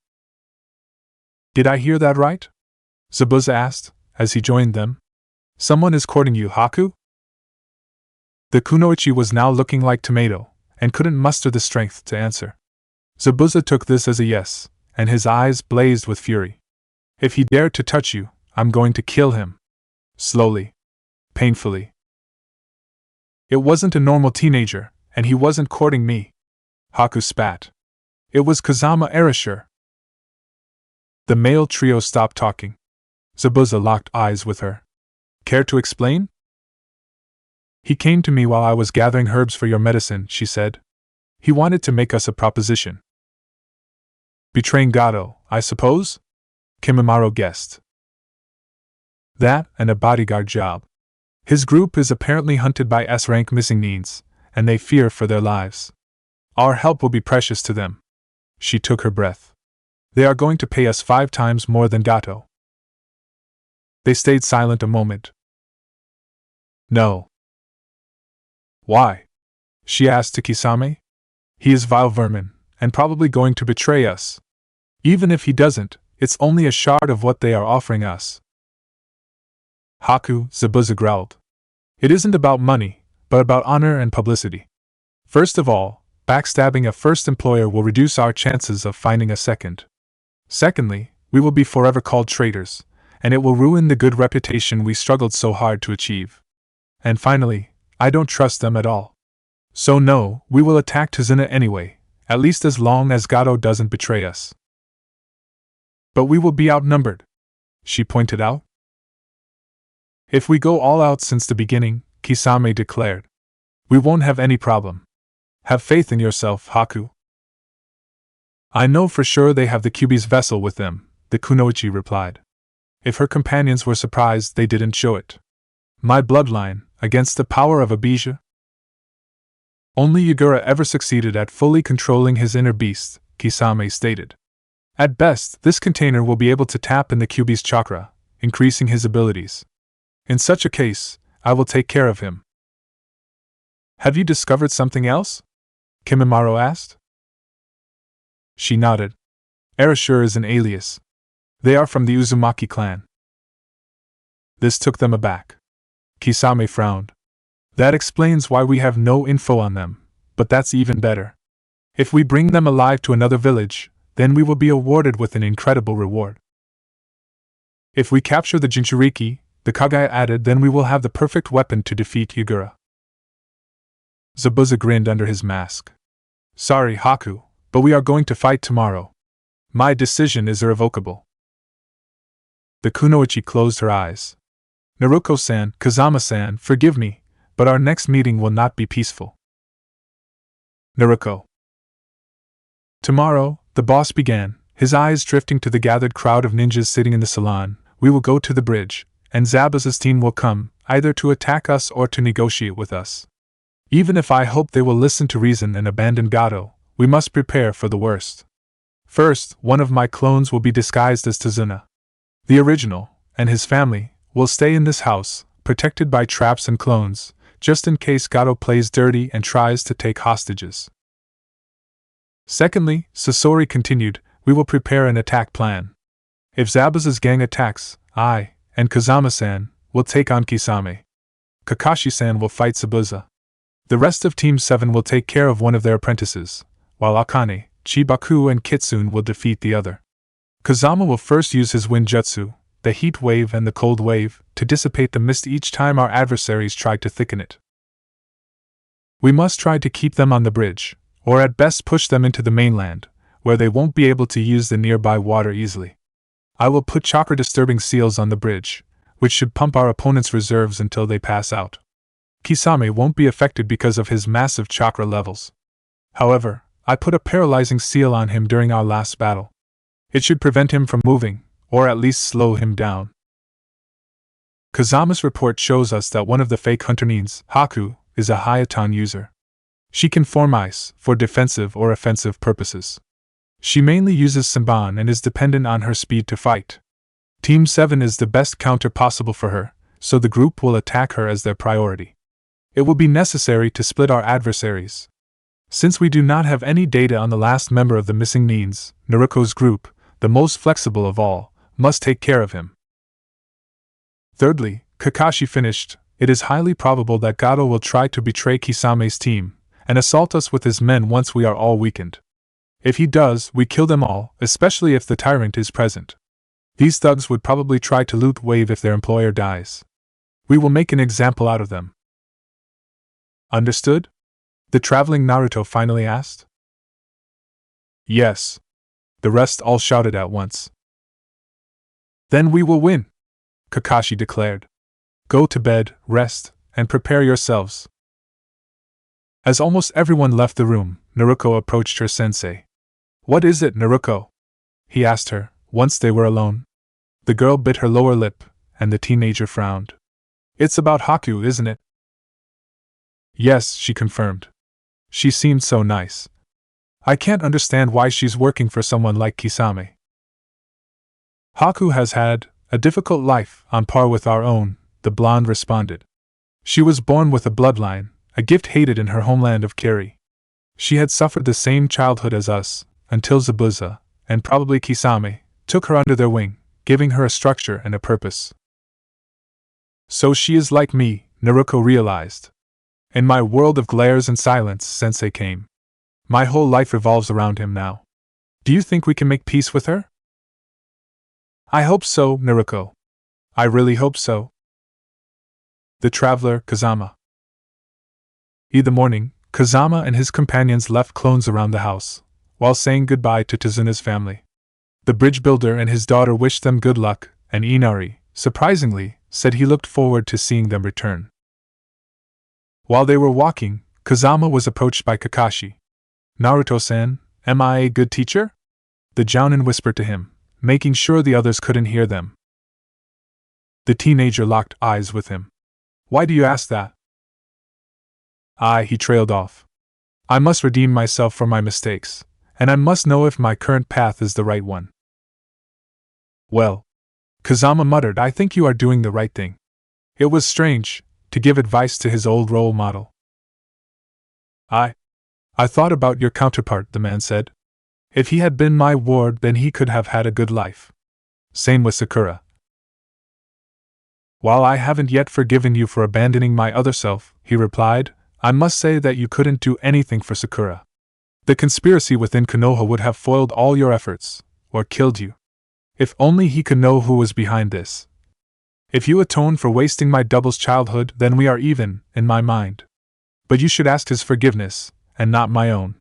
Did I hear that right? Zabuza asked, as he joined them. Someone is courting you, Haku? The kunoichi was now looking like tomato, and couldn't muster the strength to answer. Zabuza took this as a yes, and his eyes blazed with fury. If he dared to touch you, I'm going to kill him. Slowly. Painfully. It wasn't a normal teenager, and he wasn't courting me. Haku spat. It was Kazama Erasure. The male trio stopped talking. Zabuza locked eyes with her. Care to explain? He came to me while I was gathering herbs for your medicine, she said. He wanted to make us a proposition. Betraying Gado, I suppose? Kimimaro guessed. That and a bodyguard job. His group is apparently hunted by S-rank missing needs, and they fear for their lives. Our help will be precious to them. She took her breath. They are going to pay us 5 times more than Gado. They stayed silent a moment. No. Why? She asked to Kisame. He is vile vermin, and probably going to betray us. Even if he doesn't, it's only a shard of what they are offering us. Haku, Zabuza growled. It isn't about money, but about honor and publicity. First of all, backstabbing a first employer will reduce our chances of finding a second. Secondly, we will be forever called traitors, and it will ruin the good reputation we struggled so hard to achieve. And finally, I don't trust them at all. So no, we will attack Tazuna anyway, at least as long as Gado doesn't betray us. But we will be outnumbered, she pointed out. If we go all out since the beginning, Kisame declared, we won't have any problem. Have faith in yourself, Haku. I know for sure they have the Kyuubi's vessel with them, the kunoichi replied. If her companions were surprised, they didn't show it. My bloodline, against the power of a bija? Only Yagura ever succeeded at fully controlling his inner beast, Kisame stated. At best, this container will be able to tap in the Kyuubi's chakra, increasing his abilities. In such a case, I will take care of him. Have you discovered something else? Kimimaro asked. She nodded. Erasure is an alias. They are from the Uzumaki clan. This took them aback. Kisame frowned. That explains why we have no info on them, but that's even better. If we bring them alive to another village, then we will be awarded with an incredible reward. If we capture the Jinchuriki, the Kagaya added, then we will have the perfect weapon to defeat Yagura. Zabuza grinned under his mask. Sorry, Haku, but we are going to fight tomorrow. My decision is irrevocable. The kunoichi closed her eyes. Naruko-san, Kazama-san, forgive me, but our next meeting will not be peaceful. Naruko. Tomorrow, the boss began, his eyes drifting to the gathered crowd of ninjas sitting in the salon. We will go to the bridge, and Zabuza's team will come, either to attack us or to negotiate with us. Even if I hope they will listen to reason and abandon Gado, we must prepare for the worst. First, one of my clones will be disguised as Tazuna. The original, and his family, will stay in this house, protected by traps and clones, just in case Gado plays dirty and tries to take hostages. Secondly, Sasori continued, we will prepare an attack plan. If Zabuza's gang attacks, I, and Kazama-san, will take on Kisame. Kakashi-san will fight Zabuza. The rest of Team 7 will take care of one of their apprentices, while Akane, Chibaku and Kitsune will defeat the other. Kazama will first use his wind jutsu, the heat wave and the cold wave, to dissipate the mist each time our adversaries try to thicken it. We must try to keep them on the bridge, or at best push them into the mainland, where they won't be able to use the nearby water easily. I will put chakra-disturbing seals on the bridge, which should pump our opponent's reserves until they pass out. Kisame won't be affected because of his massive chakra levels. However, I put a paralyzing seal on him during our last battle. It should prevent him from moving, or at least slow him down. Kazama's report shows us that one of the fake hunter Nins, Haku, is a Hayaton user. She can form ice for defensive or offensive purposes. She mainly uses Senban and is dependent on her speed to fight. Team 7 is the best counter possible for her, so the group will attack her as their priority. It will be necessary to split our adversaries. Since we do not have any data on the last member of the missing Nins, Naruko's group, the most flexible of all, must take care of him. Thirdly, Kakashi finished, it is highly probable that Gado will try to betray Kisame's team, and assault us with his men once we are all weakened. If he does, we kill them all, especially if the tyrant is present. These thugs would probably try to loot Wave if their employer dies. We will make an example out of them. Understood? The traveling Naruto finally asked. Yes. The rest all shouted at once. Then we will win, Kakashi declared. Go to bed, rest, and prepare yourselves. As almost everyone left the room, Naruko approached her sensei. What is it, Naruko? He asked her, once they were alone. The girl bit her lower lip, and the teenager frowned. It's about Haku, isn't it? Yes, she confirmed. She seemed so nice. I can't understand why she's working for someone like Kisame. Haku has had a difficult life, on par with our own, the blonde responded. She was born with a bloodline, a gift hated in her homeland of Kiri. She had suffered the same childhood as us, until Zabuza, and probably Kisame, took her under their wing, giving her a structure and a purpose. So she is like me, Naruko realized. In my world of glares and silence, Sensei came. My whole life revolves around him now. Do you think we can make peace with her? I hope so, Naruto. I really hope so. The traveler, Kazama. In the morning, Kazama and his companions left clones around the house, while saying goodbye to Tazuna's family. The bridge builder and his daughter wished them good luck, and Inari, surprisingly, said he looked forward to seeing them return. While they were walking, Kazama was approached by Kakashi. Naruto-san, am I a good teacher? The Jounin whispered to him, making sure the others couldn't hear them. The teenager locked eyes with him. Why do you ask that? He trailed off. I must redeem myself for my mistakes, and I must know if my current path is the right one. Well, Kazama muttered, I think you are doing the right thing. It was strange, to give advice to his old role model. I thought about your counterpart, the man said. If he had been my ward, then he could have had a good life. Same with Sakura. While I haven't yet forgiven you for abandoning my other self, he replied, I must say that you couldn't do anything for Sakura. The conspiracy within Konoha would have foiled all your efforts, or killed you. If only he could know who was behind this. If you atone for wasting my double's childhood, then we are even, in my mind. But you should ask his forgiveness, and not my own.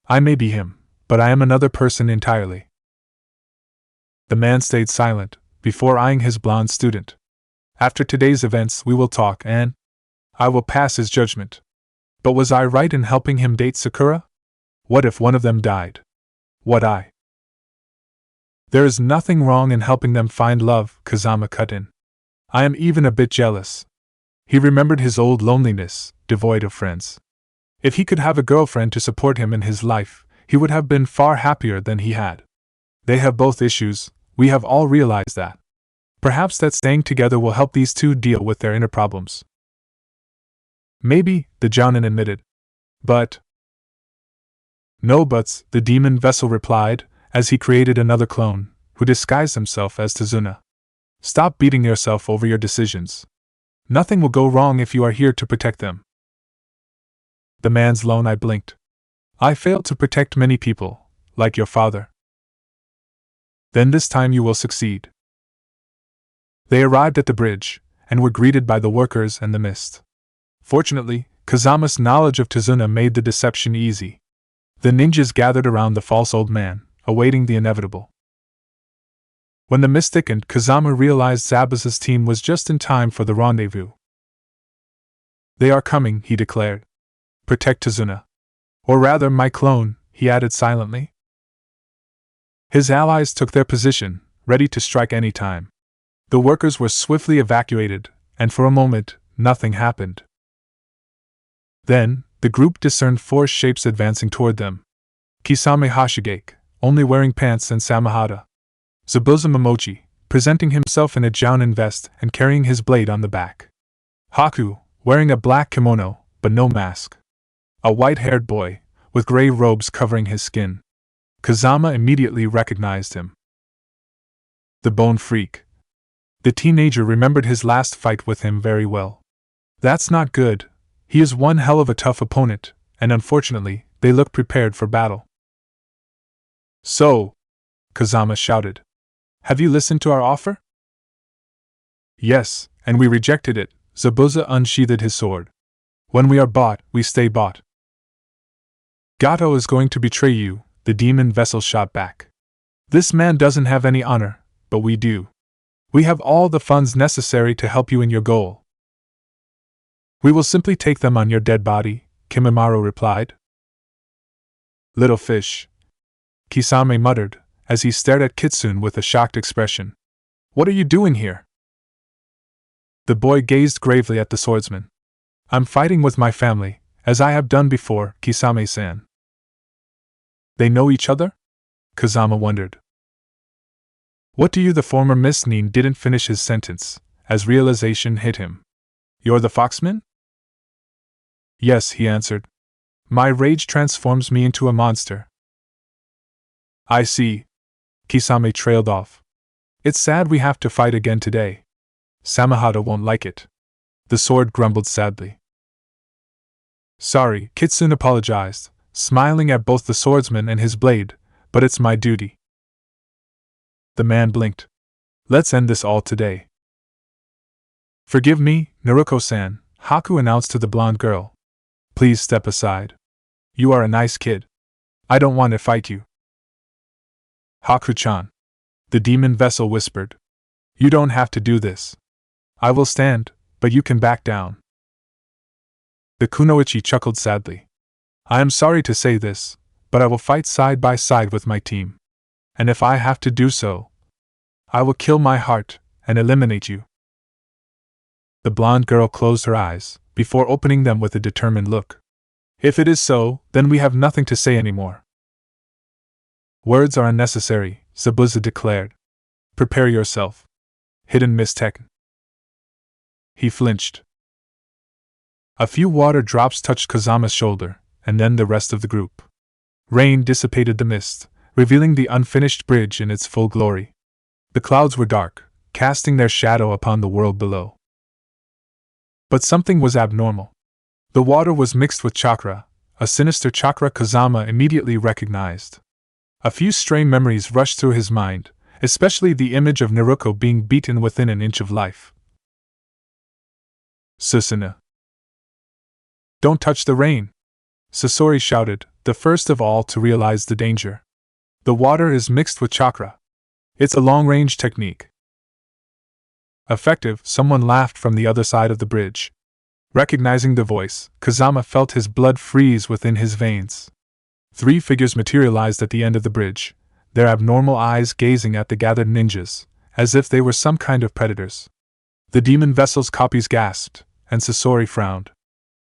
I may be him, but I am another person entirely. The man stayed silent, before eyeing his blonde student. After today's events we will talk and I will pass his judgment. But was I right in helping him date Sakura? What if one of them died? There is nothing wrong in helping them find love, Kazama cut in. I am even a bit jealous. He remembered his old loneliness, devoid of friends. If he could have a girlfriend to support him in his life, he would have been far happier than he had. They have both issues, we have all realized that. Perhaps that staying together will help these two deal with their inner problems. Maybe, the Jounin admitted. But... No buts, the demon vessel replied, as he created another clone, who disguised himself as Tazuna. Stop beating yourself over your decisions. Nothing will go wrong if you are here to protect them. The man's lone eye blinked. I failed to protect many people, like your father. Then this time you will succeed. They arrived at the bridge, and were greeted by the workers and the mist. Fortunately, Kazama's knowledge of Tazuna made the deception easy. The ninjas gathered around the false old man, awaiting the inevitable. When the mist thickened, Kazama realized Zabuza's team was just in time for the rendezvous. They are coming, he declared. Protect Tazuna. Or rather, my clone, he added silently. His allies took their position, ready to strike any time. The workers were swiftly evacuated, and for a moment, nothing happened. Then, the group discerned four shapes advancing toward them. Kisame Hashigake, only wearing pants and samahada. Zabuza Momochi, presenting himself in a jounin vest and carrying his blade on the back. Haku, wearing a black kimono, but no mask. A white-haired boy, with gray robes covering his skin. Kazama immediately recognized him. The Bone Freak. The teenager remembered his last fight with him very well. That's not good. He is one hell of a tough opponent, and unfortunately, they look prepared for battle. So, Kazama shouted. Have you listened to our offer? Yes, and we rejected it, Zabuza unsheathed his sword. When we are bought, we stay bought. Gado is going to betray you, the demon vessel shot back. This man doesn't have any honor, but we do. We have all the funds necessary to help you in your goal. We will simply take them on your dead body, Kimimaro replied. Little fish, Kisame muttered, as he stared at Kitsune with a shocked expression. What are you doing here? The boy gazed gravely at the swordsman. I'm fighting with my family, as I have done before, Kisame-san. They know each other? Kazama wondered. What do you? The former Miss Nin didn't finish his sentence, as realization hit him. You're the Foxman? Yes, he answered. My rage transforms me into a monster. I see. Kisame trailed off. It's sad we have to fight again today. Samahada won't like it. The sword grumbled sadly. Sorry, Kitsune apologized, smiling at both the swordsman and his blade, but it's my duty. The man blinked. Let's end this all today. Forgive me, Naruko-san, Haku announced to the blonde girl. Please step aside. You are a nice kid. I don't want to fight you. Haku-chan. The demon vessel whispered. You don't have to do this. I will stand, but you can back down. The kunoichi chuckled sadly. I am sorry to say this, but I will fight side by side with my team. And if I have to do so, I will kill my heart and eliminate you. The blonde girl closed her eyes, before opening them with a determined look. If it is so, then we have nothing to say anymore. Words are unnecessary, Zabuza declared. Prepare yourself. Hidden Miss Tekken. He flinched. A few water drops touched Kazama's shoulder, and then the rest of the group. Rain dissipated the mist, revealing the unfinished bridge in its full glory. The clouds were dark, casting their shadow upon the world below. But something was abnormal. The water was mixed with chakra, a sinister chakra Kazama immediately recognized. A few stray memories rushed through his mind, especially the image of Naruto being beaten within an inch of life. Susanoo. Don't touch the rain! Sasori shouted, the first of all to realize the danger. The water is mixed with chakra. It's a long-range technique. Effective, someone laughed from the other side of the bridge. Recognizing the voice, Kazama felt his blood freeze within his veins. 3 figures materialized at the end of the bridge, their abnormal eyes gazing at the gathered ninjas, as if they were some kind of predators. The demon vessel's copies gasped, and Sasori frowned.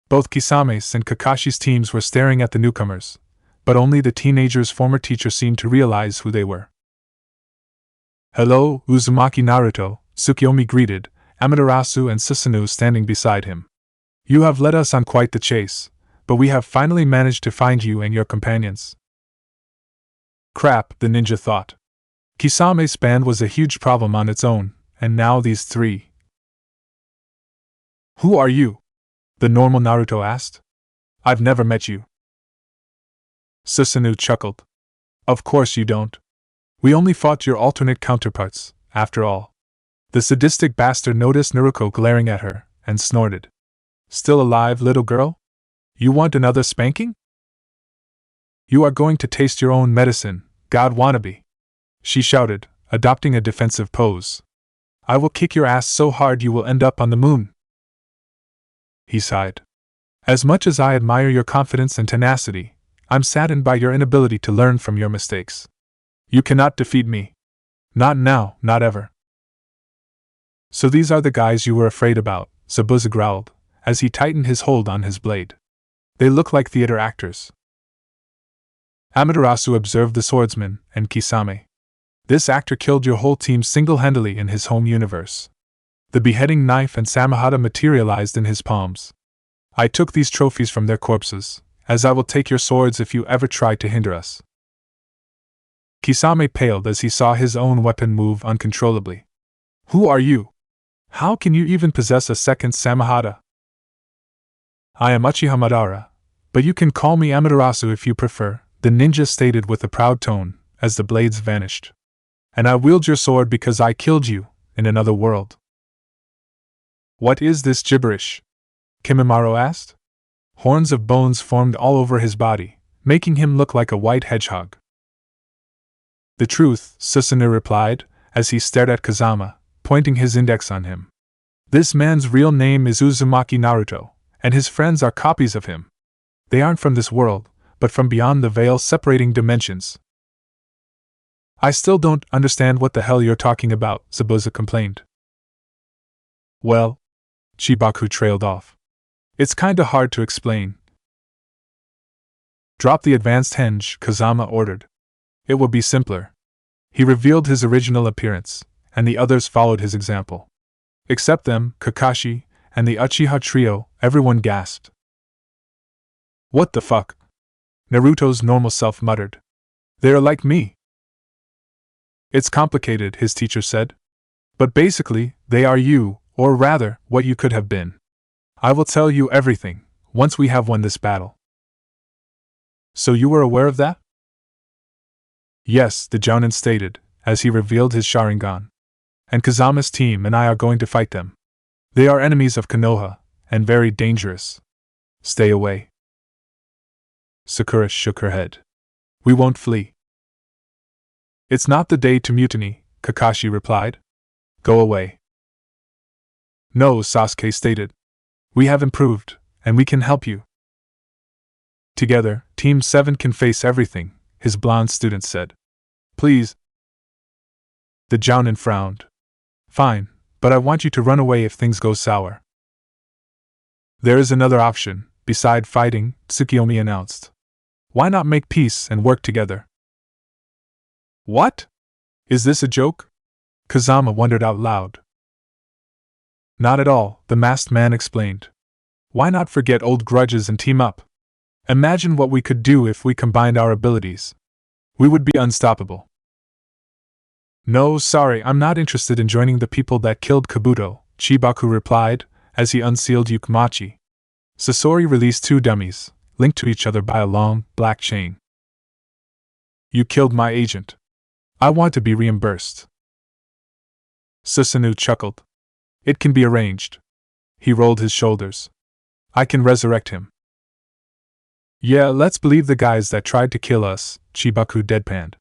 Both Kisame's and Kakashi's teams were staring at the newcomers, but only the teenager's former teacher seemed to realize who they were. Hello, Uzumaki Naruto, Tsukiyomi greeted, Amaterasu and Susanoo standing beside him. You have led us on quite the chase, but we have finally managed to find you and your companions. Crap, the ninja thought. Kisame's band was a huge problem on its own, and now these 3. Who are you? The normal Naruto asked. I've never met you. Susanoo chuckled. Of course you don't. We only fought your alternate counterparts, after all. The sadistic bastard noticed Naruto glaring at her, and snorted. Still alive, little girl? You want another spanking? You are going to taste your own medicine, god wannabe! She shouted, adopting a defensive pose. I will kick your ass so hard you will end up on the moon. He sighed. As much as I admire your confidence and tenacity, I'm saddened by your inability to learn from your mistakes. You cannot defeat me. Not now, not ever. So these are the guys you were afraid about, Zabuza growled, as he tightened his hold on his blade. They look like theater actors. Amaterasu observed the swordsman, and Kisame. This actor killed your whole team single-handedly in his home universe. The beheading knife and samahata materialized in his palms. I took these trophies from their corpses, as I will take your swords if you ever try to hinder us. Kisame paled as he saw his own weapon move uncontrollably. Who are you? How can you even possess a second samahata? I am Uchiha Madara, but you can call me Amaterasu if you prefer, the ninja stated with a proud tone, as the blades vanished. And I wield your sword because I killed you, in another world. What is this gibberish? Kimimaro asked. Horns of bones formed all over his body, making him look like a white hedgehog. The truth, Susanoo replied, as he stared at Kazama, pointing his index on him. This man's real name is Uzumaki Naruto, and his friends are copies of him. They aren't from this world, but from beyond the veil separating dimensions. I still don't understand what the hell you're talking about, Zabuza complained. Well, Chibaku trailed off. It's kinda hard to explain. Drop the advanced henge, Kazama ordered. It will be simpler. He revealed his original appearance, and the others followed his example. Except them, Kakashi, and the Uchiha trio, everyone gasped. What the fuck? Naruto's normal self muttered. They're like me. It's complicated, his teacher said. But basically, they are you, or rather, what you could have been. I will tell you everything, once we have won this battle. So you were aware of that? Yes, the Jounin stated, as he revealed his Sharingan. And Kazama's team and I are going to fight them. They are enemies of Konoha, and very dangerous. Stay away. Sakura shook her head. We won't flee. It's not the day to mutiny, Kakashi replied. Go away. No, Sasuke stated. We have improved, and we can help you. Together, Team 7 can face everything, his blonde student said. Please. The Jounin frowned. Fine, but I want you to run away if things go sour. There is another option, beside fighting, Tsukiyomi announced. Why not make peace and work together? What? Is this a joke? Kazama wondered out loud. Not at all, the masked man explained. Why not forget old grudges and team up? Imagine what we could do if we combined our abilities. We would be unstoppable. No, sorry, I'm not interested in joining the people that killed Kabuto, Chibaku replied, as he unsealed Yukmachi. Sasori released 2 dummies, linked to each other by a long, black chain. You killed my agent. I want to be reimbursed. Susanoo chuckled. It can be arranged. He rolled his shoulders. I can resurrect him. Yeah, let's believe the guys that tried to kill us, Chibaku deadpanned.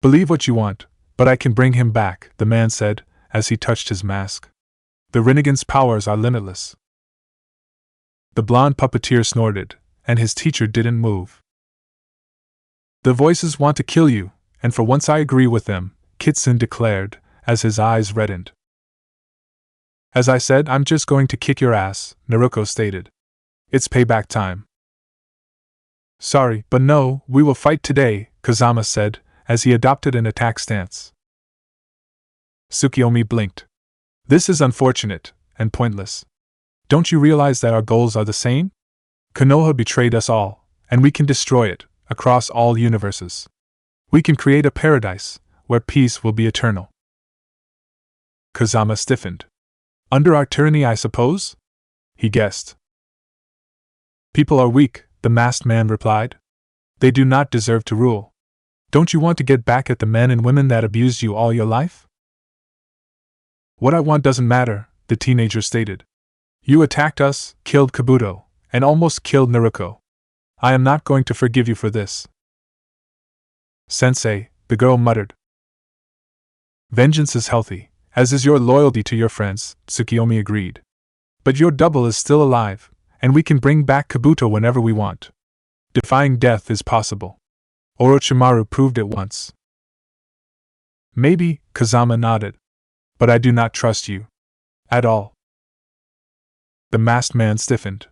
Believe what you want, but I can bring him back, the man said, as he touched his mask. The Rinnegan's powers are limitless. The blonde puppeteer snorted, and his teacher didn't move. The voices want to kill you, and for once I agree with them, Kitsune declared, as his eyes reddened. As I said, I'm just going to kick your ass, Naruto stated. It's payback time. Sorry, but no, we will fight today, Kazama said, as he adopted an attack stance. Tsukiyomi blinked. This is unfortunate, and pointless. Don't you realize that our goals are the same? Konoha betrayed us all, and we can destroy it, across all universes. We can create a paradise, where peace will be eternal. Kazama stiffened. Under our tyranny, I suppose? He guessed. People are weak, the masked man replied. They do not deserve to rule. Don't you want to get back at the men and women that abused you all your life? What I want doesn't matter, the teenager stated. You attacked us, killed Kabuto, and almost killed Naruto. I am not going to forgive you for this. Sensei, the girl muttered. Vengeance is healthy, as is your loyalty to your friends, Tsukiyomi agreed. But your double is still alive, and we can bring back Kabuto whenever we want. Defying death is possible. Orochimaru proved it once. Maybe, Kazama nodded. But I do not trust you. At all. The masked man stiffened.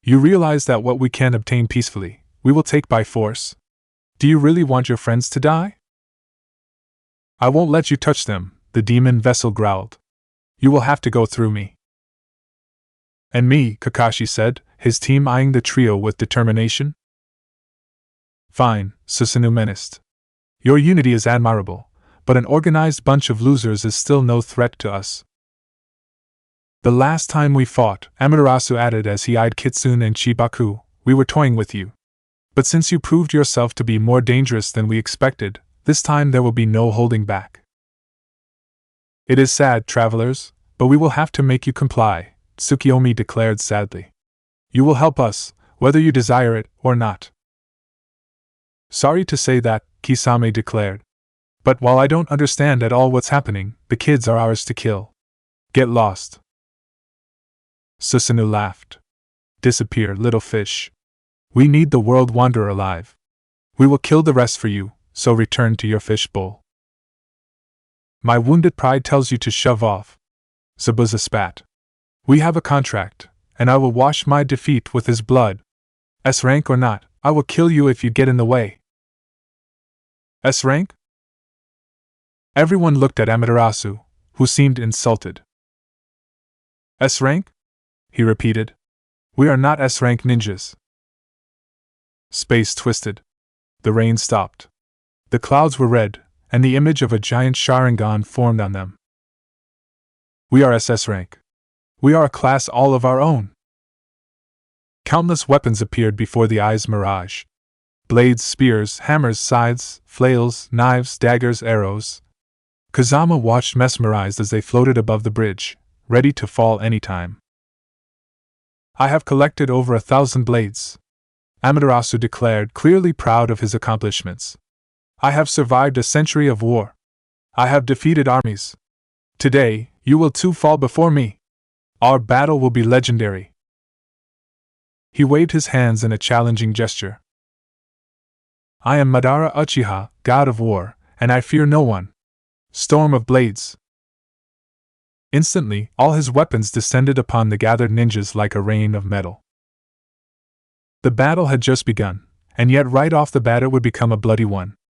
You realize that what we can obtain peacefully, we will take by force? Do you really want your friends to die? I won't let you touch them, the demon vessel growled. You will have to go through me. And me, Kakashi said, his team eyeing the trio with determination. Fine, Susanoo menaced. Your unity is admirable, but an organized bunch of losers is still no threat to us. The last time we fought, Amaterasu added as he eyed Kitsune and Chibaku, we were toying with you. But since you proved yourself to be more dangerous than we expected, this time there will be no holding back. It is sad, travelers, but we will have to make you comply, Tsukiyomi declared sadly. You will help us, whether you desire it or not. Sorry to say that, Kisame declared. But while I don't understand at all what's happening, the kids are ours to kill. Get lost. Susanoo laughed. Disappear, little fish. We need the world wanderer alive. We will kill the rest for you, so return to your fish bowl. My wounded pride tells you to shove off. Zabuza spat. We have a contract, and I will wash my defeat with his blood. S rank or not, I will kill you if you get in the way. S rank? Everyone looked at Amaterasu, who seemed insulted. S rank? He repeated. We are not S rank ninjas. Space twisted. The rain stopped. The clouds were red, and the image of a giant Sharingan formed on them. We are SS rank. We are a class all of our own. Countless weapons appeared before the eye's mirage. Blades, spears, hammers, scythes, flails, knives, daggers, arrows. Kazama watched mesmerized as they floated above the bridge, ready to fall any time. I have collected over 1,000 blades, Amaterasu declared, clearly proud of his accomplishments. I have survived a century of war. I have defeated armies. Today, you will too fall before me. Our battle will be legendary. He waved his hands in a challenging gesture. I am Madara Uchiha, god of war, and I fear no one. Storm of blades. Instantly, all his weapons descended upon the gathered ninjas like a rain of metal. The battle had just begun, and yet right off the bat it would become a bloody one.